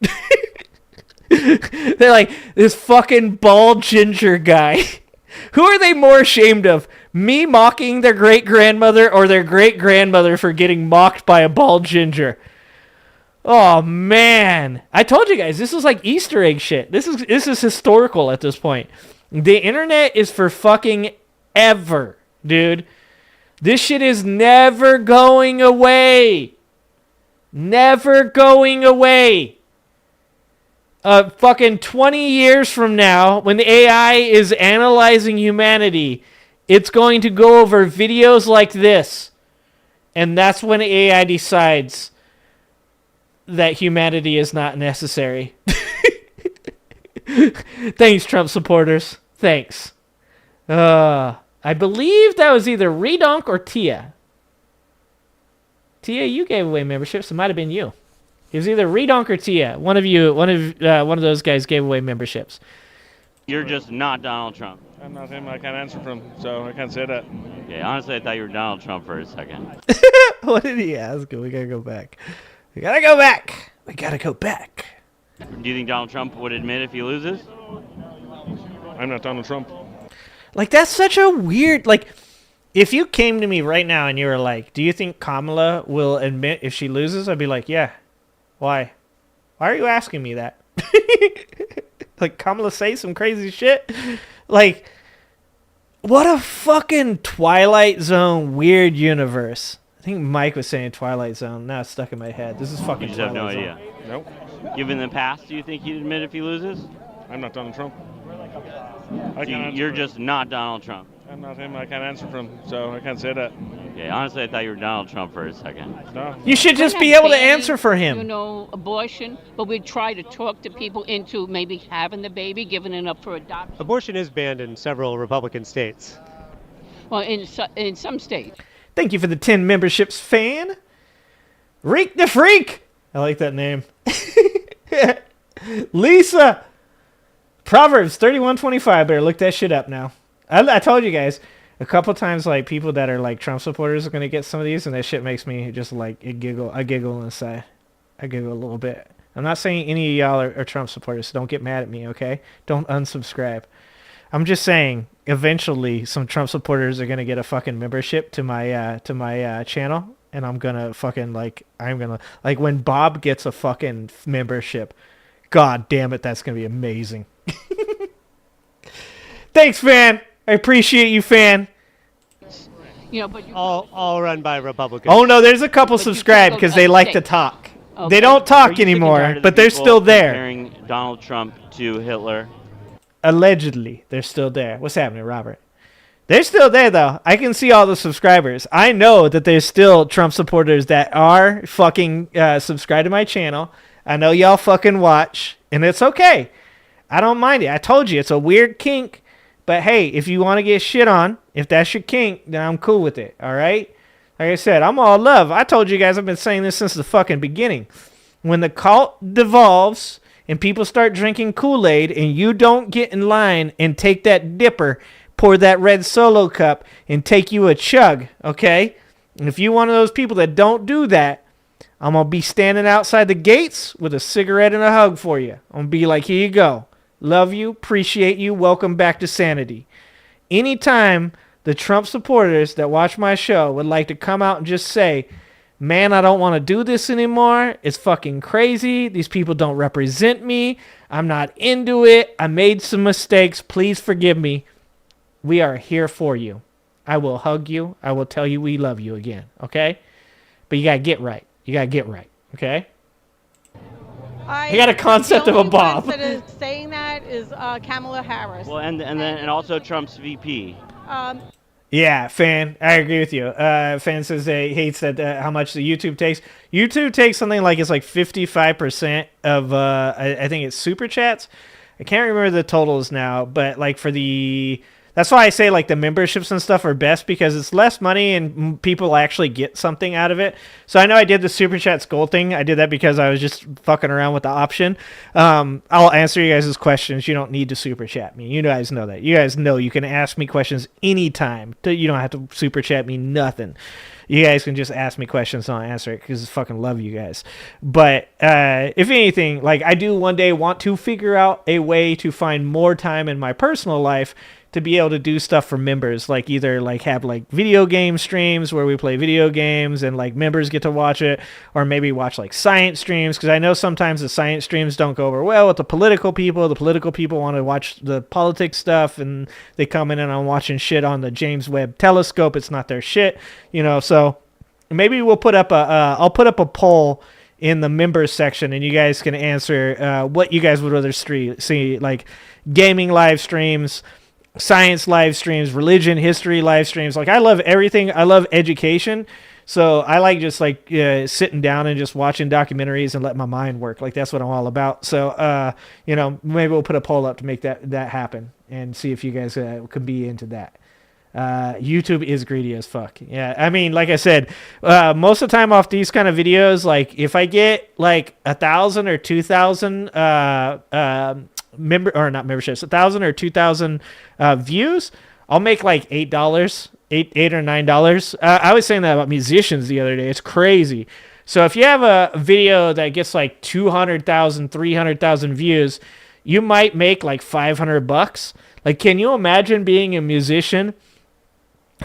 They're like, this fucking bald ginger guy. Who are they more ashamed of? Me mocking their great-grandmother or their great-grandmother for getting mocked by a bald ginger? Oh, man. I told you guys, this is like Easter egg shit. This is historical at this point. The internet is for fucking ever, dude. This shit is never going away. Never going away. Fucking 20 years from now, when the AI is analyzing humanity, it's going to go over videos like this. And that's when AI decides that humanity is not necessary. Thanks, Trump supporters. Thanks. I believe that was either Redonk or Tia. Tia, you gave away memberships. It might have been you. It was either Redonk or Tia. One of those guys gave away memberships. You're just not Donald Trump. I'm not him. I can't answer for him, so I can't say that. Okay, honestly, I thought you were Donald Trump for a second. What did he ask? We gotta go back. We gotta go back. We gotta go back. Do you think Donald Trump would admit if he loses? I'm not Donald Trump. Like, that's such a weird... Like, if you came to me right now and you were like, do you think Kamala will admit if she loses? I'd be like, yeah. Why? Why are you asking me that? Like, Kamala say some crazy shit? Like, what a fucking Twilight Zone weird universe. I think Mike was saying Twilight Zone. Now it's stuck in my head. This is fucking You just Twilight have no Zone. idea. Nope. Given the past, do you think he'd admit if he loses? I'm not Donald Trump. You're just not Donald Trump. I'm not him. I can't answer for him, so I can't say that. Okay, honestly, I thought you were Donald Trump for a second. No. You should just be able to answer for him. You know, abortion, but we try to talk to people into maybe having the baby, giving it up for adoption. Abortion is banned in several Republican states. Well, in some states. Thank you for the 10 memberships, fan. Reek the Freak. I like that name. Lisa. Proverbs 31:25. Better look that shit up now. I told you guys a couple times, like people that are like Trump supporters are gonna get some of these, and that shit makes me just like giggle. I giggle inside. I giggle a little bit. I'm not saying any of y'all are Trump supporters, so don't get mad at me, okay? Don't unsubscribe. I'm just saying, eventually, some Trump supporters are gonna get a fucking membership to my channel, and I'm gonna fucking like when Bob gets a fucking membership. God damn it, that's gonna be amazing. Thanks, fan. I appreciate you, fan. You know, but all run by Republicans. Oh no, there's a couple subscribed because they like to talk. Okay. They don't Are talk you sick and tired anymore, of the but they're people still there. Comparing Donald Trump to Hitler. Allegedly, they're still there. What's happening, Robert? They're still there, though. I can see all the subscribers. I know that there's still Trump supporters that are fucking subscribed to my channel. I know y'all fucking watch, and it's okay. I don't mind it. I told you, it's a weird kink. But hey, if you want to get shit on, if that's your kink, then I'm cool with it, all right? Like I said, I'm all love. I told you guys I've been saying this since the fucking beginning. When the cult devolves and people start drinking Kool-Aid and you don't get in line and take that dipper, pour that red Solo cup, and take you a chug, okay? And if you're one of those people that don't do that, I'm going to be standing outside the gates with a cigarette and a hug for you. I'm going to be like, here you go. Love you, appreciate you, welcome back to sanity. Anytime the Trump supporters that watch my show would like to come out and just say, man, I don't want to do this anymore. It's fucking crazy. These people don't represent me. I'm not into it. I made some mistakes. Please forgive me. We are here for you. I will hug you. I will tell you we love you again, okay? But you got to get right. You got to get right, okay? You got a concept of a bomb. The only person that is saying that is Kamala Harris. Well, and also Trump's VP. Yeah, fan. I agree with you. Fan says they hates that how much the YouTube takes. YouTube takes something like it's like 55% of I think it's super chats. I can't remember the totals now, but like for the that's why I say like the memberships and stuff are best because it's less money and people actually get something out of it. So I know I did the super chat skull thing. I did that because I was just fucking around with the option. I'll answer you guys' questions. You don't need to super chat me. You guys know that. You guys know you can ask me questions anytime. You don't have to super chat me nothing. You guys can just ask me questions and I'll answer it because I fucking love you guys. But if anything, like I do one day want to figure out a way to find more time in my personal life to be able to do stuff for members, like either like have like video game streams where we play video games and like members get to watch it, or maybe watch like science streams, because I know sometimes the science streams don't go over well with the political people. The political people want to watch the politics stuff and they come in and I'm watching shit on the James Webb Telescope. It's not their shit, you know. So maybe we'll put up I'll put up a poll in the members section and you guys can answer what you guys would rather see, like gaming live streams, science live streams, religion, history live streams. Like I love everything. I love education. So I like just like sitting down and just watching documentaries and letting my mind work. Like that's what I'm all about. So, you know, maybe we'll put a poll up to make that happen and see if you guys could be into that. YouTube is greedy as fuck. Yeah. I mean, like I said, most of the time off these kind of videos, like if I get like 1,000 or 2,000, memberships, 1,000 or 2,000 views, I'll make like $8 or $9. I was saying that about musicians the other day. It's crazy. So if you have a video that gets like 200,000, 300,000 views, you might make like $500. Like, can you imagine being a musician,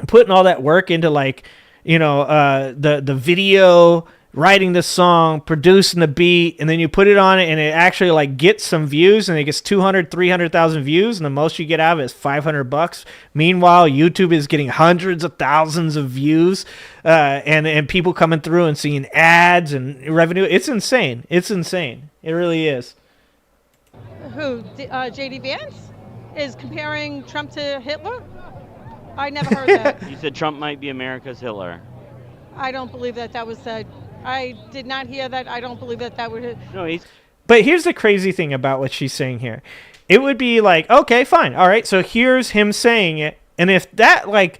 putting all that work into like, you know, the video, writing the song, producing the beat, and then you put it on it and it actually like gets some views and it gets 200, 300,000 views and the most you get out of it is $500. Meanwhile, YouTube is getting hundreds of thousands of views and people coming through and seeing ads and revenue. It's insane. It's insane. It really is. Who? J.D. Vance is comparing Trump to Hitler? I never heard that. You said Trump might be America's Hitler. I don't believe that was said. I did not hear that. I don't believe that would. No, he's. But here's the crazy thing about what she's saying here. It would be like, okay, fine. All right. So here's him saying it. And if that, like,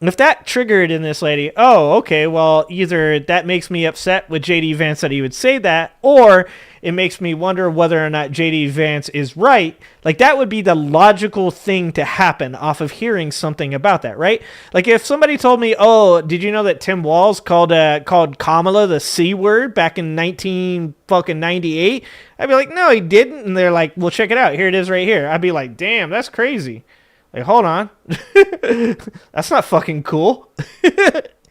if that triggered in this lady, oh, okay, well, either that makes me upset with JD Vance that he would say that, or it makes me wonder whether or not JD Vance is right. Like, that would be the logical thing to happen off of hearing something about that, right? Like, if somebody told me, oh, did you know that Tim Walz called Kamala the C word back in 1998? I'd be like, no, he didn't. And they're like, well, check it out. Here it is right here. I'd be like, damn, that's crazy. Like, hold on. That's not fucking cool.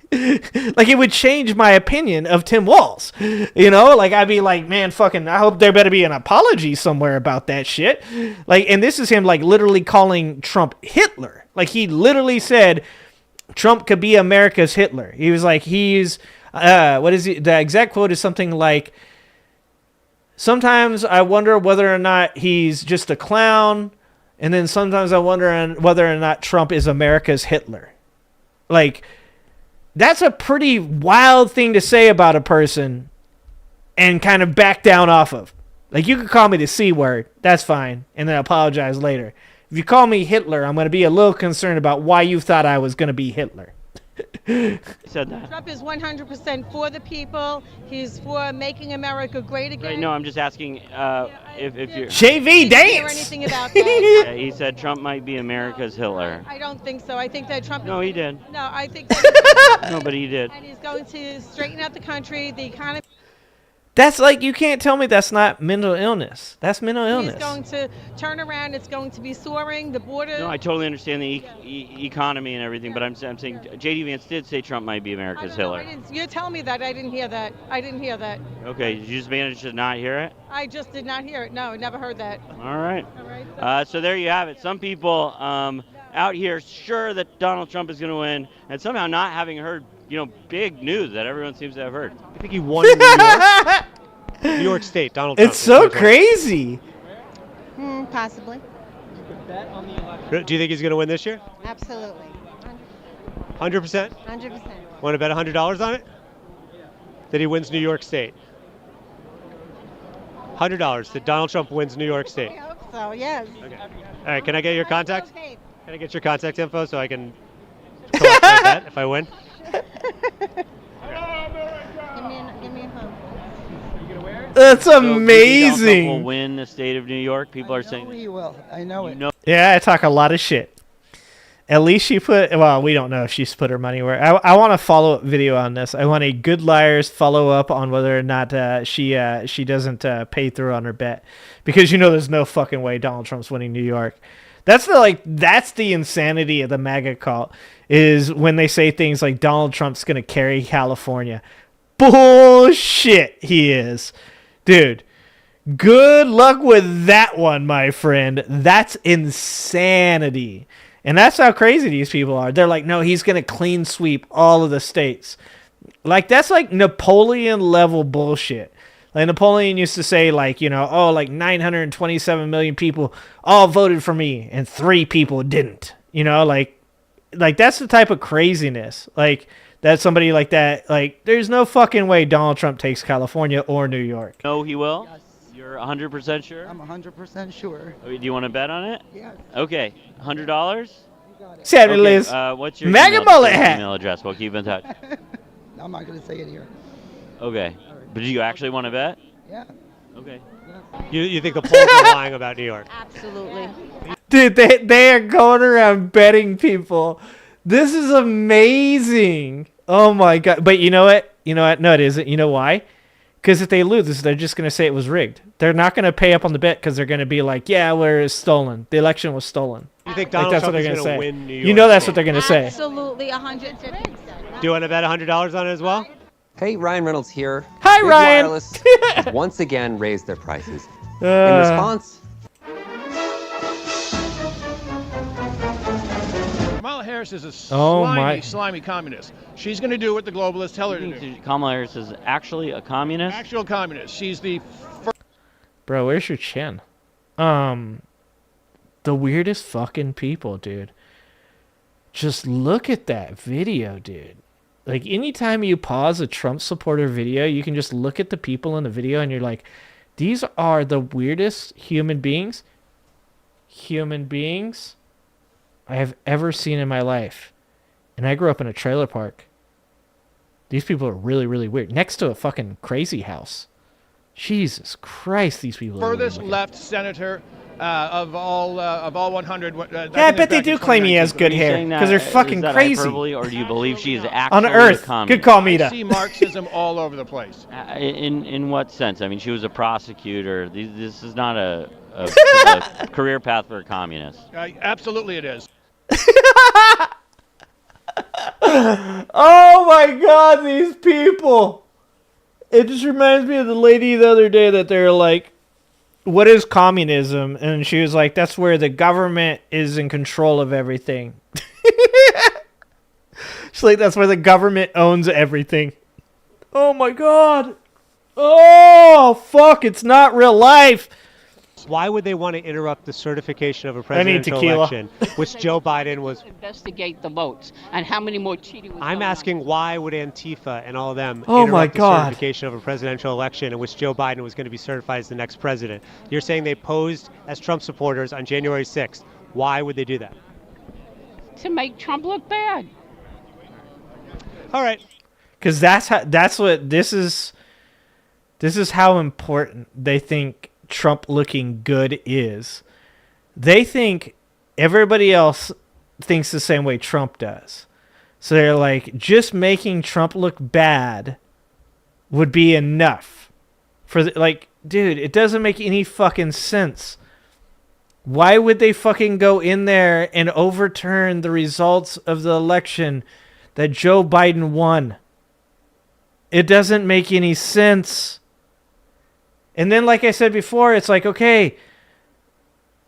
Like, it would change my opinion of Tim Walz. You know, like, I'd be like, man, fucking, I hope there better be an apology somewhere about that shit. Like, and this is him, like, literally calling Trump Hitler. Like, he literally said Trump could be America's Hitler. He was like, he's, what is he? The exact quote is something like, sometimes I wonder whether or not he's just a clown. And then sometimes I wonder whether or not Trump is America's Hitler. Like, that's a pretty wild thing to say about a person and kind of back down off of. Like, you could call me the C word. That's fine. And then apologize later. If you call me Hitler, I'm going to be a little concerned about why you thought I was going to be Hitler. Said that. Trump is 100% for the people. He's for making America great again. Right, no, I'm just asking if you're... JV Dance! Hear Dance! anything about that? Yeah, he said Trump might be America's Hitler. I don't think so. I think that Trump... No, he did. No, I think that... No, but he did. And he's going to straighten out the country, the economy... That's like, you can't tell me that's not mental illness. That's mental illness. He's going to turn around. It's going to be soaring. The border... No, I totally understand the economy and everything, but I'm saying J.D. Vance did say Trump might be America's Hitler. You're telling me that. I didn't hear that. I didn't hear that. Okay, did you just manage to not hear it? I just did not hear it. No, I never heard that. All right. So there you have it. Some people out here sure that Donald Trump is going to win, and somehow not having heard, big news that everyone seems to have heard. I think he won New York. New York State, Donald Trump. It's so crazy. Possibly. Do you think he's going to win this year? Absolutely. 100%? 100%. Want to bet $100 on it? That he wins New York State. $100 that Donald Trump wins New York State. I hope so, yes. Okay. All right, can I get your contact? Can I get your contact info so I can collect my bet if I win? Give me a phone. That's So, do you think Donald Trump amazing. will win the state of New York? People are saying He will. I know it. Yeah, I talk a lot of shit. At least she put, well, we don't know if she's put her money where. I want a follow-up video on this. I want a Good Liars follow-up on whether or not she doesn't pay through on her bet. Because there's no fucking way Donald Trump's winning New York. That's the insanity of the MAGA cult, is when they say things like Donald Trump's going to carry California. Bullshit, he is. Dude, good luck with that one, my friend. That's insanity. And that's how crazy these people are. They're like, no, he's going to clean sweep all of the states. Like, that's like Napoleon level bullshit. Like, Napoleon used to say, like, 927 million people all voted for me and 3 people didn't. Like that's the type of craziness. Like, that somebody like that, like, there's no fucking way Donald Trump takes California or New York. No, he will? Yes. You're 100% sure? I'm 100% sure. Do you want to bet on it? Yes. Okay, $100? Saturday, Liz. What's your MAGA mullet hat. email address? We'll keep in touch. No, I'm not going to say it here. Okay. But do you actually want to bet? Yeah. Okay. You think the polls are lying about New York? Absolutely. Dude, they are going around betting people. This is amazing. Oh my God. But you know what? No, it isn't. You know why? Because if they lose, they're just going to say it was rigged. They're not going to pay up on the bet because they're going to be like, yeah, we're stolen. The election was stolen. You think Donald that's Trump what they're is gonna going to say. win New York? That's what they're going to say. Absolutely, 150%. Do you want to bet $100 on it as well? Hey, Ryan Reynolds here. Hi, Big Ryan. Wireless has once again raised their prices. In Uh. response, Kamala Harris is a slimy communist. She's going to do what the globalists tell her to do. Kamala Harris is actually a communist? Actual communist. She's the first. Bro, where's your chin? The weirdest fucking people, dude. Just look at that video, dude. Like, anytime you pause a Trump supporter video, you can just look at the people in the video and you're like, these are the weirdest human beings I have ever seen in my life. And I grew up in a trailer park. These people are really, really weird. Next to a fucking crazy house. Jesus Christ, these people are Furthest weird. left senator of all 100. Yeah, I bet they do claim he has good hair because they're fucking crazy. Hyperbole, or do you believe she is actually On a Earth. communist? Good call, Mita. I see Marxism all over the place. In what sense? I mean, she was a prosecutor. This is not a career path for a communist. Absolutely it is. Oh my God, these people. It just reminds me of the lady the other day that they're like, what is communism? And she was like, that's where the government is in control of everything. She's like, that's where the government owns everything. Oh my God. Oh, fuck, it's not real life. Why would they want to interrupt the certification of a presidential election, which Joe Biden was... Investigate the votes and how many more cheating was I'm going asking why would Antifa and all of them Oh my interrupt the God. certification of a presidential election in which Joe Biden was going to be certified as the next president? You're saying they posed as Trump supporters on January 6th. Why would they do that? to make Trump look bad. All right. Because that's what this is. This is how important they think Trump looking good is. They think everybody else thinks the same way Trump does. So they're like, just making Trump look bad would be enough. Like, dude, it doesn't make any fucking sense. Why would they fucking go in there and overturn the results of the election that Joe Biden won? It doesn't make any sense. And then, like I said before, it's like, okay,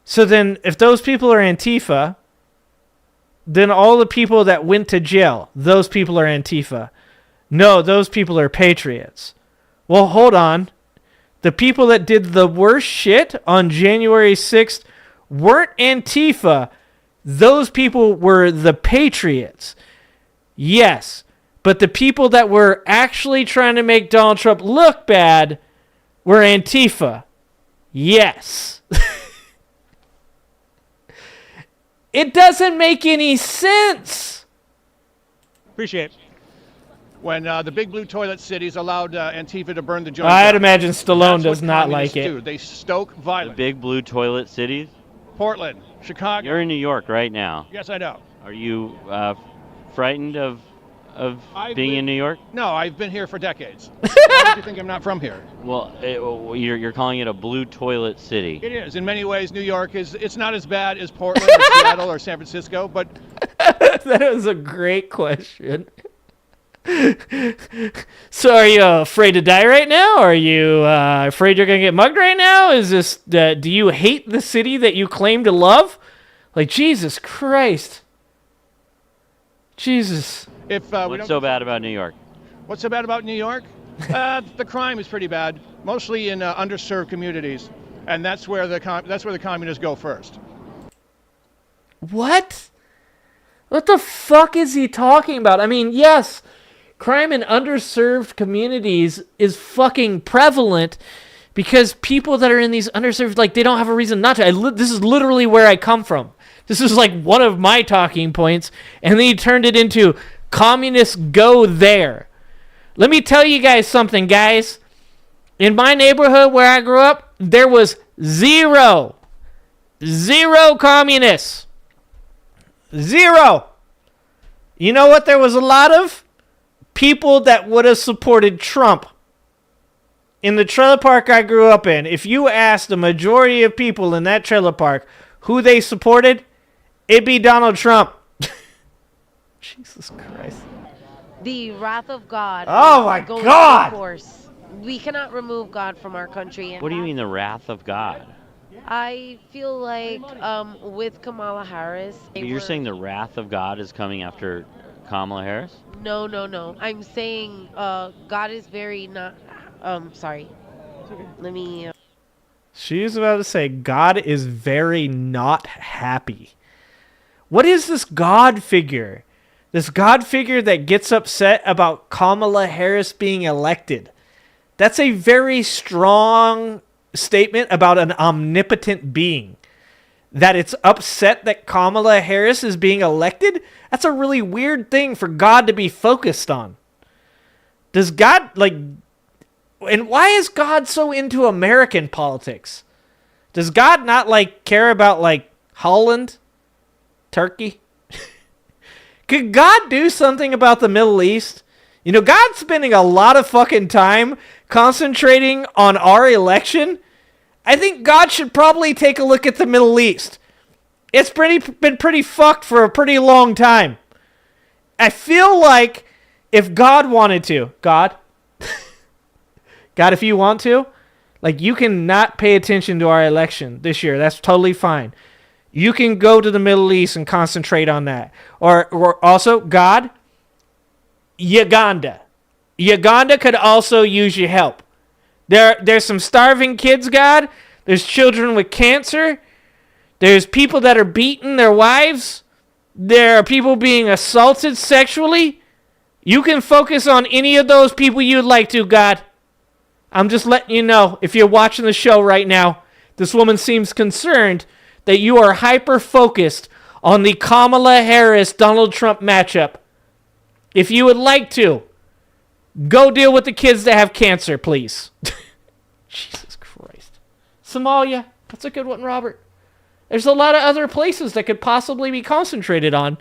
so then if those people are Antifa, then all the people that went to jail, those people are Antifa. No, those people are patriots. Well, hold on. The people that did the worst shit on January 6th weren't Antifa. Those people were the patriots. Yes, but the people that were actually trying to make Donald Trump look bad were Antifa. Yes. It doesn't make any sense. Appreciate it. When the big blue toilet cities allowed Antifa to burn the joint. I'd imagine Stallone does not like it. Do. They stoke violence. The big blue toilet cities? Portland, Chicago. You're in New York right now. Yes, I know. Are you frightened of being in New York? No, I've been here for decades. Why do you think I'm not from here? Well, you're calling it a blue toilet city. It is. In many ways, New York it's not as bad as Portland or Seattle or San Francisco, but... That was a great question. So are you afraid to die right now? Are you afraid you're going to get mugged right now? Is this, do you hate the city that you claim to love? Like, Jesus Christ. Jesus. What's so bad about New York? What's so bad about New York? The crime is pretty bad, mostly in underserved communities, and that's where the communists go first. What? What the fuck is he talking about? I mean, yes, crime in underserved communities is fucking prevalent because people that are in these underserved, like, they don't have a reason not to. This is literally where I come from. This is like one of my talking points, and then he turned it into communists go there. Let me tell you guys something, guys. In my neighborhood where I grew up, there was zero communists. Zero. You know what there was a lot of? People that would have supported Trump. In the trailer park I grew up in, if you asked the majority of people in that trailer park who they supported, it'd be Donald Trump. Jesus Christ. The wrath of God. Oh my goes God! to force. We cannot remove God from our country. And What do you mean the wrath of God? I feel like with Kamala Harris. You're saying the wrath of God is coming after Kamala Harris? No. I'm saying God is very not. Sorry. Let me. She's about to say God is very not happy. What is this God figure? This God figure that gets upset about Kamala Harris being elected. That's a very strong statement about an omnipotent being. that it's upset that Kamala Harris is being elected? That's a really weird thing for God to be focused on. Does God, like, and why is God so into American politics? Does God not, like, care about, like, Holland? Turkey? Could God do something about the Middle East? You know, God's spending a lot of fucking time concentrating on our election. I think God should probably take a look at the Middle East. It's been pretty fucked for a pretty long time. I feel like if God wanted to, God, if you want to, like, you can not pay attention to our election this year. That's totally fine. You can go to the Middle East and concentrate on that. Or also, God, Uganda. Uganda could also use your help. There's some starving kids, God. There's children with cancer. There's people that are beating their wives. There are people being assaulted sexually. You can focus on any of those people you'd like to, God. I'm just letting you know, if you're watching the show right now, this woman seems concerned that you are hyper-focused on the Kamala Harris-Donald Trump matchup. If you would like to, go deal with the kids that have cancer, please. Jesus Christ. Somalia. That's a good one, Robert. There's a lot of other places that could possibly be concentrated on.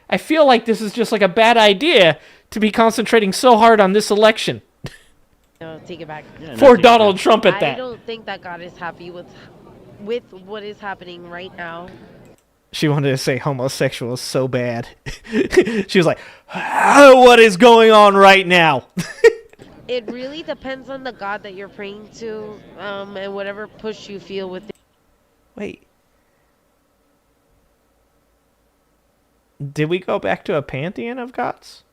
I feel like this is just like a bad idea to be concentrating so hard on this election. No, take it back. For Donald Trump at that. I don't think that God is happy with what is happening right now. She wanted to say homosexual is so bad. She was like, what is going on right now? It really depends on the God that you're praying to, and whatever push you feel with it. Wait. Did we go back to a pantheon of gods?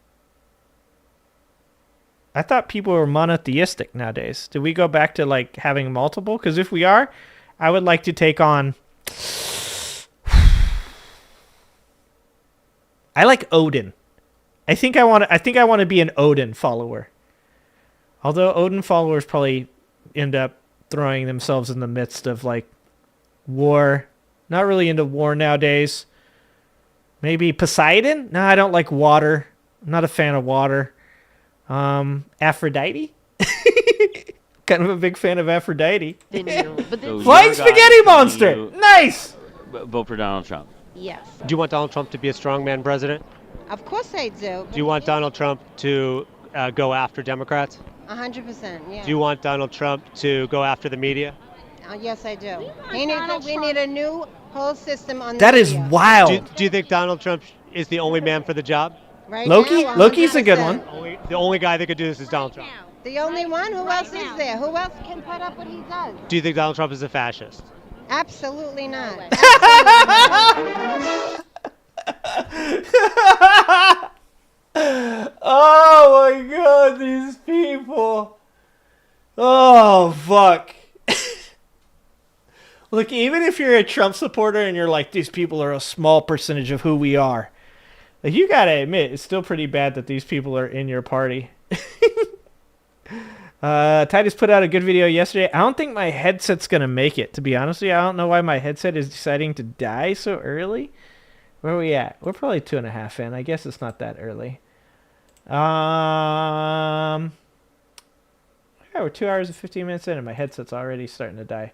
I thought people were monotheistic nowadays. Did we go back to, like, having multiple? Because if we are, I would like to take on... I like Odin. I think I want to be an Odin follower. Although Odin followers probably end up throwing themselves in the midst of, like, war. Not really into war nowadays. Maybe Poseidon? No, I don't like water. I'm not a fan of water. Aphrodite? Kind of a big fan of Aphrodite. Flying spaghetti monster! Nice! Vote for Donald Trump. Yes. Do you want Donald Trump to be a strongman president? Of course I do. Do you want Donald Trump to go after Democrats? 100%, yeah. Do you want Donald Trump to go after the media? Yes, I do. We need a new whole system on That the is media. wild. Do you think Donald Trump is the only man for the job? Right Loki? now, Loki's a good 100%. one. The only guy that could do this is Donald Trump. The only one? Who else is there? Who else can put up what he does? Do you think Donald Trump is a fascist? Absolutely not. Oh my god, these people. Oh, fuck. Look, even if you're a Trump supporter and you're like, these people are a small percentage of who we are, like, you gotta admit, it's still pretty bad that these people are in your party. Titus put out a good video yesterday. I don't think my headset's gonna make it, to be honest with you. I don't know why my headset is deciding to die so early. Where are we at? We're probably 2.5 in. I guess it's not that early. Yeah, we're 2 hours and 15 minutes in and my headset's already starting to die.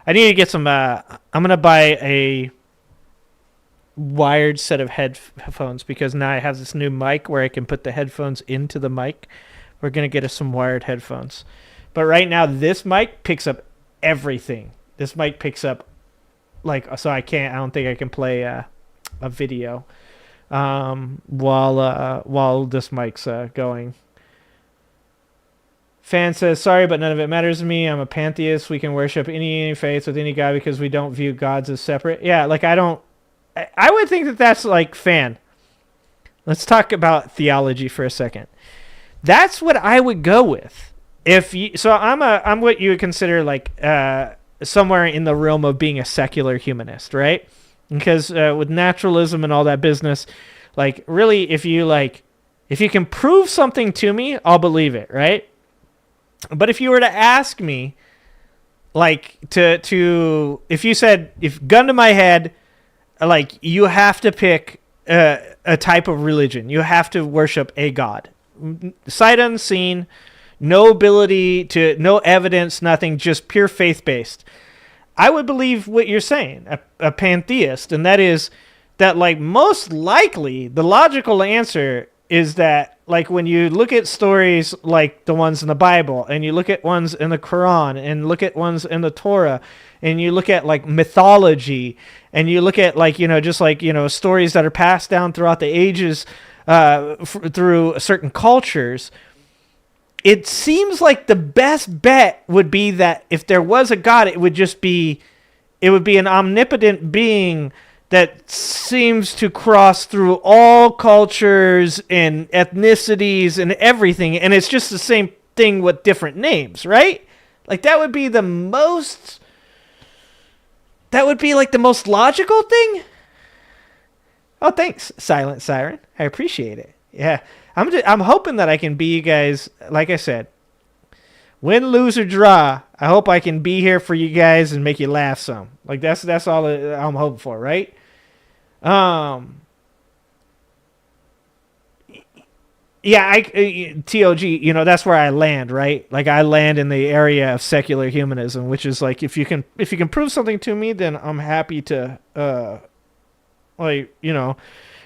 I need to get some, I'm going to buy a wired set of headphones because now I have this new mic where I can put the headphones into the mic. We're going to get us some wired headphones. But right now, this mic picks up everything. This mic picks up, like, so I don't think I can play a video while this mic's going. Fan says, sorry, but none of it matters to me. I'm a pantheist. We can worship any faith with any god because we don't view gods as separate. Yeah, like, I would think that that's like, fan. Let's talk about theology for a second. That's what I would go with. So I'm what you would consider like somewhere in the realm of being a secular humanist, right? Because with naturalism and all that business, like, really, if you can prove something to me, I'll believe it, right? But if you were to ask me, like, if you said, if gun to my head, like you have to pick a type of religion. You have to worship a god. Sight unseen, no ability to, no evidence, nothing, just pure faith-based. I would believe what you're saying, a pantheist, and that is that, like, most likely the logical answer is that, like, when you look at stories like the ones in the Bible, and you look at ones in the Quran, and look at ones in the Torah, and you look at, like, mythology, and you look at, like, just like, stories that are passed down throughout the ages through certain cultures, it seems like the best bet would be that if there was a God, it would be an omnipotent being that seems to cross through all cultures and ethnicities and everything, and it's just the same thing with different names, right? Like, that would be like the most logical thing. Oh, thanks, Silent Siren. I appreciate it. Yeah, I'm hoping that I can be you guys, like I said, win, lose, or draw. I hope I can be here for you guys and make you laugh some. Like, that's all I'm hoping for, right? Yeah, TOG, that's where I land, right? Like, I land in the area of secular humanism, which is like, if you can prove something to me, then I'm happy to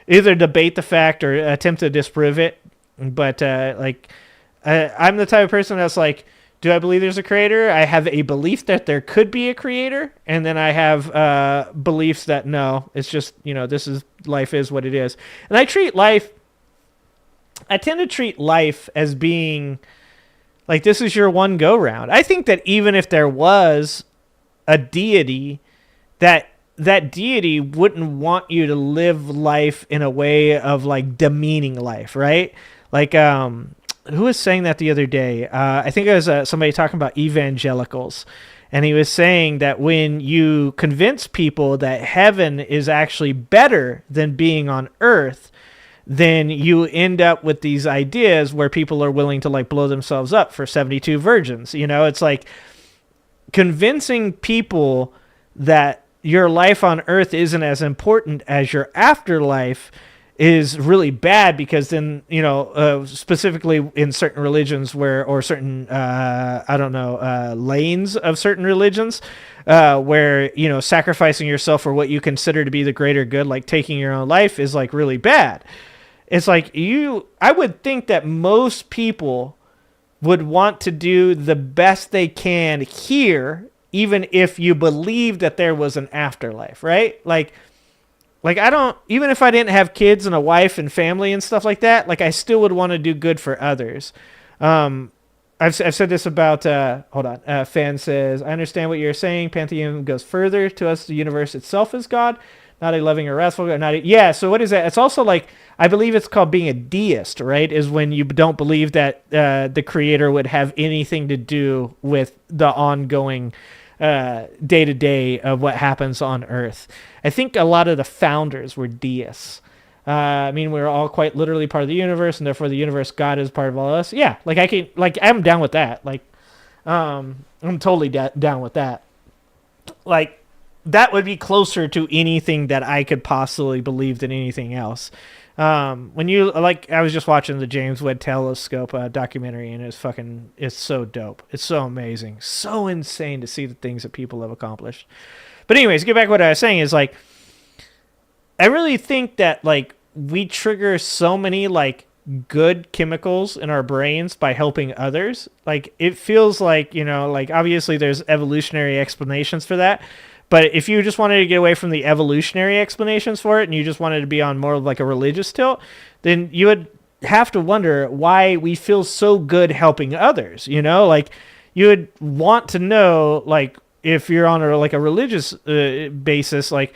either debate the fact or attempt to disprove it. But I'm the type of person that's like, do I believe there's a creator? I have a belief that there could be a creator, and then I have beliefs that no, it's just, life is what it is. And I tend to treat life as being like, this is your one go round. I think that even if there was a deity, that deity wouldn't want you to live life in a way of, like, demeaning life, right? Like, who was saying that the other day? I think it was somebody talking about evangelicals. And he was saying that when you convince people that heaven is actually better than being on earth, then you end up with these ideas where people are willing to, like, blow themselves up for 72 virgins. It's like convincing people that your life on earth isn't as important as your afterlife is really bad, because then, specifically in certain religions or certain, lanes of certain religions, where, sacrificing yourself for what you consider to be the greater good, like taking your own life, is, like, really bad. It's like I would think that most people would want to do the best they can here, even if you believe that there was an afterlife, right? Like I don't, even if I didn't have kids and a wife and family and stuff like that, like, I still would want to do good for others. I've said this about, hold on. Fan says, I understand what you're saying. Pantheism goes further. To us, the universe itself is God, not a loving or wrathful God. Yeah, so what is that? It's also like, I believe it's called being a deist, right? Is when you don't believe that the creator would have anything to do with the ongoing day-to-day of what happens on Earth. I think a lot of the founders were deists. We're all quite literally part of the universe, and therefore the universe, God, is part of all of us. Yeah, I'm down with that. Like, I'm totally down with that. Like, that would be closer to anything that I could possibly believe than anything else. When you, like, I was just watching the James Webb Telescope documentary, and it's so dope. It's so amazing. So insane to see the things that people have accomplished. But anyways, get back to what I was saying is, like, I really think that, like, we trigger so many, like, good chemicals in our brains by helping others. Like, it feels like, like, obviously there's evolutionary explanations for that. But if you just wanted to get away from the evolutionary explanations for it, and you just wanted to be on more of, like, a religious tilt, then you would have to wonder why we feel so good helping others. Like, you would want to know, like, if you're on a religious basis, like,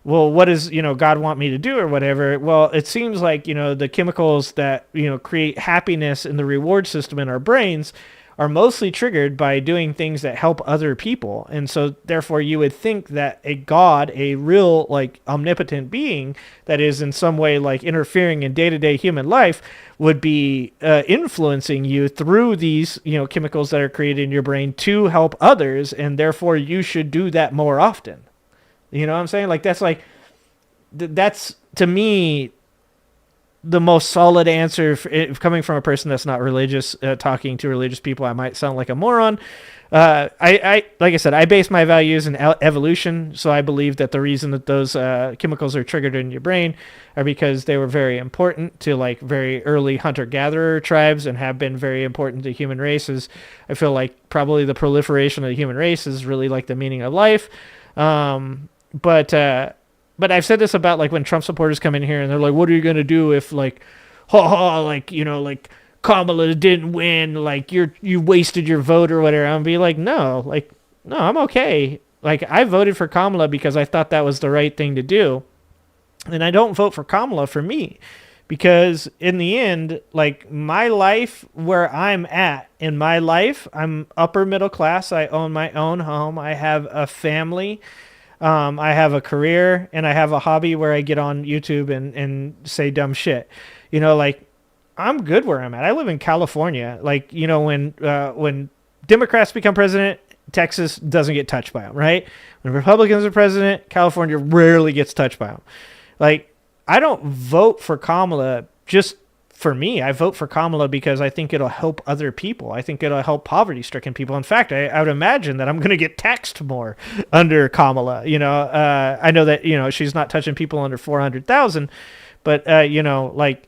well, what does, God want me to do or whatever? Well, it seems like, the chemicals that, create happiness in the reward system in our brains are mostly triggered by doing things that help other people. And so therefore you would think that a God, a real, like, omnipotent being that is in some way, like, interfering in day-to-day human life would be influencing you through these, chemicals that are created in your brain to help others. And therefore you should do that more often. You know what I'm saying? Like, that's like, that's to me the most solid answer coming from a person that's not religious. Talking to religious people, I might sound like a moron. I like I said, I base my values in evolution, so I believe that the reason that those chemicals are triggered in your brain are because they were very important to like very early hunter-gatherer tribes and have been very important to human races. I feel like probably the proliferation of the human race is really like the meaning of life. But I've said this about like when Trump supporters come in here and they're like, what are you going to do if like, like, you know, like Kamala didn't win, like you wasted your vote or whatever. I'm be like, no, I'm okay. Like I voted for Kamala because I thought that was the right thing to do. And I don't vote for Kamala for me because in the end, like my life where I'm at in my life, I'm upper middle class. I own my own home. I have a family. I have a career and I have a hobby where I get on YouTube and say dumb shit. You know, like I'm good where I'm at. I live in California. Like, you know, when Democrats become president, Texas doesn't get touched by them, right? When Republicans are president, California rarely gets touched by them. Like, I don't vote for Kamala just for me. I vote for Kamala because I think it'll help other people. I think it'll help poverty-stricken people. In fact, I would imagine that I'm going to get taxed more under Kamala. You know, I know that, you know, she's not touching people under 400,000, but, you know, like,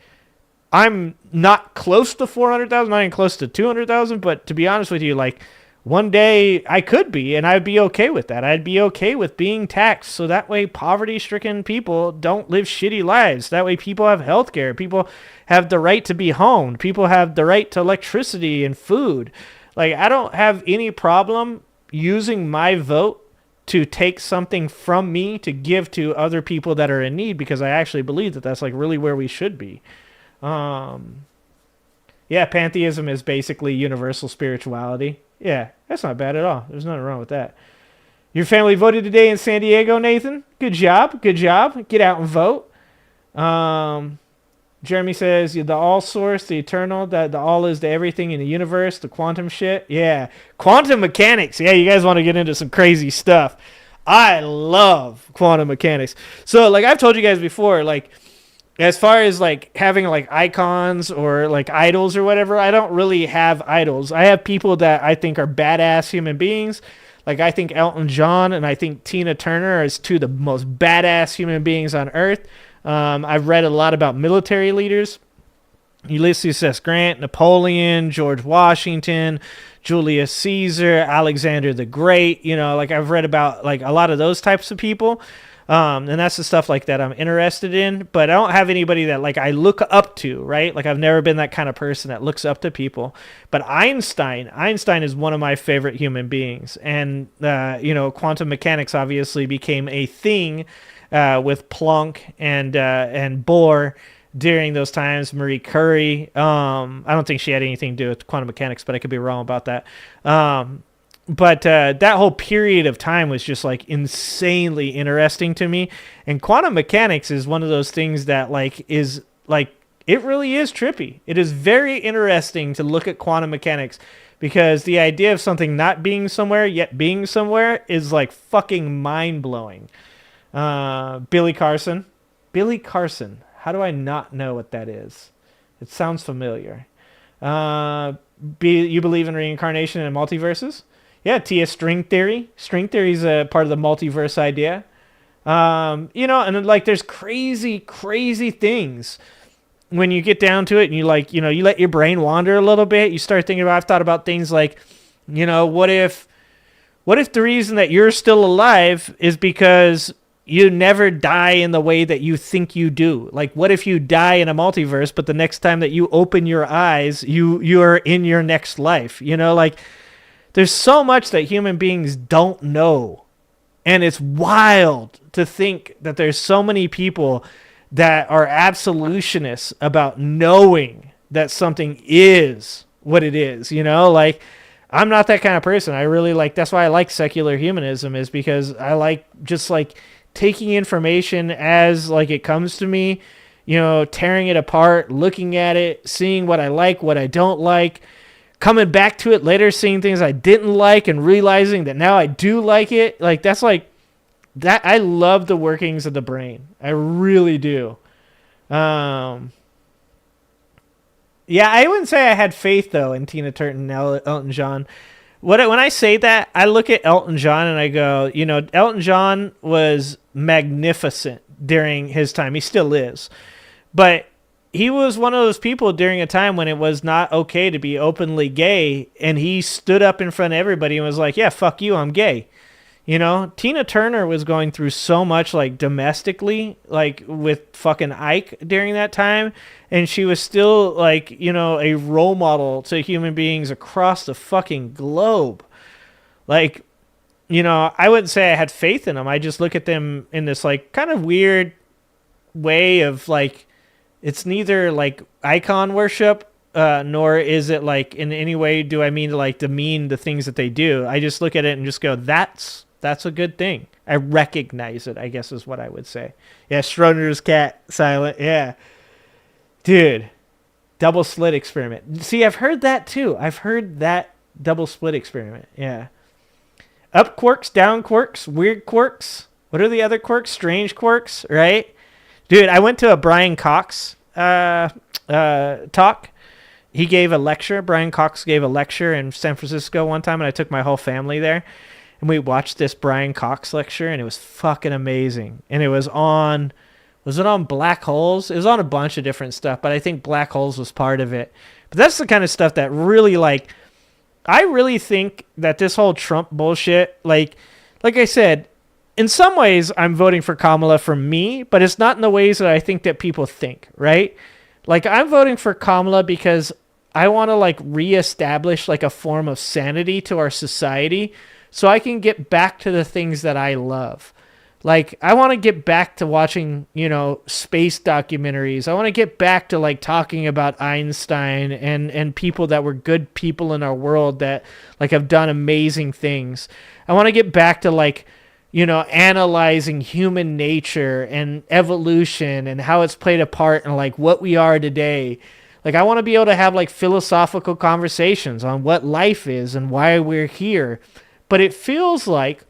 I'm not close to 400,000, not even close to 200,000, but to be honest with you, like, one day I could be, and I'd be okay with that. I'd be okay with being taxed, so that way poverty-stricken people don't live shitty lives. That way people have health care. People have the right to be homed. People have the right to electricity and food. Like, I don't have any problem using my vote to take something from me to give to other people that are in need because I actually believe that that's, like, really where we should be. Yeah, pantheism is basically universal spirituality. Yeah, that's not bad at all. There's nothing wrong with that. Your family voted today in San Diego, Nathan. Good job. Good job. Get out and vote. Jeremy says, the all source, the eternal, the all is the everything in the universe, the quantum shit. Yeah. Quantum mechanics. Yeah, you guys want to get into some crazy stuff. I love quantum mechanics. So, like I've told you guys before, like, as far as like having like icons or like idols or whatever, I don't really have idols. I have people that I think are badass human beings. Like I think Elton John and I think Tina Turner is two of the most badass human beings on earth. I've read a lot about military leaders. Ulysses S. Grant, Napoleon, George Washington, Julius Caesar, Alexander the Great. You know, like I've read about like a lot of those types of people. And that's the stuff like that I'm interested in, but I don't have anybody that like I look up to, right? Like I've never been that kind of person that looks up to people, but Einstein is one of my favorite human beings. And, you know, quantum mechanics obviously became a thing, with Planck and Bohr during those times. Marie Curie. I don't think she had anything to do with quantum mechanics, but I could be wrong about that. But that whole period of time was just like insanely interesting to me. And quantum mechanics is one of those things that like is like, it really is trippy. It is very interesting to look at quantum mechanics because the idea of something not being somewhere yet being somewhere is like fucking mind blowing. Billy Carson. How do I not know what that is? It sounds familiar. You believe in reincarnation and multiverses? Yeah, Tia, string theory. String theory is a part of the multiverse idea. You know, and like there's crazy, crazy things when you get down to it and you like, you know, you let your brain wander a little bit. You start thinking about, I've thought about things like, you know, what if the reason that you're still alive is because you never die in the way that you think you do? Like, what if you die in a multiverse, but the next time that you open your eyes, you're in your next life? You know, like, there's so much that human beings don't know. And it's wild to think that there's so many people that are absolutionists about knowing that something is what it is. You know, like, I'm not that kind of person. I really like, that's why I like secular humanism, is because I like just like taking information as like it comes to me, you know, tearing it apart, looking at it, seeing what I like, what I don't like, coming back to it later, seeing things I didn't like and realizing that now I do like it. Like, that's like that I love the workings of the brain. I really do. Yeah, I wouldn't say I had faith though in Tina Turner and Elton John. When I say that, I look at Elton John and I go, you know, Elton John was magnificent during his time. He still is. But he was one of those people during a time when it was not okay to be openly gay, and he stood up in front of everybody and was like, yeah, fuck you, I'm gay. You know, Tina Turner was going through so much, like, domestically, like, with fucking Ike during that time, and she was still, like, you know, a role model to human beings across the fucking globe. Like, you know, I wouldn't say I had faith in them. I just look at them in this, like, kind of weird way of, like, it's neither, like, icon worship, nor is it, like, in any way do I mean to, like, demean the things that they do. I just look at it and just go, that's a good thing. I recognize it, I guess is what I would say. Yeah, Schrodinger's cat, silent. Yeah. Dude, double slit experiment. See, I've heard that too. I've heard that double split experiment. Yeah. Up quirks, down quirks, weird quirks. What are the other quirks? Strange quirks, right? Dude, I went to a Brian Cox talk. He gave a lecture. Brian Cox gave a lecture in San Francisco one time, and I took my whole family there. And we watched this Brian Cox lecture, and it was fucking amazing. And it was on, was it on black holes? It was on a bunch of different stuff, but I think black holes was part of it. But that's the kind of stuff that really, like, I really think that this whole Trump bullshit, like I said, in some ways I'm voting for Kamala for me, but it's not in the ways that I think that people think, right? Like, I'm voting for Kamala because I want to, like, reestablish, like, a form of sanity to our society, so I can get back to the things that I love. Like, I want to get back to watching, you know, space documentaries. I want to get back to, like, talking about Einstein and people that were good people in our world that, like, have done amazing things. I want to get back to, like, you know, analyzing human nature and evolution and how it's played a part in, like, what we are today. Like, I want to be able to have, like, philosophical conversations on what life is and why we're here. But it feels like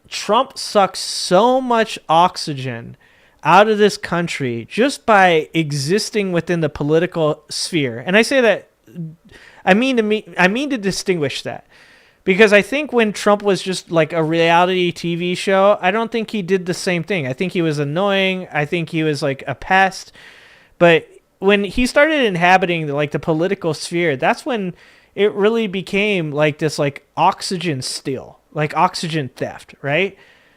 Trump sucks so much oxygen out of this country just by existing within the political sphere. And I say that, I mean to distinguish that. Because I think when Trump was just like a reality TV show, I don't think he did the same thing. I think he was annoying. I think he was like a pest. But when he started inhabiting like the political sphere, that's when it really became like this like oxygen steal, like oxygen theft, right?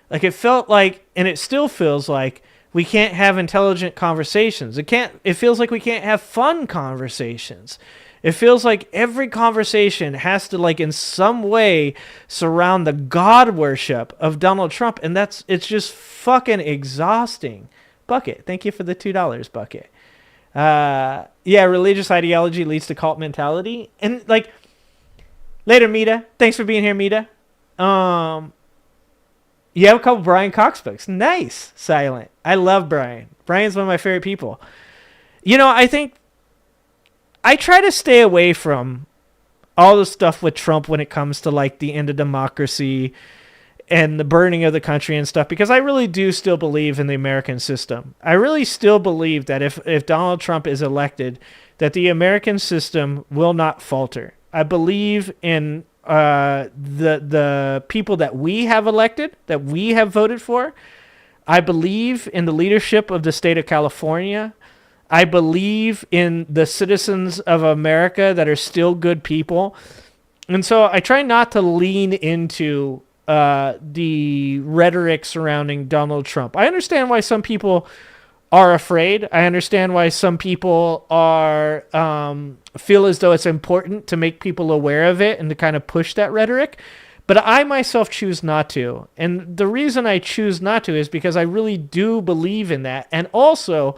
Like it felt like, and it still feels like, we can't have intelligent conversations. It feels like we can't have fun conversations. It feels like every conversation has to, like, in some way surround the God worship of Donald Trump, and it's just fucking exhausting. Bucket, thank you for the $2, Bucket. Yeah, religious ideology leads to cult mentality. And, like, later, Mita. Thanks for being here, Mita. You have a couple Brian Cox books. Nice, Silent. I love Brian. Brian's one of my favorite people. You know, I think I try to stay away from all the stuff with Trump when it comes to, like, the end of democracy and the burning of the country and stuff, because I really do still believe in the American system. I really still believe that if Donald Trump is elected, that the American system will not falter. I believe in the people that we have elected, that we have voted for. I believe in the leadership of the state of California. I believe in the citizens of America that are still good people. And so I try not to lean into the rhetoric surrounding Donald Trump. I understand why some people are afraid. I understand why some people are feel as though it's important to make people aware of it and to kind of push that rhetoric. But I myself choose not to. And the reason I choose not to is because I really do believe in that. And also,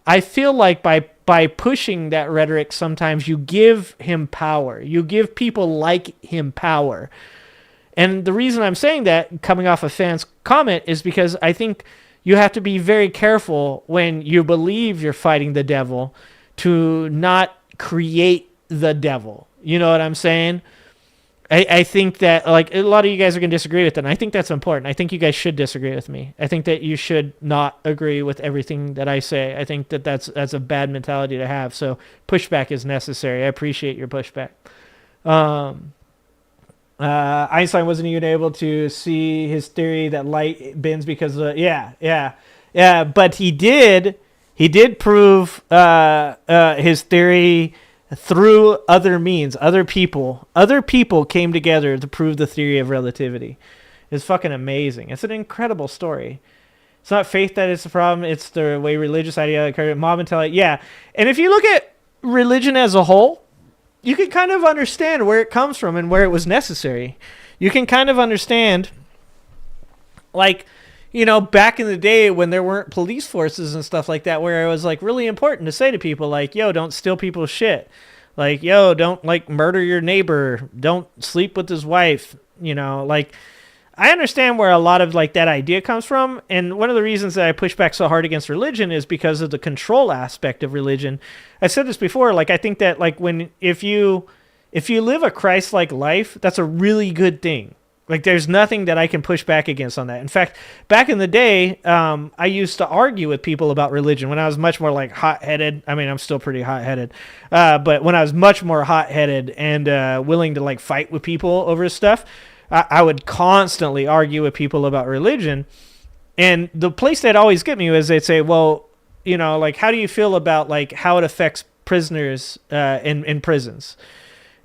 I feel like by pushing that rhetoric, sometimes you give him power. You give people like him power. And the reason I'm saying that, coming off a fan's comment, is because I think you have to be very careful when you believe you're fighting the devil to not create the devil. You know what I'm saying? I think that like a lot of you guys are going to disagree with it, and I think that's important. I think you guys should disagree with me. I think that you should not agree with everything that I say. I think that that's a bad mentality to have. So pushback is necessary. I appreciate your pushback. Einstein wasn't even able to see his theory that light bends because but he did prove his theory through other means. Other people came together to prove the theory of relativity. It's fucking amazing. It's an incredible story. It's not faith that is the problem. It's the way religious ideology, mob mentality. Yeah. And if you look at religion as a whole, you can kind of understand where it comes from and where it was necessary. You can kind of understand, like, you know, back in the day when there weren't police forces and stuff like that, where it was like really important to say to people like, yo, don't steal people's shit. Like, yo, don't like murder your neighbor. Don't sleep with his wife. You know, like, I understand where a lot of like that idea comes from. And one of the reasons that I push back so hard against religion is because of the control aspect of religion. I said this before, like, I think that like if you live a Christ-like life, that's a really good thing. Like, there's nothing that I can push back against on that. In fact, back in the day, I used to argue with people about religion when I was much more like hot-headed. I mean, I'm still pretty hot-headed, but when I was much more hot-headed and willing to like fight with people over stuff, I would constantly argue with people about religion. And the place that always get me was they'd say, well, you know, like, how do you feel about like how it affects prisoners in prisons?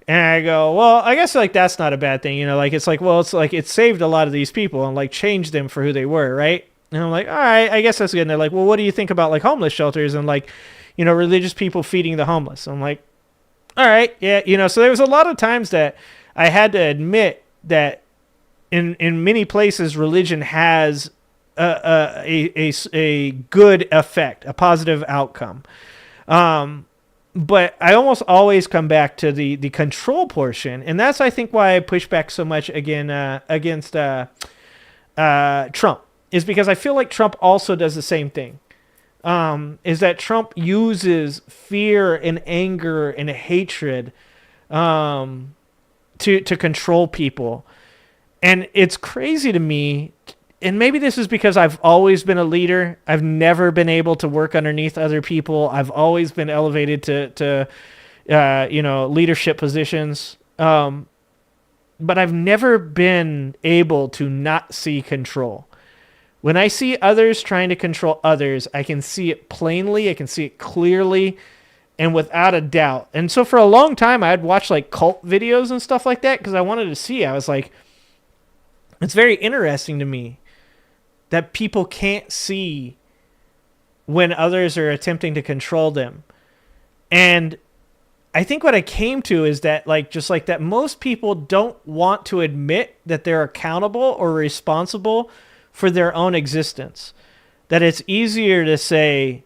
And I go, well, I guess like that's not a bad thing, you know, like it's like, well, it's like it saved a lot of these people and like changed them for who they were, right? And I'm like, all right, I guess that's good. And they're like, well, what do you think about like homeless shelters and like, you know, religious people feeding the homeless? I'm like, all right, yeah, you know. So there was a lot of times that I had to admit that in many places religion has a good effect, a positive outcome. But I almost always come back to the control portion, and that's, I think, why I push back so much against Trump, is because I feel like Trump also does the same thing. Is that Trump uses fear and anger and hatred to control people. And it's crazy to me, and maybe this is because I've always been a leader. I've never been able to work underneath other people. I've always been elevated to you know, leadership positions. But I've never been able to not see control. When I see others trying to control others, I can see it plainly. I can see it clearly and without a doubt. And so for a long time, I'd watch like cult videos and stuff like that because I wanted to see. I was like, it's very interesting to me that people can't see when others are attempting to control them. And I think what I came to is that, like, just like that, most people don't want to admit that they're accountable or responsible for their own existence. That it's easier to say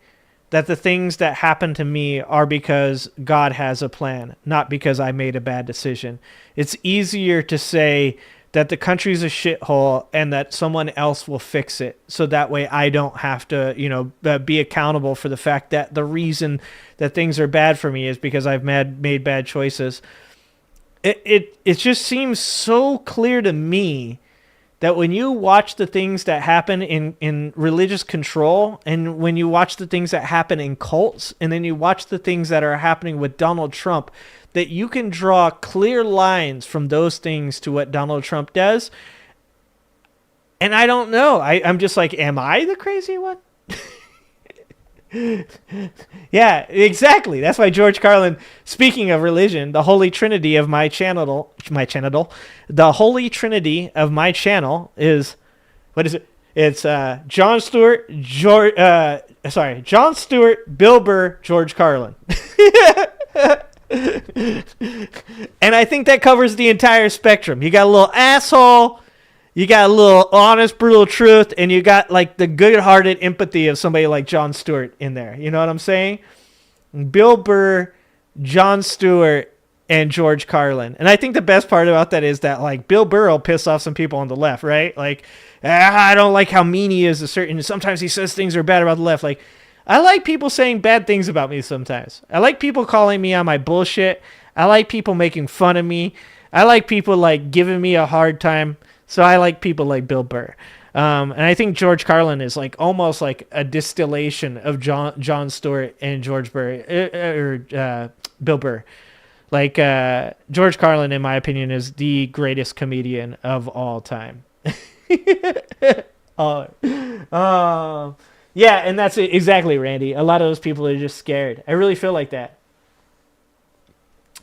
that the things that happen to me are because God has a plan, not because I made a bad decision. It's easier to say that the country's a shithole and that someone else will fix it. So that way I don't have to, you know, be accountable for the fact that the reason that things are bad for me is because I've made bad choices. It just seems so clear to me that when you watch the things that happen in religious control, and when you watch the things that happen in cults, and then you watch the things that are happening with Donald Trump, that you can draw clear lines from those things to what Donald Trump does. And I don't know. I'm just like, am I the crazy one? Yeah, exactly. That's why George Carlin, speaking of religion, the Holy Trinity of my channel, the Holy Trinity of my channel is, what is it? It's Jon Stewart, Bill Burr, George Carlin. And I think that covers the entire spectrum. You got a little asshole, you got a little honest, brutal truth, and you got like the good-hearted empathy of somebody like Jon Stewart in there. You know what I'm saying? Bill Burr, Jon Stewart, and George Carlin. And I think the best part about that is that like Bill Burr will piss off some people on the left, right? Like, I don't like how mean he is to certain. Sometimes he says things are bad about the left. Like, I like people saying bad things about me sometimes. I like people calling me on my bullshit. I like people making fun of me. I like people like giving me a hard time. So I like people like Bill Burr. And I think George Carlin is like almost like a distillation of Jon Stewart and George Burr or Bill Burr. Like George Carlin, in my opinion, is the greatest comedian of all time. Yeah, and that's it. Exactly, Randy. A lot of those people are just scared. I really feel like that.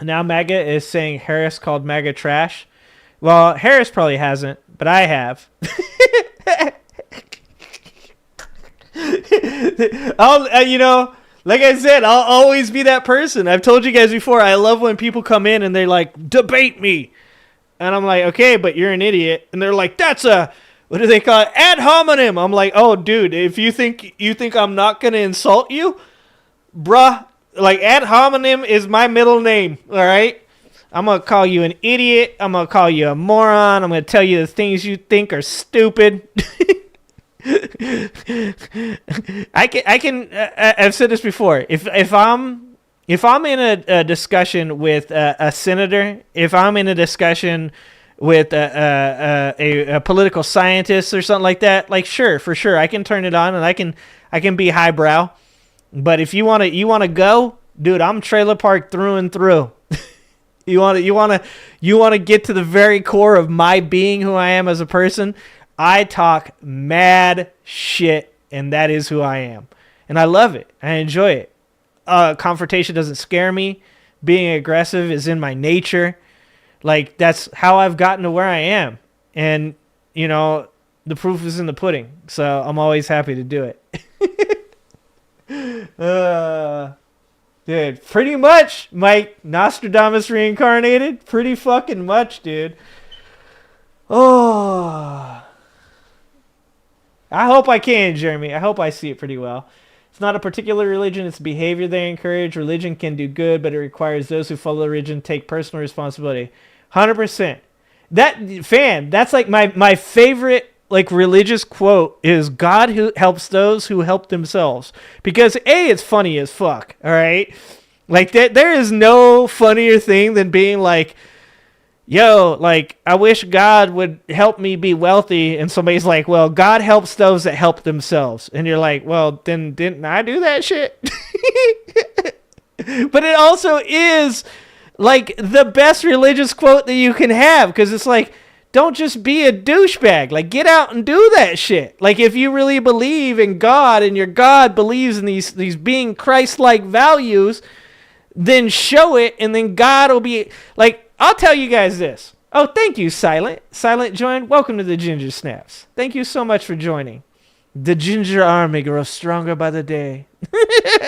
Now MAGA is saying Harris called MAGA trash. Well, Harris probably hasn't, but I have. Like I said, I'll always be that person. I've told you guys before, I love when people come in and they're like, debate me. And I'm like, okay, but you're an idiot. And they're like, that's a, what do they call it? Ad hominem. I'm like, oh, dude, if you think I'm not going to insult you, bruh, like ad hominem is my middle name, all right? I'm going to call you an idiot. I'm going to call you a moron. I'm going to tell you the things you think are stupid. I've said this before. If I'm in a discussion with a senator, if I'm in a discussion with a political scientist or something like that, like sure, for sure, I can turn it on and I can be highbrow. But if you want to go, dude, I'm trailer park through and through. You want to get to the very core of my being, who I am as a person. I talk mad shit, and that is who I am. And I love it. I enjoy it. Confrontation doesn't scare me. Being aggressive is in my nature. Like, that's how I've gotten to where I am. And, the proof is in the pudding. So I'm always happy to do it. Dude, pretty much, Mike. Nostradamus reincarnated. Pretty fucking much, dude. Oh... I hope I can, Jeremy. I hope I see it pretty well. It's not a particular religion, it's behavior they encourage. Religion can do good, but it requires those who follow religion take personal responsibility. 100%. That's like my favorite like religious quote is God who helps those who help themselves. Because A, it's funny as fuck, all right? Like there is no funnier thing than being like, yo, like, I wish God would help me be wealthy. And somebody's like, well, God helps those that help themselves. And you're like, well, then didn't I do that shit? But it also is, like, the best religious quote that you can have. Because it's like, don't just be a douchebag. Like, get out and do that shit. Like, if you really believe in God and your God believes in these being Christ-like values, then show it. And then God will be, like, I'll tell you guys this. Oh, thank you, Silent. Silent joined. Welcome to the Ginger Snaps. Thank you so much for joining. The Ginger Army grows stronger by the day.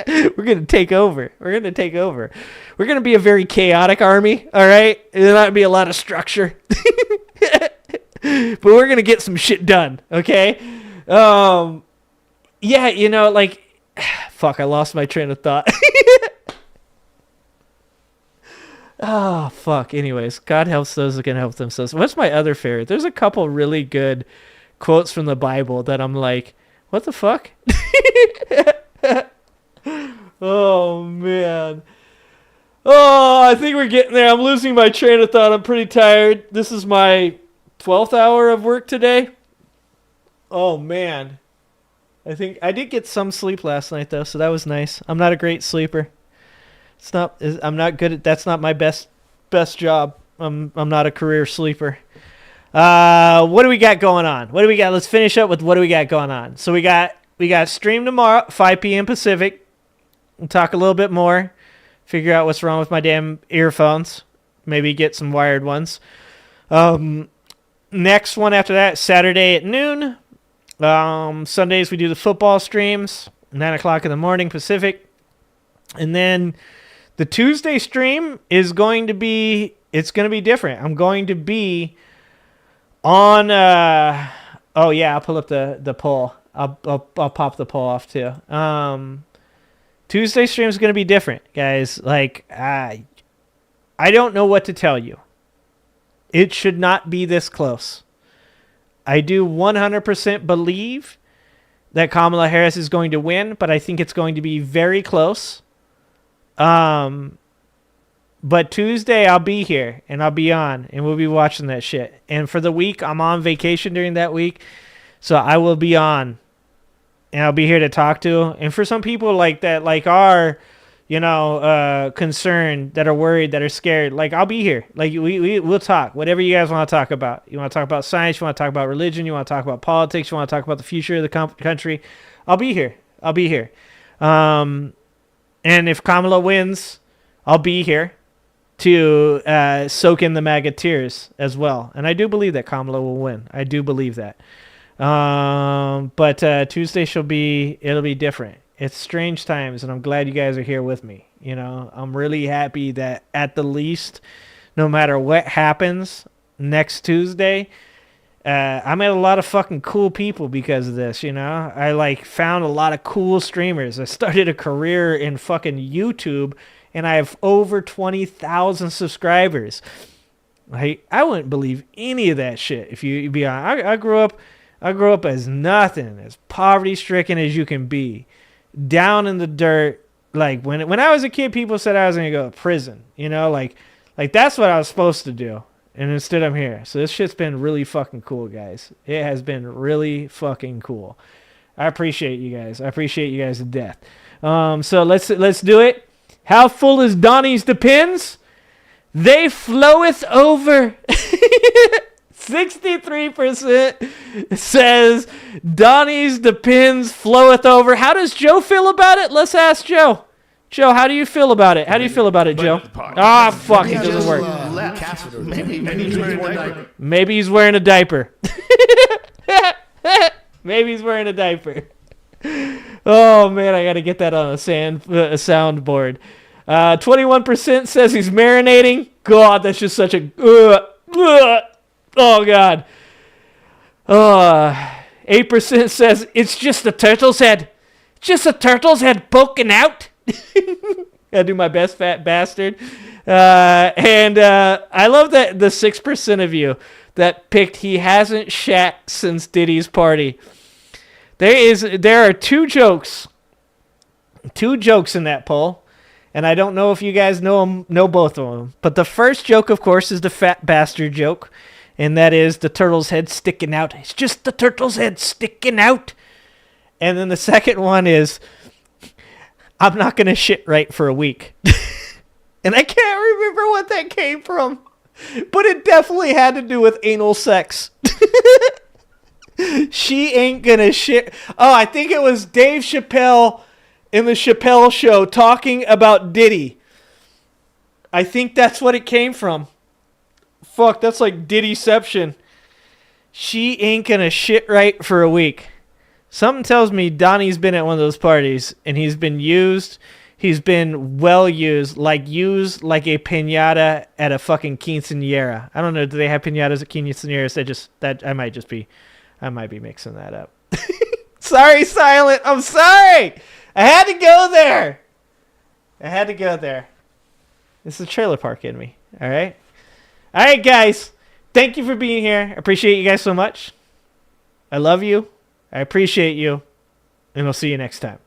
We're going to take over. We're going to be a very chaotic army, all right? There'll not be a lot of structure. But we're going to get some shit done, okay? Yeah, like... Fuck, I lost my train of thought. Oh, fuck. Anyways, God helps those that can help themselves. What's my other favorite? There's a couple really good quotes from the Bible that I'm like, what the fuck? Oh, man. Oh, I think we're getting there. I'm losing my train of thought. I'm pretty tired. This is my 12th hour of work today. Oh, man. I think I did get some sleep last night, though, so that was nice. I'm not a great sleeper. I'm not good at. That's not my best job. I'm not a career sleeper. What do we got going on? What do we got? Let's finish up with what do we got going on. So we got stream tomorrow, 5 p.m. Pacific. We'll talk a little bit more. Figure out what's wrong with my damn earphones. Maybe get some wired ones. Next one after that, Saturday at noon. Sundays we do the football streams, 9 o'clock in the morning Pacific, and then. The Tuesday stream is going to be, it's going to be different. I'm going to be on, oh yeah, I'll pull up the poll. I'll pop the poll off too. Tuesday stream is going to be different, guys. Like, I don't know what to tell you. It should not be this close. I do 100% believe that Kamala Harris is going to win, but I think it's going to be very close. But Tuesday I'll be here and I'll be on and we'll be watching that shit. And for the week, I'm on vacation during that week. So I will be on and I'll be here to talk to. And for some people like that, like are, concerned, that are worried, that are scared, like I'll be here. Like we'll talk. Whatever you guys want to talk about. You want to talk about science, you want to talk about religion, you want to talk about politics, you want to talk about the future of the country. I'll be here. I'll be here. And if Kamala wins, I'll be here to soak in the MAGA tears as well. And I do believe that Kamala will win. I do believe that. But Tuesday it'll be different. It's strange times, and I'm glad you guys are here with me. I'm really happy that at the least, no matter what happens next Tuesday, I met a lot of fucking cool people because of this, I found a lot of cool streamers. I started a career in fucking YouTube, and I have over 20,000 subscribers. I wouldn't believe any of that shit if you be honest. I grew up as nothing, as poverty-stricken as you can be, down in the dirt. Like when I was a kid, people said I was gonna go to prison. Like that's what I was supposed to do, and instead I'm here. So this shit's been really fucking cool, guys. It has been really fucking cool. I appreciate you guys. I appreciate you guys to death. So let's do it. How full is Donnie's Depends? They floweth over. 63% says Donnie's Depends floweth over. How does Joe feel about it? Let's ask Joe. Joe, how do you feel about it? How do you feel about it, Joe? Fuck, it doesn't work. Maybe he's wearing a diaper. Maybe he's wearing a diaper. Oh, man, I got to get that on a soundboard. 21% says he's marinating. God, that's just such a... oh, God. 8% says it's just a turtle's head. Just a turtle's head poking out. Gotta do my best, fat bastard. And I love that the 6% of you that picked he hasn't shat since Diddy's party. There are two jokes in that poll, and I don't know if you guys know both of them. But the first joke, of course, is the fat bastard joke, and that is the turtle's head sticking out. It's just the turtle's head sticking out. And then the second one is, I'm not gonna shit right for a week. And I can't remember what that came from, but it definitely had to do with anal sex. She ain't gonna shit. Oh, I think it was Dave Chappelle in the Chappelle Show talking about Diddy. I think that's what it came from. Fuck, that's like Diddyception. She ain't gonna shit right for a week. Something tells me Donnie's been at one of those parties and he's been used. He's been well used like a piñata at a fucking quinceañera. I don't know. Do they have piñatas at quinceañeras? I might be mixing that up. Sorry, Silent. I'm sorry. I had to go there. It's the trailer park in me. All right, guys. Thank you for being here. I appreciate you guys so much. I love you. I appreciate you. And I'll see you next time.